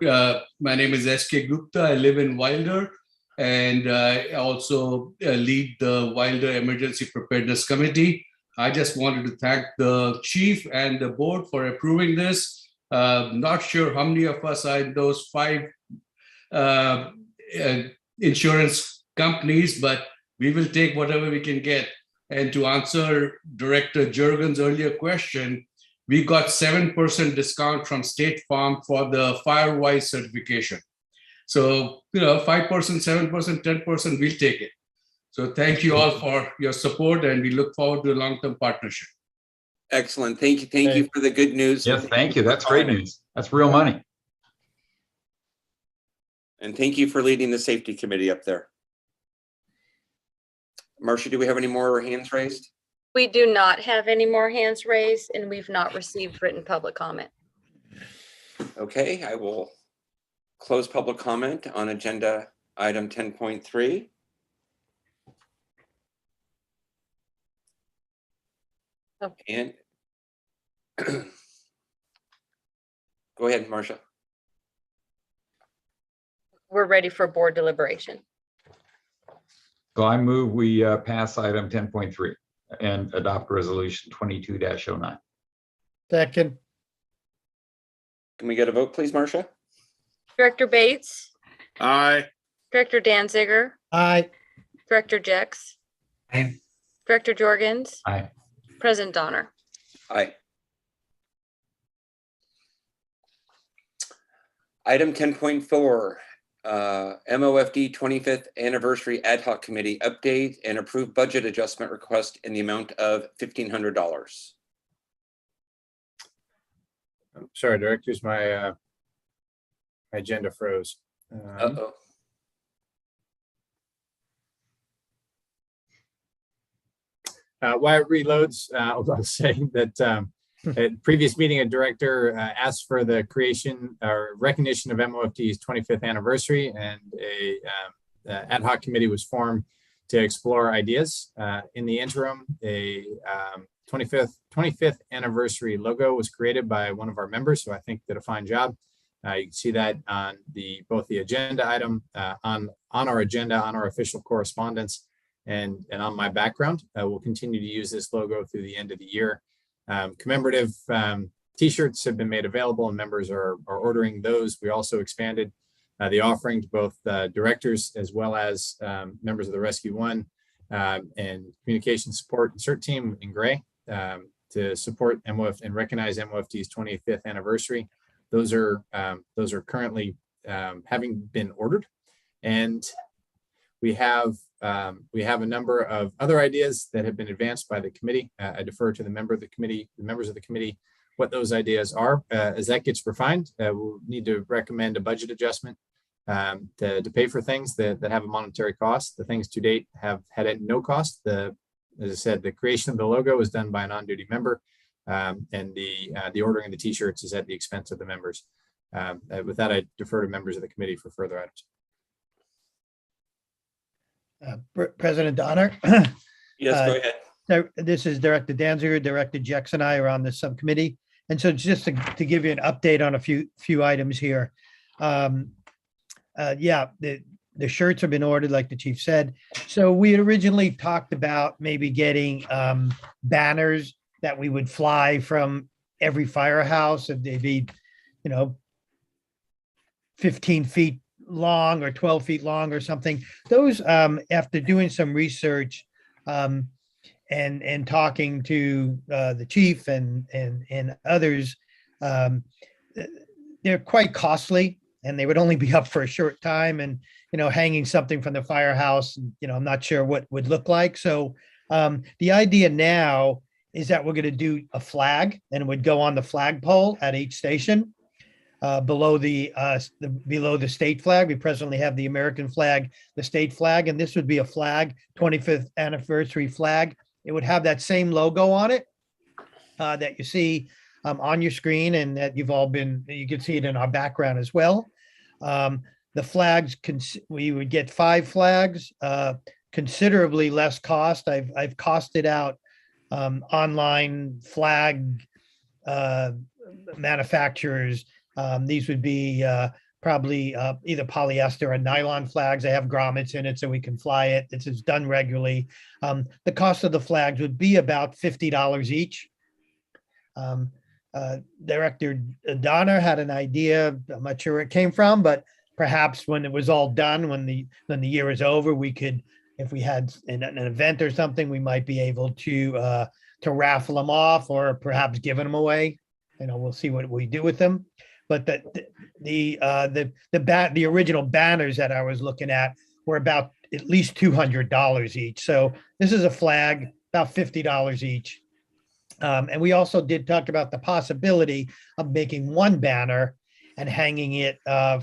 My name is S.K. Gupta. I live in Wilder, and I also lead the Wilder Emergency Preparedness Committee. I just wanted to thank the chief and the board for approving this. Not sure how many of us are in those 5 insurance companies, but we will take whatever we can get. And to answer Director Jurgen's earlier question, we got 7% discount from State Farm for the FireWise certification. So, 5%, 7%, 10%, we'll take it. So thank you all for your support, and we look forward to a long-term partnership. Excellent. Thank you. Thank you for the good news. Yes, thank you. That's great news. That's real money. And thank you for leading the safety committee up there. Marcia, do we have any more hands raised? We do not have any more hands raised, and we've not received written public comment. Okay, I will close public comment on agenda item 10.3. Okay. And go ahead, Marcia. We're ready for board deliberation. So I move we pass item 10.3 and adopt resolution 22-09. Second. Can we get a vote, please, Marcia? Director Bates, Aye. Director Danziger, Aye. Director Jex, Aye. Director Jorgens, Aye. President Donner. Aye. Item 10.4, MOFD 25th Anniversary Ad Hoc Committee update and approved budget adjustment request in the amount of $1,500. I'm sorry, directors, my agenda froze. Uh-oh. While it reloads, I'll say that At previous meeting, a director asked for the creation or recognition of MOFD's 25th anniversary, and a ad hoc committee was formed to explore ideas. In the interim, a 25th anniversary logo was created by one of our members, who I think did a fine job. You can see that on both the agenda item, on our agenda, on our official correspondence, and on my background. We'll continue to use this logo through the end of the year. Commemorative t-shirts have been made available, and members are ordering those. We also expanded the offering to both directors as well as members of the Rescue One and Communication Support and CERT team in gray to support MOF and recognize MOFD's 25th anniversary. Those are currently having been ordered, and we have a number of other ideas that have been advanced by the committee. I defer to the members of the committee, what those ideas are. As that gets refined, we'll need to recommend a budget adjustment to pay for things that have a monetary cost. The things to date have had no cost. As I said, the creation of the logo was done by an on-duty member, and the ordering of the t-shirts is at the expense of the members. With that, I defer to members of the committee for further items. President Donner. Yes, go ahead. This is Director Danziger. Director Jex and I are on the subcommittee. And so just to give you an update on a few items here. Yeah, the shirts have been ordered, like the chief said. So we had originally talked about maybe getting banners that we would fly from every firehouse, and they'd be, 15 feet long or 12 feet long or something. Those, after doing some research and talking to the chief and others, they're quite costly, and they would only be up for a short time. And hanging something from the firehouse, I'm not sure what would look like. So the idea now is that we're going to do a flag, and it would go on the flagpole at each station. Below the state flag. We presently have the American flag, the state flag, and this would be a flag, 25th anniversary flag. It would have that same logo on it that you see on your screen, and that you can see it in our background as well. The flags, we would get 5 flags, considerably less cost. I've costed out online flag manufacturers. These would be probably either polyester or nylon flags. They have grommets in it, so we can fly it. This is done regularly. The cost of the flags would be about $50 each. Director Donner had an idea. I'm not sure where it came from, but perhaps when it was all done, when the year is over, we could, if we had an event or something, we might be able to raffle them off, or perhaps giving them away. We'll see what we do with them. But the original banners that I was looking at were about at least $200 each. So this is a flag, about $50 each. And we also did talk about the possibility of making one banner and hanging it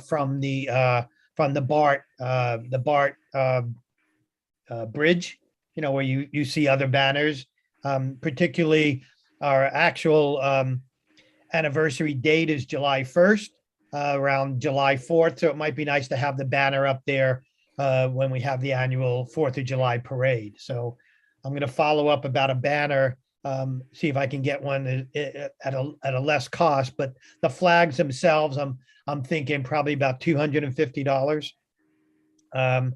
from the BART bridge, where you see other banners, particularly our actual anniversary date is July 1st, around July 4th. So it might be nice to have the banner up there when we have the annual 4th of July parade. So I'm going to follow up about a banner, see if I can get one at a less cost. But the flags themselves, I'm thinking probably about $250. And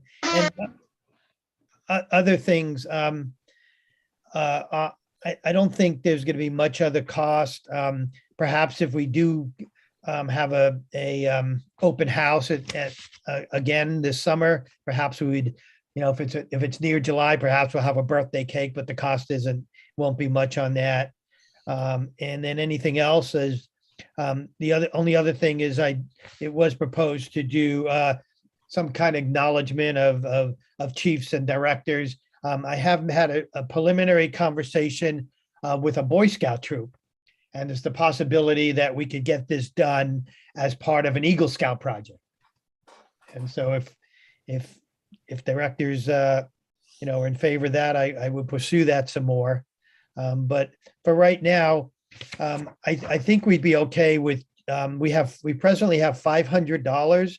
other things, I don't think there's going to be much other cost. Perhaps if we do have a open house at again this summer, perhaps we would, if it's near July, perhaps we'll have a birthday cake, but the cost won't be much on that. And then anything else is the only other thing is it was proposed to do some kind of acknowledgement of chiefs and directors. I have had a preliminary conversation with a Boy Scout troop, and there's the possibility that we could get this done as part of an Eagle Scout project. And so if directors, are in favor of that, I would pursue that some more. But for right now, I think we'd be okay with, we presently have $500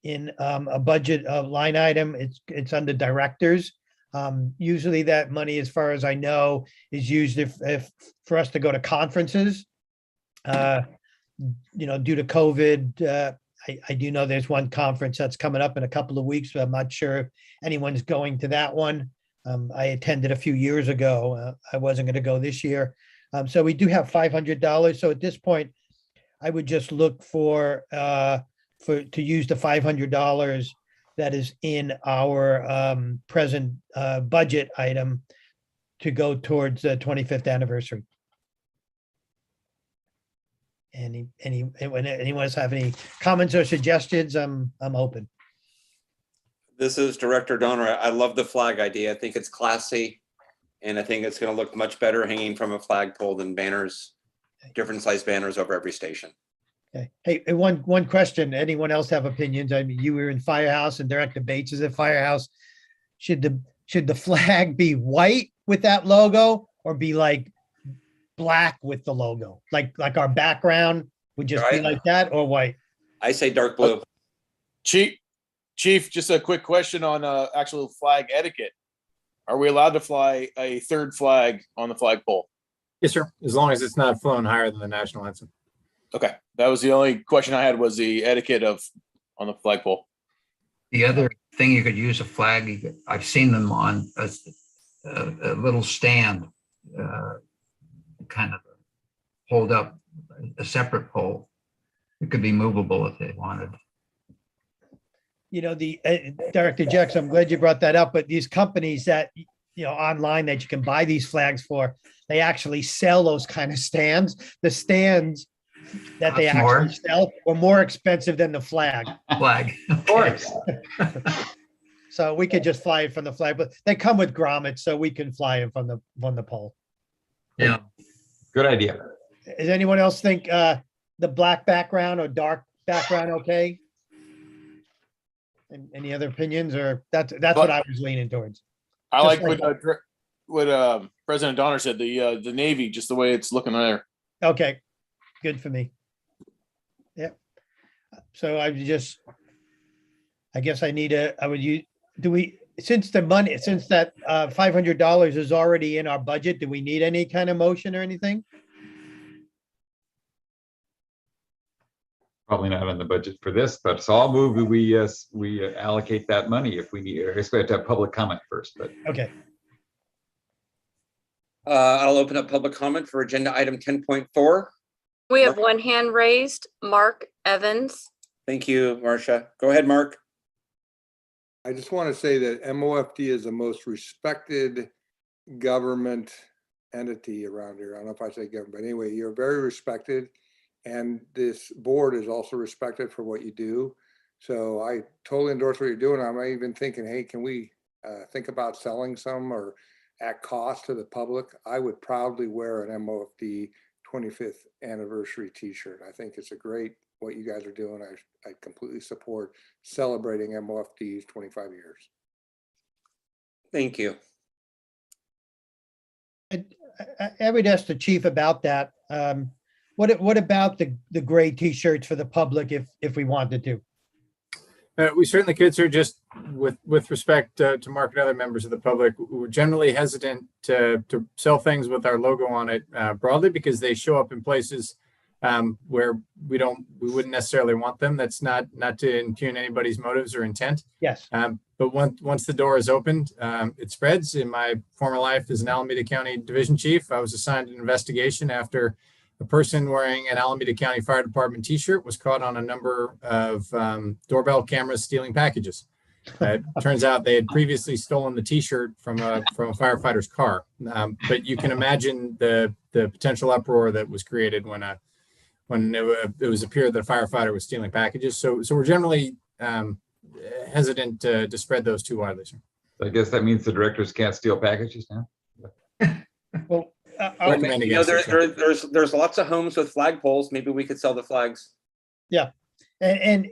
in a budget line item. It's under directors. Usually that money, as far as I know, is used if for us to go to conferences. Due to COVID, I do know there's one conference that's coming up in a couple of weeks, but I'm not sure if anyone's going to that one. I attended a few years ago. I wasn't going to go this year. So we do have $500. So at this point, I would just look to use the $500 that is in our present budget item to go towards the 25th anniversary. Anyone else have any comments or suggestions? I'm open. This is Director Donner. I love the flag idea. I think it's classy. And I think it's going to look much better hanging from a flagpole than banners, different size banners over every station. Okay. Hey, one question. Anyone else have opinions? I mean, you were in Firehouse and Director Bates is at Firehouse. Should the flag be white with that logo or be like black with the logo? Like our background would just be like that, or white? I say dark blue. Chief, just a quick question on actual flag etiquette. Are we allowed to fly a third flag on the flagpole? Yes, sir. As long as it's not flown higher than the national anthem. Okay, that was the only question I had, was the etiquette on the flagpole. The other thing you could use a flag, I've seen them on a little stand, kind of hold up a separate pole. It could be movable if they wanted. The Director Jex, I'm glad you brought that up, but these companies that, online that you can buy these flags for, they actually sell those kind of stands. The stands that they actually sell are more expensive than the flag. Of course. So we could just fly it from the flag, but they come with grommets, so we can fly it from the pole. Yeah. Good idea. Does anyone else think the black background or dark background okay? And any other opinions, or that's what I was leaning towards? I like what President Donner said, the Navy, just the way it's looking there. Okay, good for me. Yep. So I guess since that $500 is already in our budget, do we need any kind of motion or anything? Probably not on the budget for this, but so I'll move that we allocate that money if we need. I guess we have to have public comment first, but. Okay. I'll open up public comment for agenda item 10.4. We have one hand raised, Mark Evans. Thank you, Marcia. Go ahead, Mark. I just want to say that MOFD is the most respected government entity around here. I don't know if I say government, but anyway, you're very respected. And this board is also respected for what you do. So I totally endorse what you're doing. I'm even thinking, hey, can we think about selling some or at cost to the public? I would proudly wear an MOFD 25th anniversary t-shirt. I think it's a great, what you guys are doing. I completely support celebrating MOFD's 25 years. Thank you. I would ask the chief about that. What about the gray t-shirts for the public if we wanted to? We certainly could, sir. Just with respect to Mark and other members of the public, we're generally hesitant to sell things with our logo on it broadly because they show up in places where we wouldn't necessarily want them. That's not to impugn anybody's motives or intent. Yes. But once the door is opened, it spreads. In my former life as an Alameda County Division Chief, I was assigned an investigation after a person wearing an Alameda County Fire Department t-shirt was caught on a number of doorbell cameras stealing packages. It turns out they had previously stolen the t-shirt from a firefighter's car. But you can imagine the potential uproar that was created when it was appeared that a firefighter was stealing packages. So we're generally hesitant to spread those too widely. Sir. I guess that means the directors can't steal packages now. Well, there's lots of homes with flagpoles. Maybe we could sell the flags. Yeah, and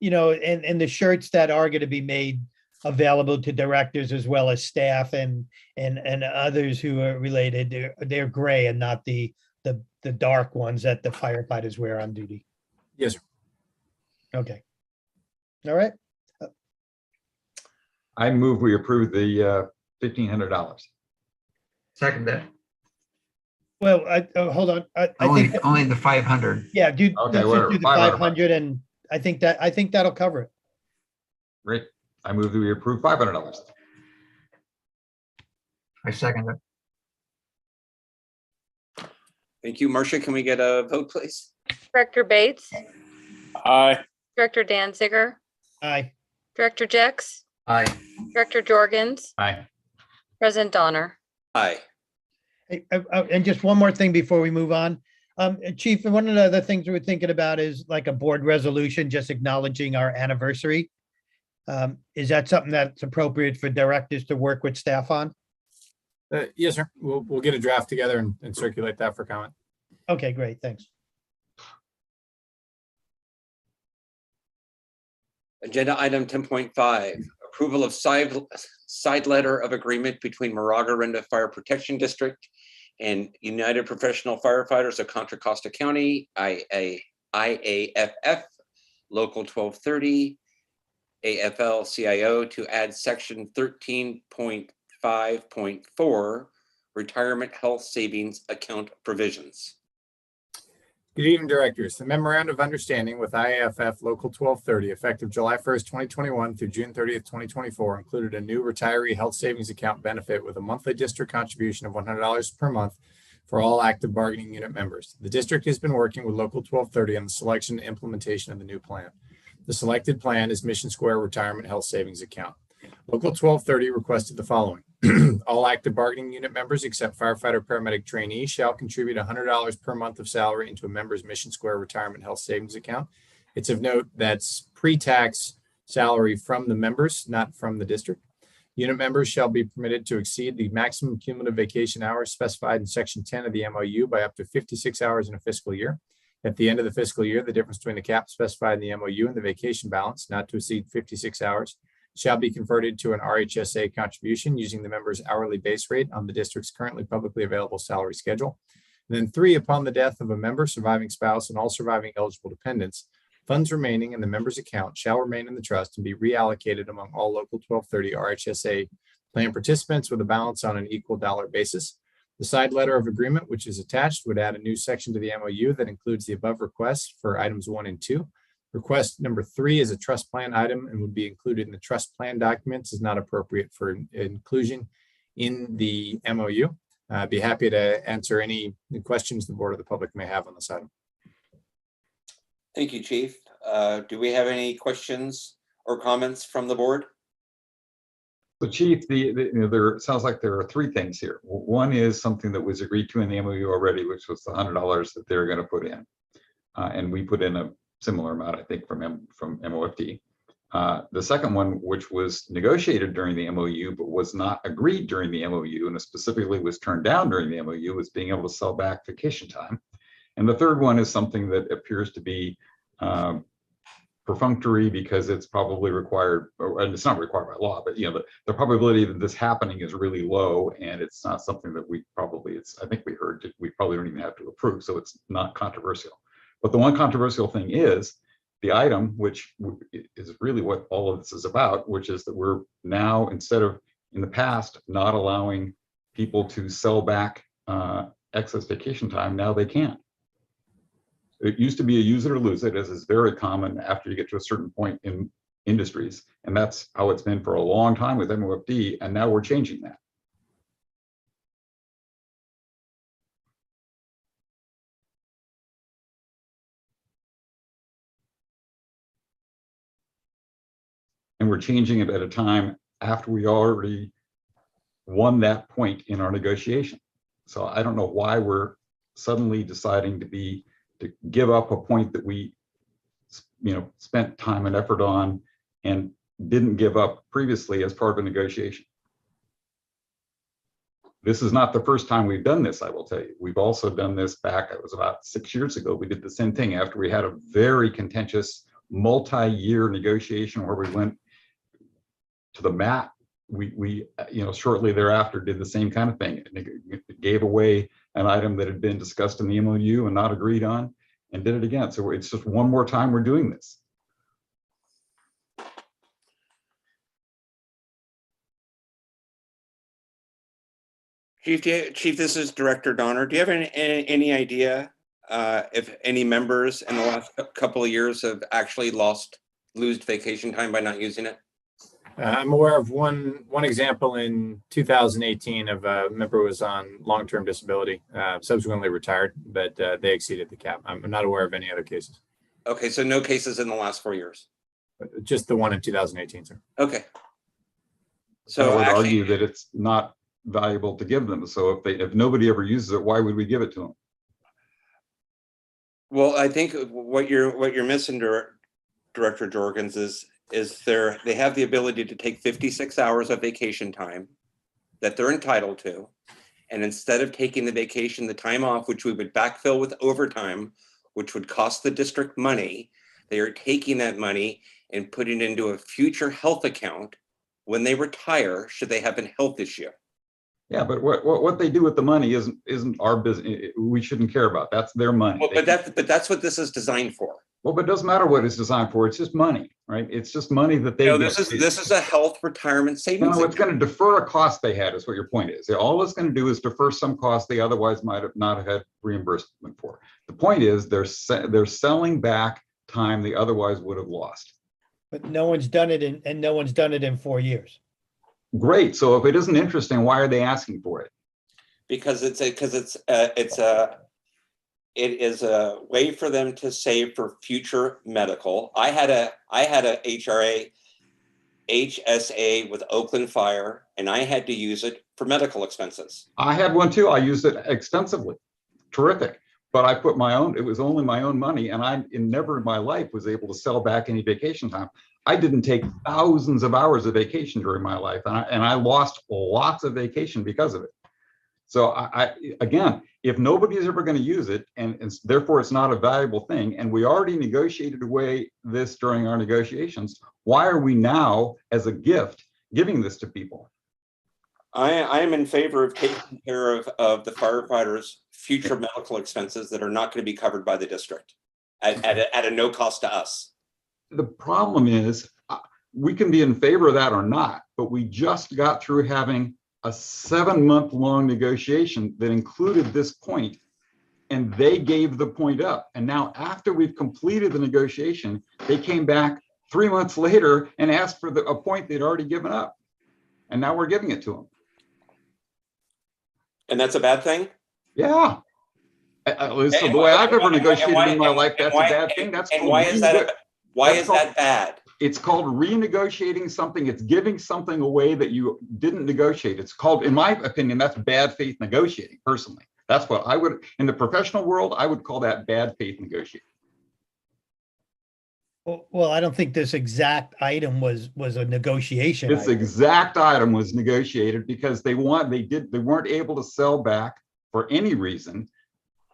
the shirts that are going to be made available to directors as well as staff and others who are related, they're gray and not the the dark ones that the firefighters wear on duty. Yes, sir. Okay. All right. I move we approve the $1,500. Second that. Well, hold on. I Only, think, only the 500. yeah, dude, Okay, let's just whatever, do the 500. 500 and I think that'll cover it. Great. I move that we approve $500. I second it. Thank you. Marcia, can we get a vote, please? Director Bates, Aye. Director Danziger, Aye. Director Jex, Aye. Director Jorgens, Aye. President Donner. Aye. Hey, and just one more thing before we move on. Chief, one of the other things we were thinking about is like a board resolution, just acknowledging our anniversary. Is that something that's appropriate for directors to work with staff on? Yes, sir. We'll get a draft together and circulate that for comment. Okay, great. Thanks. Agenda item 10.5, approval of side letter of agreement between Moraga-Orinda Fire Protection District and United Professional Firefighters of Contra Costa County, IAFF, Local 1230, AFL-CIO, to add section 13.5.4, retirement health savings account provisions. Good evening, directors. The memorandum of understanding with IAFF Local 1230, effective July 1st, 2021 through June 30th, 2024, included a new retiree health savings account benefit with a monthly district contribution of $100 per month for all active bargaining unit members. The district has been working with Local 1230 on the selection and implementation of the new plan. The selected plan is Mission Square Retirement Health Savings Account. Local 1230 requested the following. All active bargaining unit members except firefighter paramedic trainees shall contribute $100 per month of salary into a member's Mission Square Retirement Health Savings Account. It's of note that's pre-tax salary from the members, not from the district. Unit members shall be permitted to exceed the maximum cumulative vacation hours specified in Section 10 of the MOU by up to 56 hours in a fiscal year. At the end of the fiscal year, the difference between the cap specified in the MOU and the vacation balance, not to exceed 56 hours, shall be converted to an RHSA contribution using the member's hourly base rate on the district's currently publicly available salary schedule. And then 3, upon the death of a member, surviving spouse, and all surviving eligible dependents, funds remaining in the member's account shall remain in the trust and be reallocated among all Local 1230 RHSA plan participants with a balance on an equal dollar basis. The side letter of agreement, which is attached, would add a new section to the MOU that includes the above requests for items 1 and 2. Request number 3 is a trust plan item and would be included in the trust plan documents, is not appropriate for inclusion in the MOU. I'd be happy to answer any questions the board or the public may have on this item. Thank you, Chief. Do we have any questions or comments from the board? So Chief, there sounds like there are 3 things here. One is something that was agreed to in the MOU already, which was the $100 that they're going to put in. And we put in a similar amount, I think, from MOFD. The second one, which was negotiated during the MOU, but was not agreed during the MOU, and specifically was turned down during the MOU, was being able to sell back vacation time. And the third one is something that appears to be perfunctory because it's probably required, and it's not required by law, but the probability that this happening is really low, and it's not something that we probably, I think we heard, we probably don't even have to approve, so it's not controversial. But the one controversial thing is the item, which is really what all of this is about, which is that we're now, instead of in the past, not allowing people to sell back excess vacation time, now they can. It used to be a use it or lose it, as is very common after you get to a certain point in industries. And that's how it's been for a long time with MOFD, and now we're changing that. And we're changing it at a time after we already won that point in our negotiation. So I don't know why we're suddenly deciding to give up a point that we, spent time and effort on and didn't give up previously as part of a negotiation. This is not the first time we've done this, I will tell you. We've also done this back, it was about 6 years ago. We did the same thing after we had a very contentious multi-year negotiation where we went to the mat. We shortly thereafter did the same kind of thing. It gave away an item that had been discussed in the MOU and not agreed on, and did it again. So it's just one more time we're doing this. Chief, this is Director Donner. Do you have any idea if any members in the last couple of years have actually lose vacation time by not using it? I'm aware of one example in 2018 of a member who was on long-term disability, subsequently retired, but they exceeded the cap. I'm not aware of any other cases. Okay, so no cases in the last 4 years. Just the one in 2018, sir. Okay. So I would argue that it's not valuable to give them. So if nobody ever uses it, why would we give it to them? Well, I think what you're missing, Director Jorgens, is they have the ability to take 56 hours of vacation time that they're entitled to, and instead of taking the vacation, the time off, which we would backfill with overtime, which would cost the district money, they are taking that money and putting it into a future health account when they retire, should they have a health issue. Yeah, but what they do with the money isn't our business. We shouldn't care about. That's their money. Well, but that's what this is designed for. Well, but it doesn't matter what it's designed for. It's just money, right? It's just money that they. No, this is a health retirement savings. No, it's going to defer a cost they had. Is what your point is. All it's going to do is defer some cost they otherwise might have not had reimbursement for. The point is they're selling back time they otherwise would have lost. But no one's done it and no one's done it in 4 years. Great. So if it isn't interesting, why are they asking for it? Because it is a way for them to save for future medical. I had a HSA with Oakland Fire, and I had to use it for medical expenses. I had one too. I used it extensively. Terrific. But I put my own, it was only my own money, and I never in my life was able to sell back any vacation time. I didn't take thousands of hours of vacation during my life, and I lost lots of vacation because of it. So again, if nobody's ever going to use it, and therefore it's not a valuable thing, and we already negotiated away this during our negotiations, why are we now, as a gift, giving this to people? I am in favor of taking care of the firefighters' future medical expenses that are not going to be covered by the district at a no cost to us. The problem is we can be in favor of that or not, but we just got through having a 7-month-long negotiation that included this point, and they gave the point up. And now after we've completed the negotiation, they came back 3 months later and asked for a point they'd already given up. And now we're giving it to them. And that's a bad thing? Yeah. At least the way I've ever negotiated in my life, that's a bad thing. That's and why is that? Why is that bad? It's called renegotiating something. It's giving something away that you didn't negotiate. It's called, in my opinion, that's bad faith negotiating. Personally, that's what I would, in the professional world, I would call that bad faith negotiating. Well, I don't think this exact item was a negotiation. This exact item was negotiated because they weren't able to sell back for any reason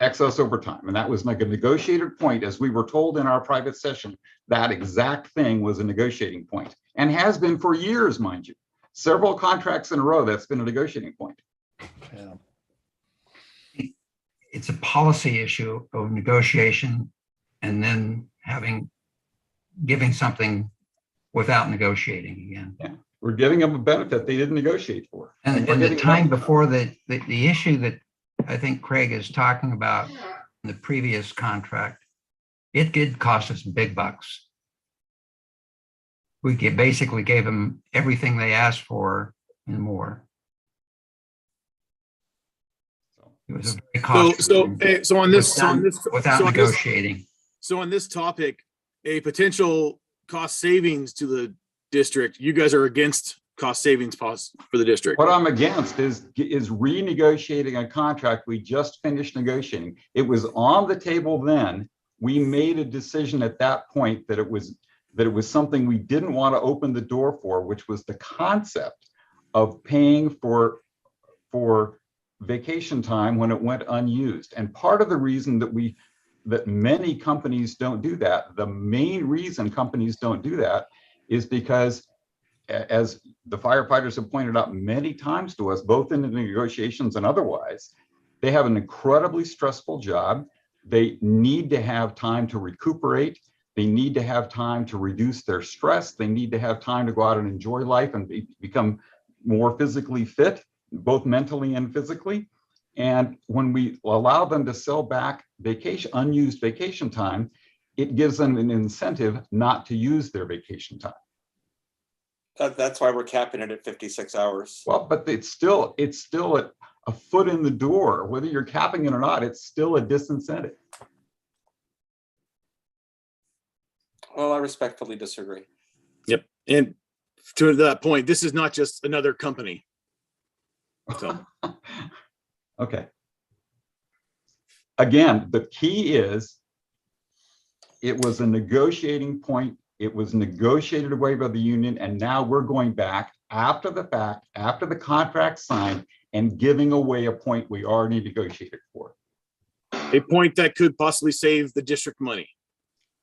excess overtime, and that was like a negotiated point. As we were told in our private session, that exact thing was a negotiating point, and has been for years, mind you. Several contracts in a row, that's been a negotiating point. Yeah. It's a policy issue of negotiation, and then giving something without negotiating again. Yeah, we're giving them a benefit they didn't negotiate for. And the time before the issue that I think Craig is talking about in the previous contract, it did cost us big bucks. We basically gave them everything they asked for and more. It was a very costly so on this without negotiating. So on this topic, a potential cost savings to the district, you guys are against cost savings costs for the district. What I'm against is renegotiating a contract we just finished negotiating. It was on the table then. We made a decision at that point that it was something we didn't want to open the door for, which was the concept of paying for vacation time when it went unused. And part of the reason that many companies don't do that, the main reason companies don't do that, is because, as the firefighters have pointed out many times to us, both in the negotiations and otherwise, They have an incredibly stressful job. They need to have time to recuperate. They need to have time to reduce their stress. They need to have time to go out and enjoy life and become more physically fit, both mentally and physically. And when we allow them to sell back unused vacation time, it gives them an incentive not to use their vacation time. That's why we're capping it at 56 hours. Well, but it's still a foot in the door. Whether you're capping it or not, it's still a disincentive. Well, I respectfully disagree. Yep. And to that point, this is not just another company. So. Okay. Again, the key is it was a negotiating point. It was negotiated away by the union. And now we're going back after the fact, after the contract signed, and giving away a point we already negotiated for. A point that could possibly save the district money.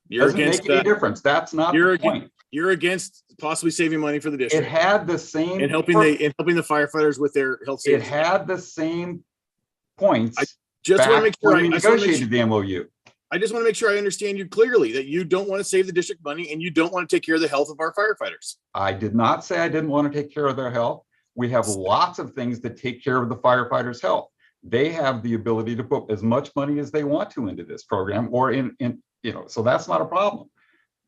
You're Doesn't against make any that. difference. That's not the point. You're against possibly saving money for the district. It had the same and helping the firefighters with their health safety. It had the same points. I just want to make sure we negotiated the MOU. I just want to make sure I understand you clearly that you don't want to save the district money and you don't want to take care of the health of our firefighters. I did not say I didn't want to take care of their health. We have lots of things that take care of the firefighters' health. They have the ability to put as much money as they want to into this program, or so that's not a problem.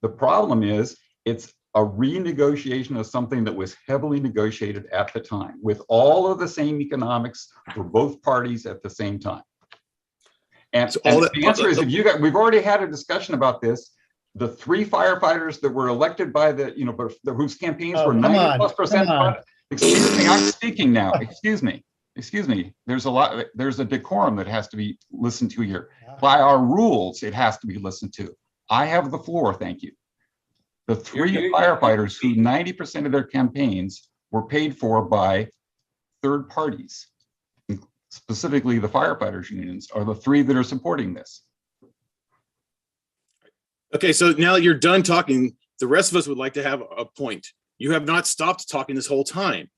The problem is it's a renegotiation of something that was heavily negotiated at the time with all of the same economics for both parties at the same time. And, so the answer is, we've already had a discussion about this. The 3 firefighters that were elected by whose campaigns were 90+%. Excuse me, I'm speaking now. Excuse me. There's a decorum that has to be listened to here. By our rules, it has to be listened to. I have the floor, thank you. The 3 firefighters who 90% of their campaigns were paid for by third parties, specifically the firefighters unions, are the 3 that are supporting this. Okay, so now that you're done talking, the rest of us would like to have a point. You have not stopped talking this whole time.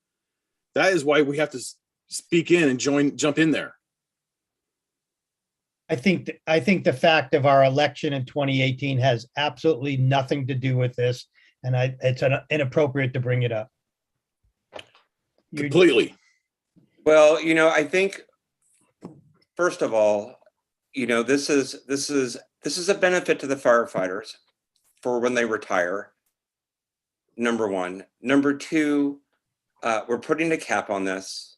That is why we have to speak in and jump in there. I think the fact of our election in 2018 has absolutely nothing to do with this, and it's inappropriate to bring it up. Completely. Well, I think first of all, this is a benefit to the firefighters for when they retire. Number one. Number two, we're putting a cap on this.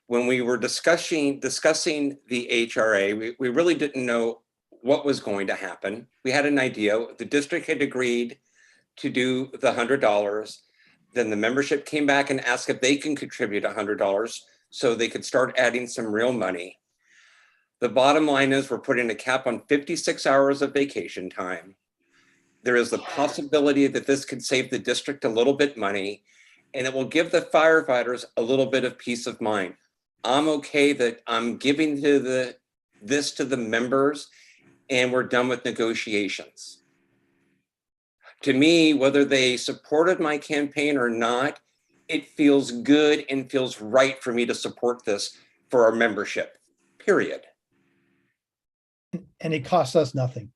When we were discussing the HRA, we really didn't know what was going to happen. We had an idea. The district had agreed to do the $100. Then the membership came back and asked if they can contribute $100 so they could start adding some real money. The bottom line is we're putting a cap on 56 hours of vacation time. There is the possibility that this could save the district a little bit money, and it will give the firefighters a little bit of peace of mind. I'm okay that I'm giving this to the members and we're done with negotiations. To me, whether they supported my campaign or not, it feels good and feels right for me to support this for our membership, period. And it costs us nothing.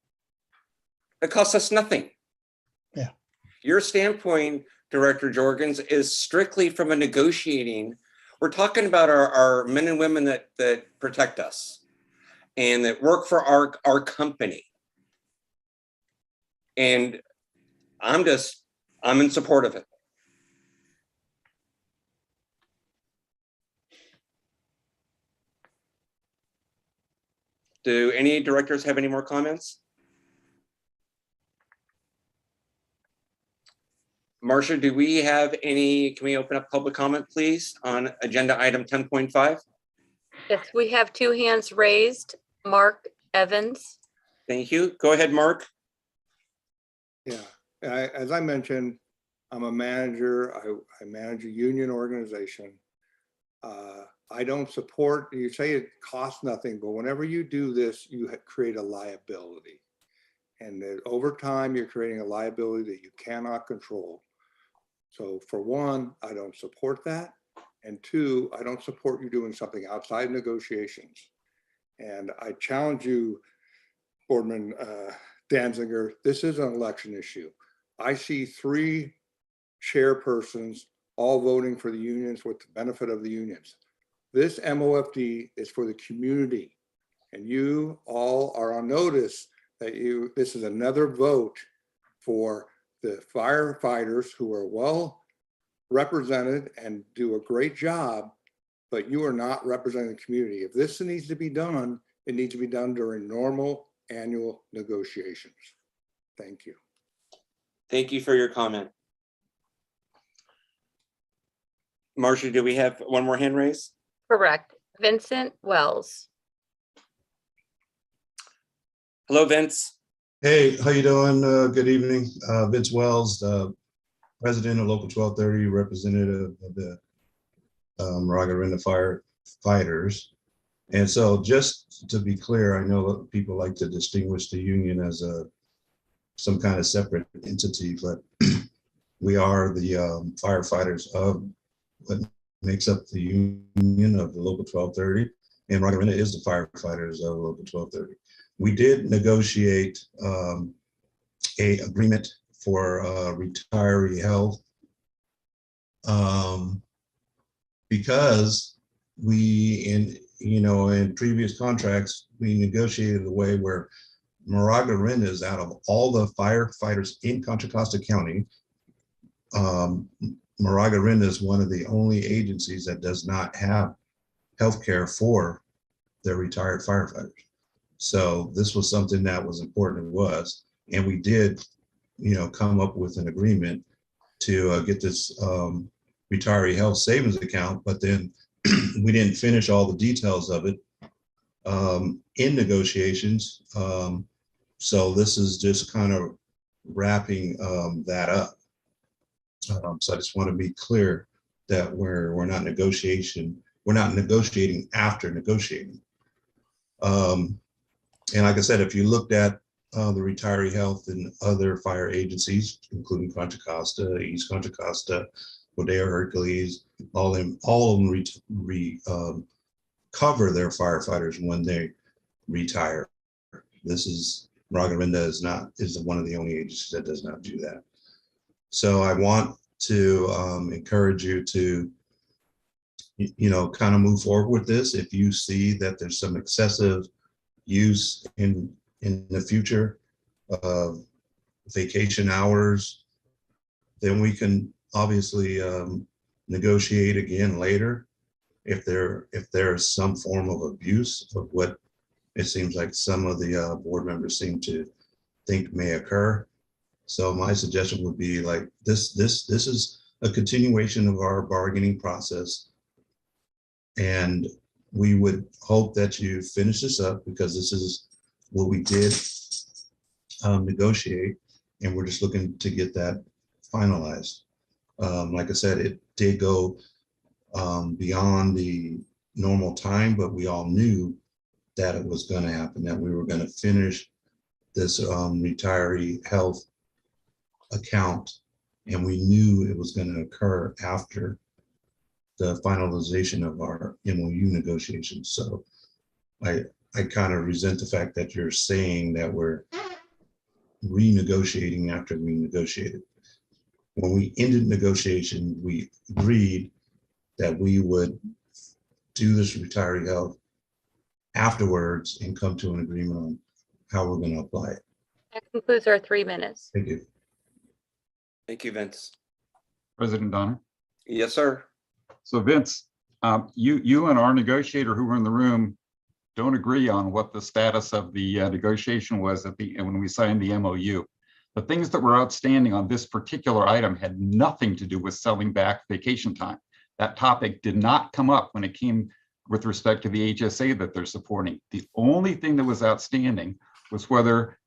It costs us nothing. Yeah. Your standpoint, Director Jorgens, is strictly from a negotiating. We're talking about our men and women that protect us and that work for our company. And I'm in support of it. Do any directors have any more comments? Marcia, do we have can we open up public comment, please, on agenda item 10.5? Yes, we have 2 hands raised. Mark Evans. Thank you. Go ahead, Mark. Yeah, as I mentioned, I'm a manager. I manage a union organization. I don't support, you say it costs nothing, but whenever you do this, you create a liability. And that over time, you're creating a liability that you cannot control. So for one, I don't support that. And two, I don't support you doing something outside negotiations. And I challenge you, Boardman Danziger, this is an election issue. I see 3 chairpersons all voting for the unions with the benefit of the unions. This MOFD is for the community, and you all are on notice that this is another vote for the firefighters who are well represented and do a great job, but you are not representing the community. If this needs to be done, it needs to be done during normal annual negotiations. Thank you. Thank you for your comment. Marcia, do we have one more hand raised? Correct. Vincent Wells. Hello, Vince. Hey, how you doing? Good evening. Vince Wells, President of Local 1230, representative of the Maragarinda firefighters. And so just to be clear, I know that people like to distinguish the union as some kind of separate entity, but we are the firefighters of what makes up the union of the Local 1230, and Maragarinda is the firefighters of Local 1230. We did negotiate a agreement for retiree health because we, in previous contracts, we negotiated a way where Moraga-Orinda is out of all the firefighters in Contra Costa County. Moraga-Orinda is one of the only agencies that does not have healthcare for their retired firefighters. So this was something that was important to us, and we did, come up with an agreement to get this retiree health savings account, but then we didn't finish all the details of it in negotiations. So this is just kind of wrapping that up. So I just want to be clear that we're not negotiating after negotiating. And like I said, if you looked at the retiree health in other fire agencies, including Contra Costa, East Contra Costa, Bodega Hercules, all of them cover their firefighters when they retire. This is Maragarinda is one of the only agencies that does not do that. So I want to encourage you to, kind of move forward with this. If you see that there's some excessive use in the future of vacation hours, then we can obviously negotiate again later if there's some form of abuse of what it seems like some of the board members seem to think may occur. So my suggestion would be like this is a continuation of our bargaining process, and we would hope that you finish this up, because this is what we did negotiate, and we're just looking to get that finalized. Like I said, it did go beyond the normal time, but we all knew that it was going to happen, that we were going to finish this retiree health account, and we knew it was going to occur after the finalization of our MOU negotiations. So I kind of resent the fact that you're saying that we're renegotiating after we negotiated. When we ended negotiation, we agreed that we would do this retiree health afterwards and come to an agreement on how we're going to apply it. That concludes our 3 minutes. Thank you. Thank you, Vince. President Donner. Yes, sir. So Vince, you and our negotiator who were in the room don't agree on what the status of the negotiation was when we signed the MOU. The things that were outstanding on this particular item had nothing to do with selling back vacation time. That topic did not come up when it came with respect to the HSA that they're supporting. The only thing that was outstanding was whether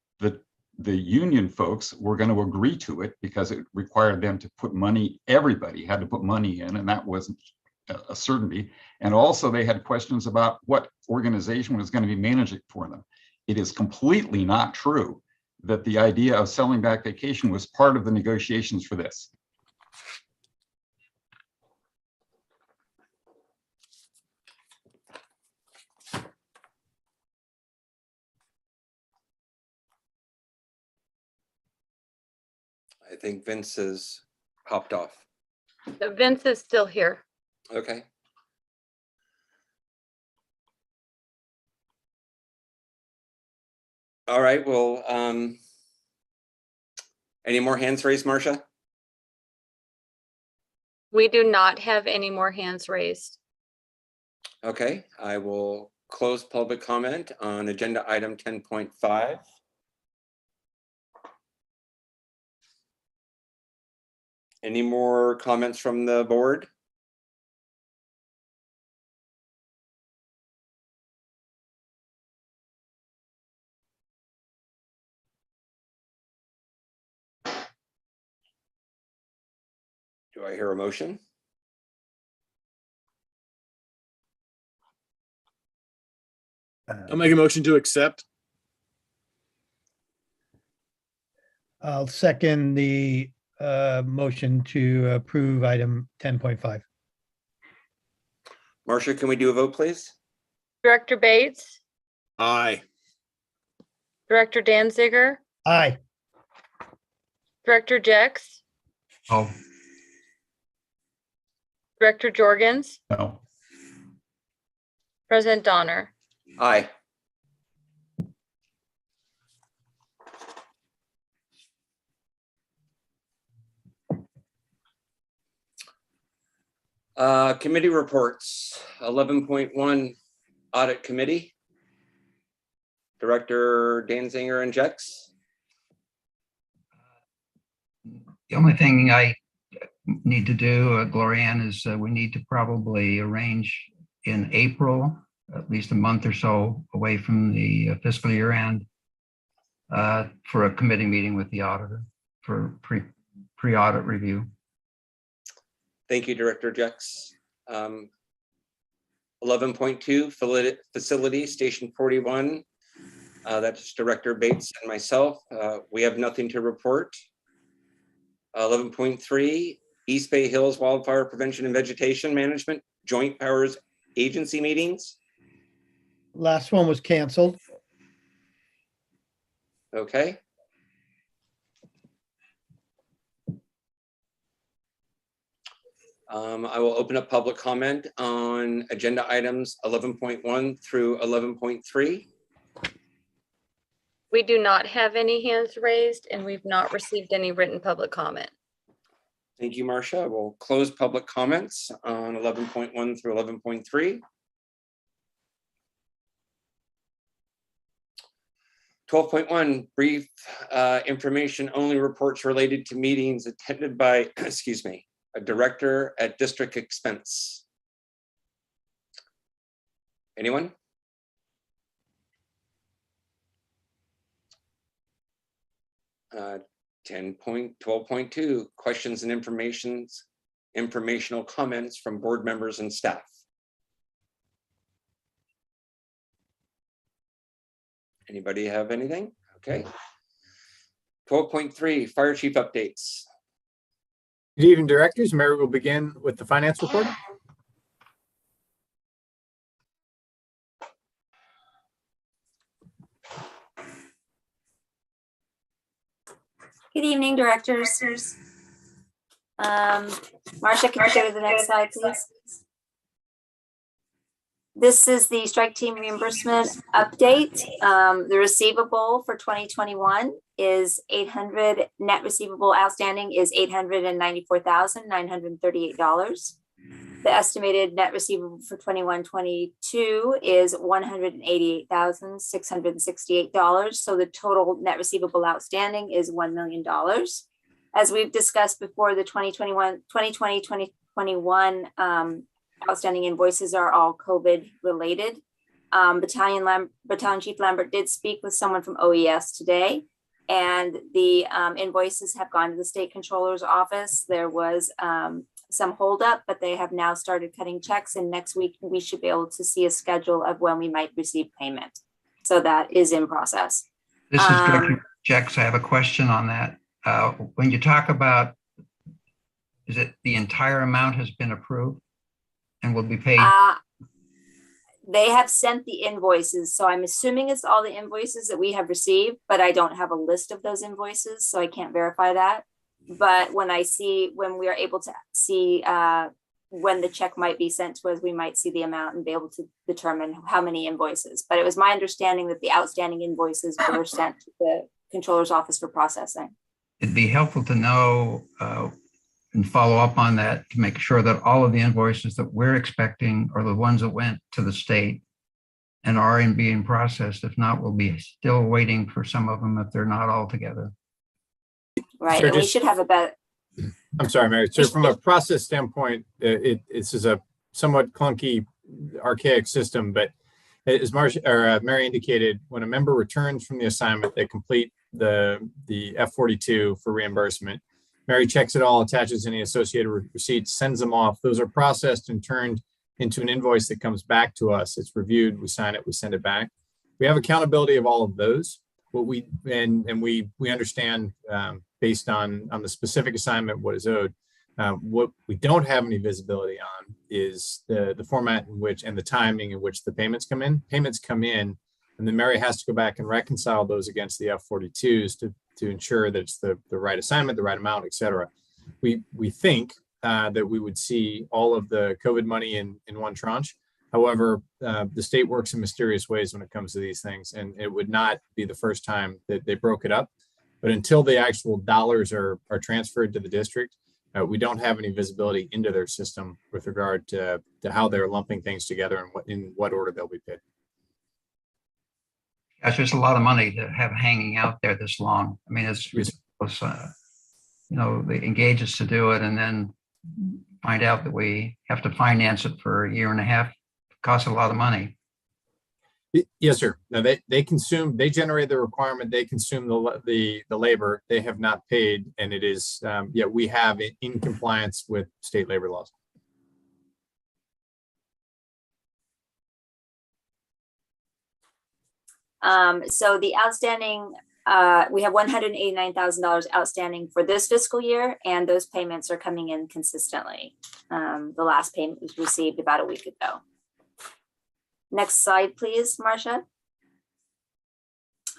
the union folks were going to agree to it, because it required them to put money, everybody had to put money in, and that wasn't a certainty. And also they had questions about what organization was going to be managing for them. It is completely not true that the idea of selling back vacation was part of the negotiations for this. I think Vince has popped off. Vince is still here. Okay. All right, well, any more hands raised, Marcia? We do not have any more hands raised. Okay, I will close public comment on agenda item 10.5. Any more comments from the board? Do I hear a motion? I'll make a motion to accept. I'll second the motion to approve item 10.5. Marcia, can we do a vote, please? Director Bates, Aye. Director Danziger, Aye. Director Jex, Oh, Director Jorgens, No. President Donner. Aye. Committee reports, 11.1 Audit Committee. Director Danziger and Jex. the only thing I need to do, Glorianne, is we need to probably arrange in April, at least a month or so away from the fiscal year end, for a committee meeting with the auditor for pre-audit review. Thank you, Director Jex. 11.2 Facility Station 41. That's Director Bates and myself. We have nothing to report. 11.3 East Bay Hills Wildfire Prevention and Vegetation Management Joint Powers Agency meetings. Last one was canceled. Okay. I will open up public comment on agenda items 11.1 through 11.3. We do not have any hands raised and we've not received any written public comment. Thank you, Marcia. We'll close public comments on 11.1 through 11.3. 12.1 brief information only reports related to meetings attended by, excuse me, a director at district expense. Anyone? Uh, 10.12.2 questions and informational comments from board members and staff. Anybody have anything? Okay. 12.3 fire chief updates. Good evening, directors. Mary will begin with the finance report. Good evening, directors. Marcia, can you go to the next slide, please? This is the strike team reimbursement update. The receivable for 2021 is 800, net receivable outstanding is $894,938. The estimated net receivable for 21-22 is $188,668. So the total net receivable outstanding is $1 million. As we've discussed before, the 2020-2021 outstanding invoices are all COVID related. Battalion Chief Lambert did speak with someone from OES today, and the invoices have gone to the state controller's office. There was some holdup, but they have now started cutting checks, and next week we should be able to see a schedule of when we might receive payment. So that is in process. This is Director Jex. I have a question on that. When you talk about, is it the entire amount has been approved and will be paid? They have sent the invoices, so I'm assuming it's all the invoices that we have received, but I don't have a list of those invoices, so I can't verify that. But when we are able to see when the check might be sent to us, we might see the amount and be able to determine how many invoices. But it was my understanding that the outstanding invoices were sent to the controller's office for processing. It'd be helpful to know and follow up on that to make sure that all of the invoices that we're expecting are the ones that went to the state and are being processed. If not, we'll be still waiting for some of them if they're not all together. Right, Sure, and we should have a better. I'm sorry, Mary. So from a process standpoint, this is a somewhat clunky, archaic system, but as Mary indicated, when a member returns from the assignment, they complete the F-42 for reimbursement. Mary checks it all, attaches any associated receipts, sends them off. Those are processed and turned into an invoice that comes back to us. It's reviewed, we sign it, we send it back. We have accountability of all of those. What we understand based on the specific assignment what is owed. What we don't have any visibility on is the format in which and the timing in which the payments come in. Payments come in, and then Mary has to go back and reconcile those against the F-42s to ensure that it's the right assignment, the right amount, et cetera. We think that we would see all of the COVID money in one tranche. However, the state works in mysterious ways when it comes to these things, and it would not be the first time that they broke it up. But until the actual dollars are transferred to the district, we don't have any visibility into their system with regard to how they're lumping things together and in what order they'll be paid. That's just a lot of money to have hanging out there this long. I mean, it's they engage us to do it and then find out that we have to finance it for a year and a half. It costs a lot of money. Yes, sir. No, they generate the requirement, they consume the labor, they have not paid, and it is, we have it in compliance with state labor laws. So the outstanding, we have $189,000 outstanding for this fiscal year, and those payments are coming in consistently. The last payment was received about a week ago. Next slide, please, Marcia.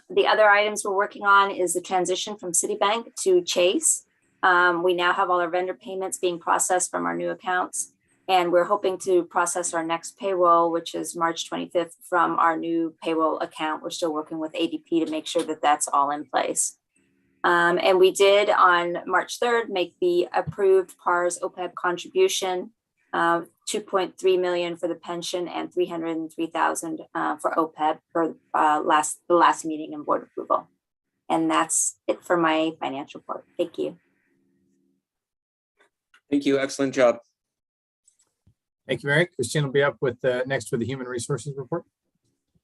The other items we're working on is the transition from Citibank to Chase. We now have all our vendor payments being processed from our new accounts, and we're hoping to process our next payroll, which is March 25th, from our new payroll account. We're still working with ADP to make sure that that's all in place. And we did on March 3rd make the approved PARS OPEB contribution, $2.3 million for the pension and $303,000 for OPEB for the last meeting and board approval. And that's it for my financial report. Thank you. Thank you. Excellent job. Thank you, Mary. Christine will be up with next with the Human Resources report.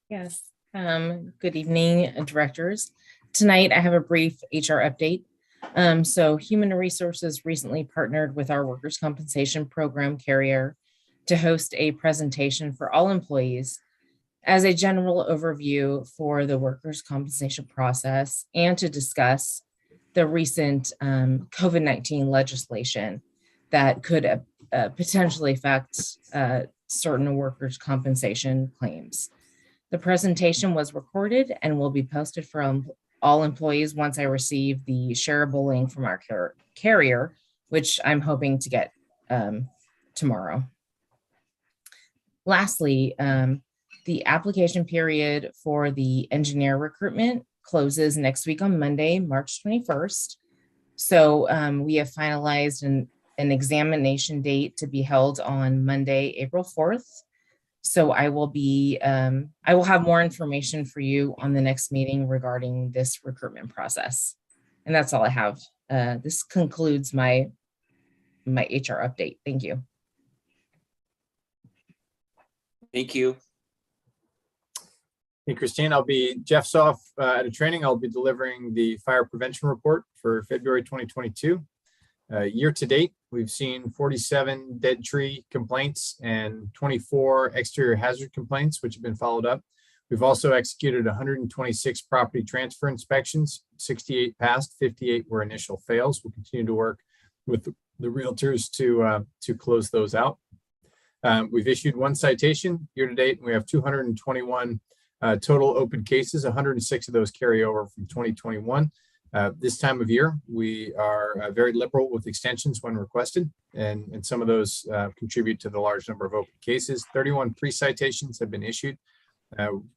Yes. Good evening, directors. Tonight, I have a brief HR update. So Human Resources recently partnered with our workers' compensation program carrier to host a presentation for all employees as a general overview for the workers' compensation process and to discuss the recent COVID-19 legislation that could potentially affect certain workers' compensation claims. The presentation was recorded and will be posted for all employees once I receive the shareable link from our carrier, which I'm hoping to get tomorrow. Lastly, the application period for the engineer recruitment closes next week on Monday, March 21st. So we have finalized an examination date to be held on Monday, April 4th. So I will have more information for you on the next meeting regarding this recruitment process. And that's all I have. This concludes my HR update. Thank you. Thank you. Hey, Christine, Jeff's off at a training. I'll be delivering the fire prevention report for February 2022. Year to date, we've seen 47 dead tree complaints and 24 exterior hazard complaints, which have been followed up. We've also executed 126 property transfer inspections, 68 passed, 58 were initial fails. We'll continue to work with the realtors to close those out. We've issued 1 citation year to date, and we have 221 total open cases. 106 of those carry over from 2021. This time of year, we are very liberal with extensions when requested, and some of those contribute to the large number of open cases. 31 pre-citations have been issued.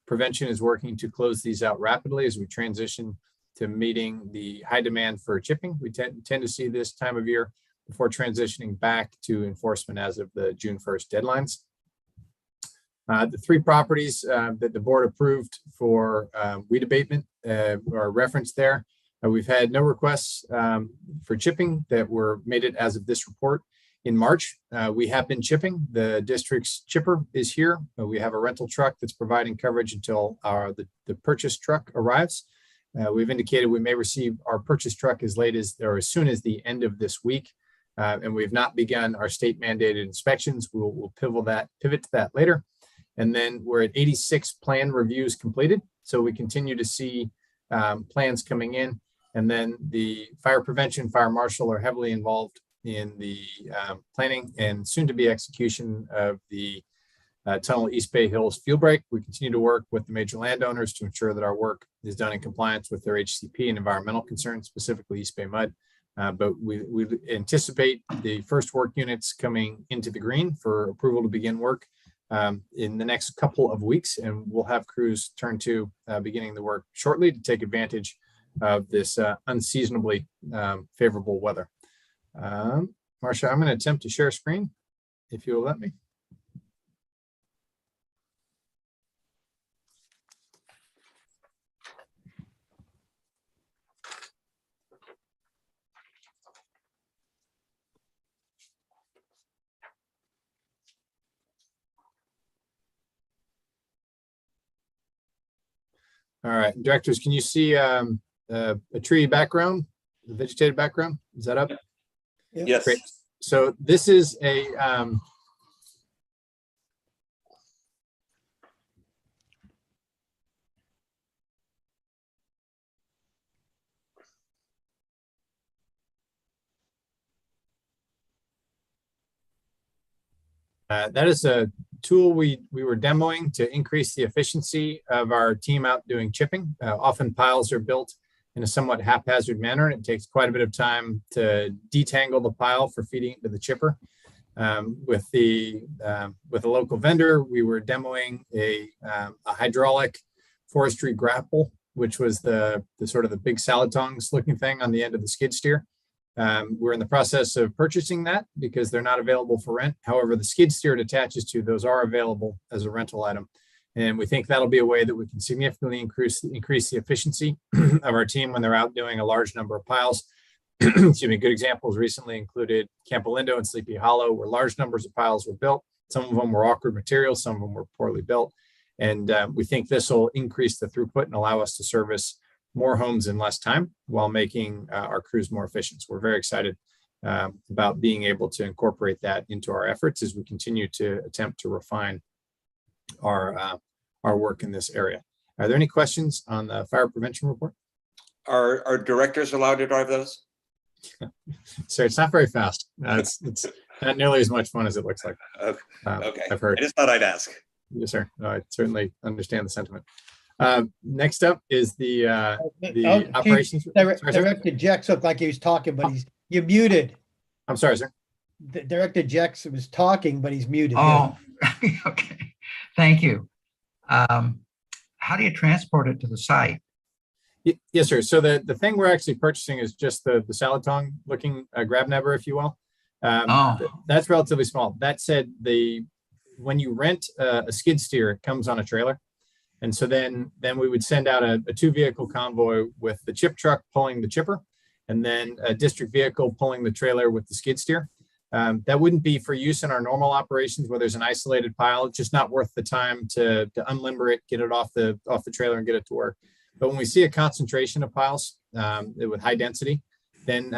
Prevention is working to close these out rapidly as we transition to meeting the high demand for chipping. We tend to see this time of year before transitioning back to enforcement as of the June 1st deadlines. The 3 properties that the board approved for weed abatement are referenced there. We've had no requests for chipping that were made it as of this report. In March, we have been chipping. The district's chipper is here. We have a rental truck that's providing coverage until the purchase truck arrives. We've indicated we may receive our purchase truck as late as or as soon as the end of this week. And we've not begun our state mandated inspections. We'll pivot to that later. And then we're at 86 plan reviews completed. So we continue to see plans coming in. And then the fire prevention, fire marshal are heavily involved in the planning and soon to be execution of the Tunnel East Bay Hills field break. We continue to work with the major landowners to ensure that our work is done in compliance with their HCP and environmental concerns, specifically East Bay mud. But we anticipate the first work units coming into the green for approval to begin work in the next couple of weeks, and we'll have crews turn to beginning the work shortly to take advantage of this unseasonably favorable weather. Marcia, I'm going to attempt to share screen if you will let me. All right, directors, can you see a tree background, the vegetated background? Is that up? Yes. Great. So this is a that is a tool we were demoing to increase the efficiency of our team out doing chipping. Often piles are built in a somewhat haphazard manner, and it takes quite a bit of time to detangle the pile for feeding it to the chipper. With a local vendor, we were demoing a hydraulic forestry grapple, which was the sort of the big salad tongs looking thing on the end of the skid steer. We're in the process of purchasing that because they're not available for rent. However, the skid steer it attaches to, those are available as a rental item. And we think that'll be a way that we can significantly increase the efficiency of our team when they're out doing a large number of piles. Excuse me, good examples recently included Campo Lindo and Sleepy Hollow, where large numbers of piles were built. Some of them were awkward materials, some of them were poorly built. And we think this will increase the throughput and allow us to service more homes in less time while making our crews more efficient. So we're very excited about being able to incorporate that into our efforts as we continue to attempt to refine our work in this area. Are there any questions on the fire prevention report? Are directors allowed to drive those? So it's not very fast. It's not nearly as much fun as it looks like. Okay. I've heard. I just thought I'd ask. Yes, sir. No, I certainly understand the sentiment. Next up is the operations. Director Jex looked like he was talking, but you're muted. I'm sorry, sir. Director Jex was talking, but he's muted. Oh, okay. Thank you. How do you transport it to the site? Yes, sir. So the thing we're actually purchasing is just the salad tong looking grab never, if you will. That's relatively small. That said, when you rent a skid steer, it comes on a trailer. And so then we would send out a 2-vehicle convoy with the chip truck pulling the chipper, and then a district vehicle pulling the trailer with the skid steer. That wouldn't be for use in our normal operations where there's an isolated pile. It's just not worth the time to unlimber it, get it off the trailer and get it to work. But when we see a concentration of piles with high density, then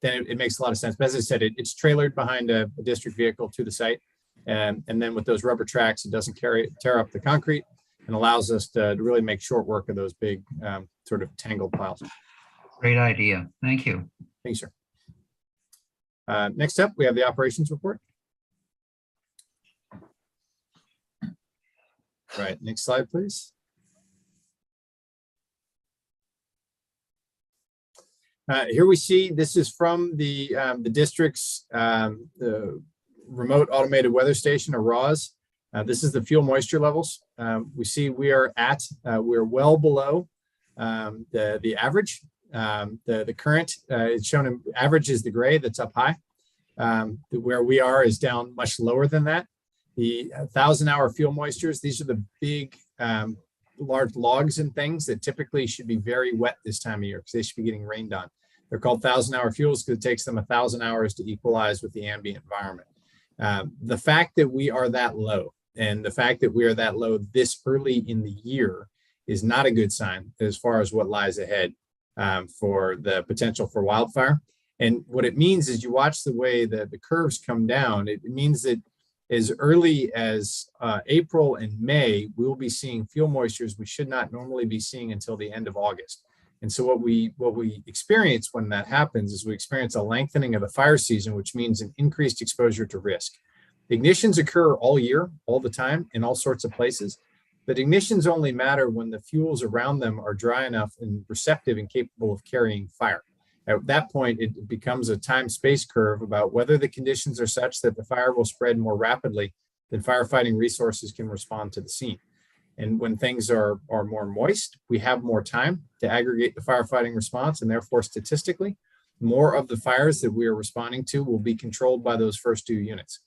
it makes a lot of sense. But as I said, it's trailered behind a district vehicle to the site. And then with those rubber tracks, it doesn't tear up the concrete and allows us to really make short work of those big sort of tangled piles. Great idea. Thank you. Thanks, sir. Next up, we have the operations report. All right, next slide, please. Here we see, this is from the district's the remote automated weather station, or RAWS. This is the fuel moisture levels. We see we're well below the average. The current, it's shown in average is the gray that's up high. Where we are is down much lower than that. The 1,000-hour fuel moistures, these are the big large logs and things that typically should be very wet this time of year because they should be getting rained on. They're called 1,000-hour fuels because it takes them 1,000 hours to equalize with the ambient environment. The fact that we are that low, and the fact that we are that low this early in the year, is not a good sign as far as what lies ahead for the potential for wildfire. And what it means is, you watch the way that the curves come down, it means that as early as April and May, we'll be seeing fuel moistures we should not normally be seeing until the end of August. And so what we experience when that happens is we experience a lengthening of the fire season, which means an increased exposure to risk. Ignitions occur all year, all the time, in all sorts of places, but ignitions only matter when the fuels around them are dry enough and receptive and capable of carrying fire. At that point, it becomes a time-space curve about whether the conditions are such that the fire will spread more rapidly than firefighting resources can respond to the scene. And when things are more moist, we have more time to aggregate the firefighting response, and therefore, statistically, more of the fires that we are responding to will be controlled by those first two units.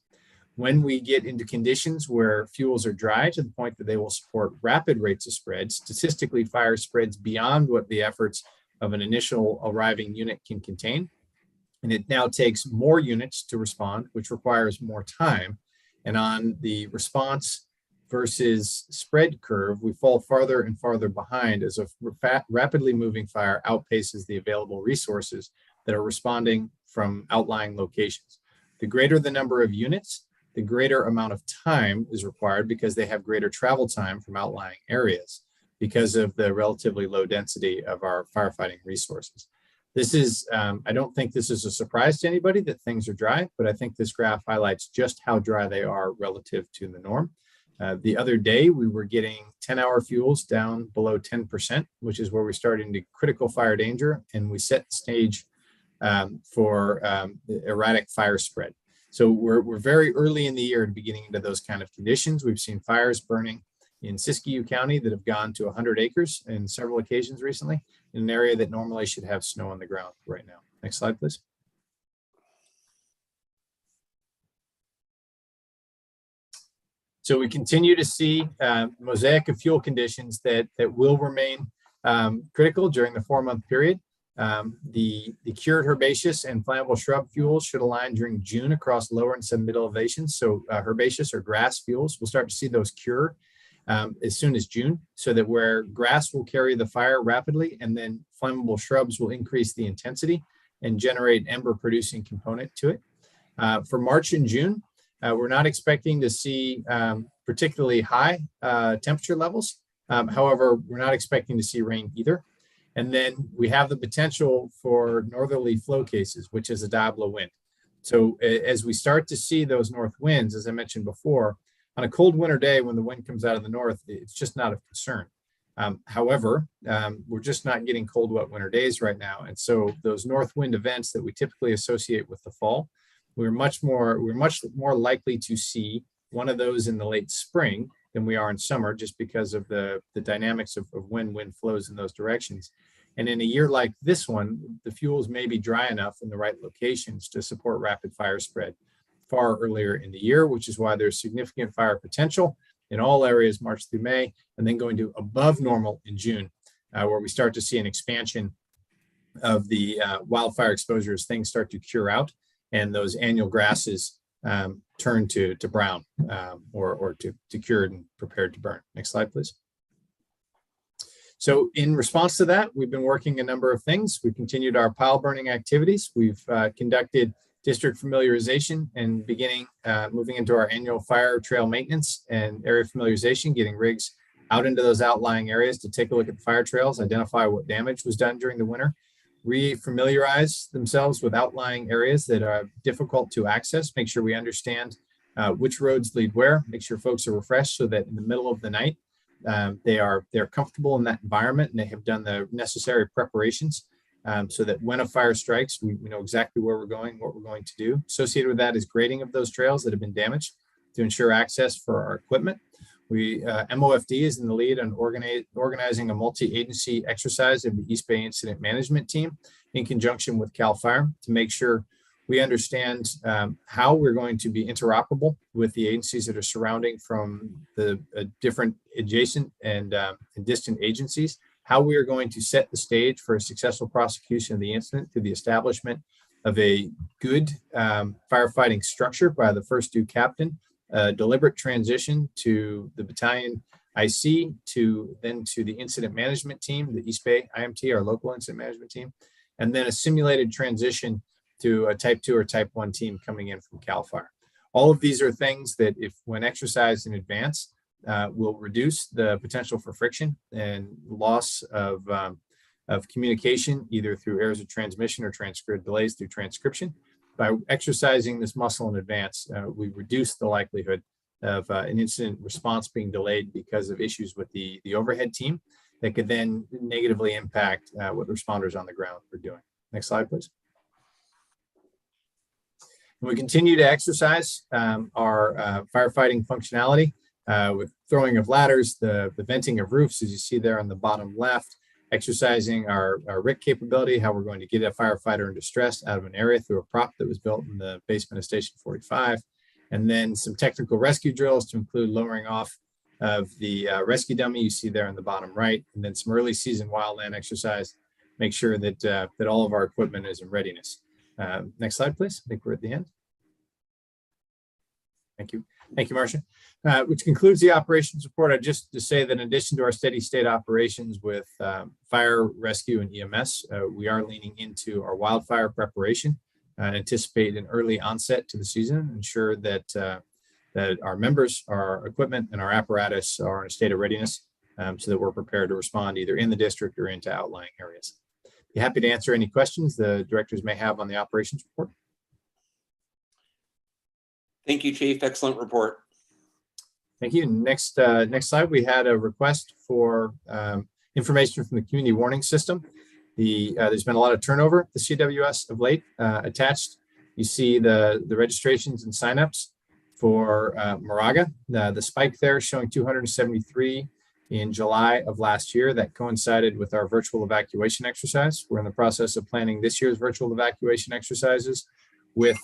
When we get into conditions where fuels are dry to the point that they will support rapid rates of spread, statistically, fire spreads beyond what the efforts of an initial arriving unit can contain. And it now takes more units to respond, which requires more time. And on the response versus spread curve, we fall farther and farther behind as a rapidly moving fire outpaces the available resources that are responding from outlying locations. The greater the number of units, the greater amount of time is required because they have greater travel time from outlying areas, because of the relatively low density of our firefighting resources. This is, I don't think this is a surprise to anybody that things are dry, but I think this graph highlights just how dry they are relative to the norm. The other day, we were getting 10-hour fuels down below 10%, which is where we started into critical fire danger, and we set the stage for erratic fire spread. So we're very early in the year to be getting into those kind of conditions. We've seen fires burning in Siskiyou County that have gone to 100 acres in several occasions recently, in an area that normally should have snow on the ground right now. Next slide, please. So we continue to see mosaic of fuel conditions that will remain critical during the 4-month period. The cured herbaceous and flammable shrub fuels should align during June across lower and sub-mid elevations. So herbaceous or grass fuels, we'll start to see those cure as soon as June, so that where grass will carry the fire rapidly and then flammable shrubs will increase the intensity and generate ember producing component to it. For March and June, we're not expecting to see particularly high temperature levels. However, we're not expecting to see rain either. And then we have the potential for northerly flow cases, which is a diablo wind. So as we start to see those north winds, as I mentioned before, on a cold winter day when the wind comes out of the north, it's just not of concern. However, we're just not getting cold, wet winter days right now. And so those north wind events that we typically associate with the fall, we're much more likely to see one of those in the late spring than we are in summer, just because of the dynamics of when wind flows in those directions. And in a year like this one, the fuels may be dry enough in the right locations to support rapid fire spread far earlier in the year, which is why there's significant fire potential in all areas March through May, and then going to above normal in June, where we start to see an expansion of the wildfire exposure as things start to cure out and those annual grasses turn to brown or to cured and prepared to burn. Next slide, please. So in response to that, we've been working a number of things. We've continued our pile burning activities. We've conducted district familiarization and moving into our annual fire trail maintenance and area familiarization, getting rigs out into those outlying areas to take a look at the fire trails, identify what damage was done during the winter, re-familiarize themselves with outlying areas that are difficult to access, make sure we understand which roads lead where, make sure folks are refreshed so that in the middle of the night, they're comfortable in that environment and they have done the necessary preparations so that when a fire strikes, we know exactly where we're going, what we're going to do. Associated with that is grading of those trails that have been damaged to ensure access for our equipment. MOFD is in the lead on organizing a multi-agency exercise of the East Bay Incident Management Team in conjunction with CAL FIRE to make sure we understand how we're going to be interoperable with the agencies that are surrounding from the different adjacent and distant agencies, how we are going to set the stage for a successful prosecution of the incident through the establishment of a good firefighting structure by the first due captain, deliberate transition to the battalion IC, to the incident management team, the East Bay IMT, our local incident management team, and then a simulated transition to a type 2 or type 1 team coming in from CAL FIRE. All of these are things that, if when exercised in advance, will reduce the potential for friction and loss of communication, either through errors of transmission or delays through transcription. By exercising this muscle in advance, we reduce the likelihood of an incident response being delayed because of issues with the overhead team that could then negatively impact what responders on the ground are doing. Next slide, please. And we continue to exercise our firefighting functionality with throwing of ladders, the venting of roofs, as you see there on the bottom left, exercising our RIC capability, how we're going to get a firefighter in distress out of an area through a prop that was built in the basement of Station 45, and then some technical rescue drills to include lowering off of the rescue dummy you see there on the bottom right, and then some early season wildland exercise, make sure that that all of our equipment is in readiness. Next slide, please. I think we're at the end. Thank you. Thank you, Marcia. Which concludes the operations report. I just to say that in addition to our steady state operations with fire, rescue, and EMS, we are leaning into our wildfire preparation and anticipate an early onset to the season, ensure that that our members, our equipment, and our apparatus are in a state of readiness so that we're prepared to respond either in the district or into outlying areas. Be happy to answer any questions the directors may have on the operations report. Thank you, Chief. Excellent report. Thank you. Next slide, we had a request for information from the community warning system. There's been a lot of turnover at the CWS of late. Attached, you see the registrations and signups for Moraga. The spike there showing 273 in July of last year. That coincided with our virtual evacuation exercise. We're in the process of planning this year's virtual evacuation exercises with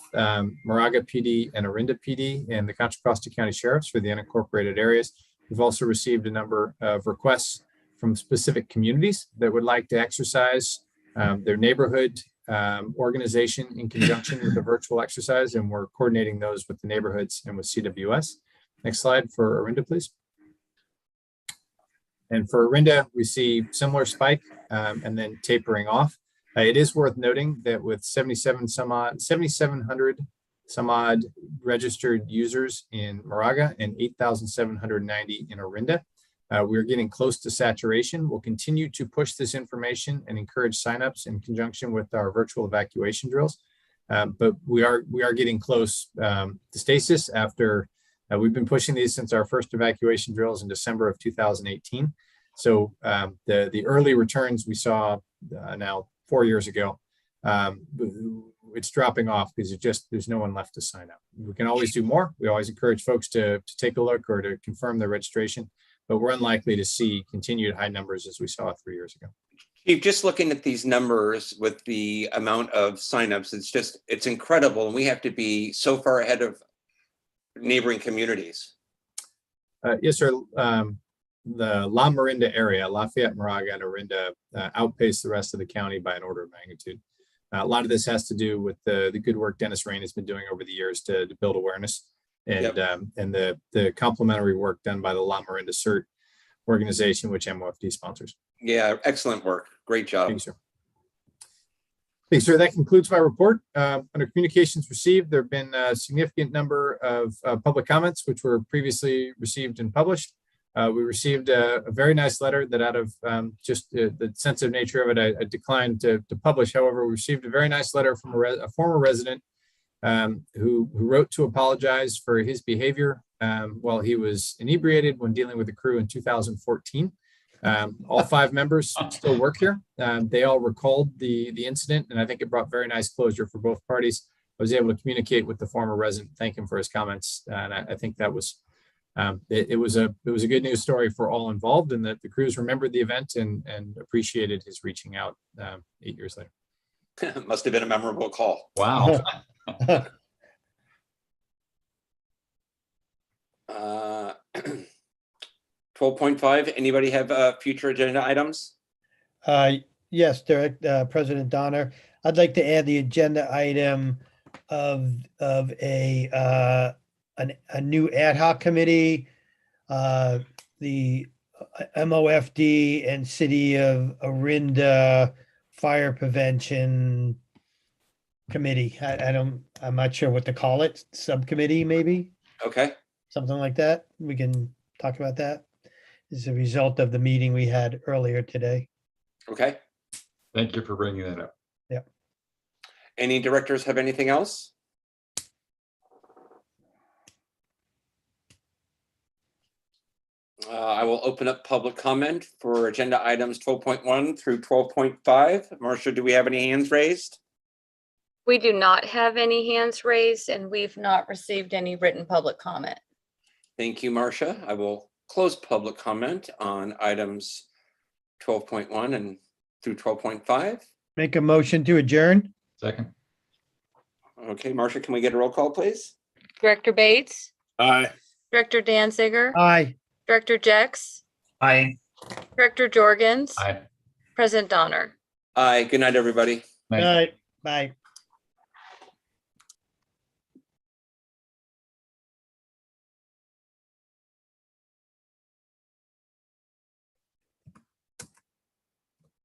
Moraga PD and Orinda PD and the Contra Costa County Sheriffs for the unincorporated areas. We've also received a number of requests from specific communities that would like to exercise their neighborhood organization in conjunction with the virtual exercise, and we're coordinating those with the neighborhoods and with CWS. Next slide for Orinda, please. And for Orinda, we see similar spike and then tapering off. It is worth noting that with 7,700 some odd registered users in Moraga and 8,790 in Orinda, we're getting close to saturation. We'll continue to push this information and encourage signups in conjunction with our virtual evacuation drills. But we are getting close to stasis after we've been pushing these since our first evacuation drills in December of 2018. So the early returns we saw now 4 years ago, it's dropping off because there's no one left to sign up. We can always do more. We always encourage folks to take a look or to confirm their registration, but we're unlikely to see continued high numbers as we saw 3 years ago. Chief, just looking at these numbers with the amount of signups, it's incredible. And we have to be so far ahead of neighboring communities. Yes, sir. The La Marinda area, Lafayette, Moraga, and Orinda outpaced the rest of the county by an order of magnitude. A lot of this has to do with the good work Dennis Rain has been doing over the years to build awareness and and the complementary work done by the La Marinda CERT organization, which MOFD sponsors. Yeah, excellent work. Great job. Thank you, sir. Thanks, sir. That concludes my report. Under communications received, there have been a significant number of public comments, which were previously received and published. We received a very nice letter that out of just the sensitive nature of it, I declined to publish. However, we received a very nice letter from a former resident who wrote to apologize for his behavior while he was inebriated when dealing with the crew in 2014. All 5 members still work here. They all recalled the incident, and I think it brought very nice closure for both parties. I was able to communicate with the former resident, thank him for his comments, and I think that was it was a good news story for all involved, and that the crews remembered the event and appreciated his reaching out 8 years later. Must have been a memorable call. Wow. 12.5, anybody have future agenda items? Yes, President Donner, I'd like to add the agenda item of a new ad hoc committee, the MOFD and City of Orinda Fire Prevention Committee. I'm not sure what to call it, subcommittee maybe, Okay, something like that. We can talk about that. As a result of the meeting we had earlier today. okay. Thank you for bringing that up. Yeah. Any directors have anything else? I will open up public comment for agenda items 12.1 through 12.5. Marcia, do we have any hands raised? We do not have any hands raised, and we've not received any written public comment. Thank you, Marcia. I will close public comment on items 12.1 and through 12.5. Make a motion to adjourn. Second. Okay, Marcia, can we get a roll call, please? Director Bates, Aye. Director Danziger, Aye. Director Jex, Aye. Director Jorgens, Aye. President Donner. Aye, good night, everybody. Night. Aye. Bye.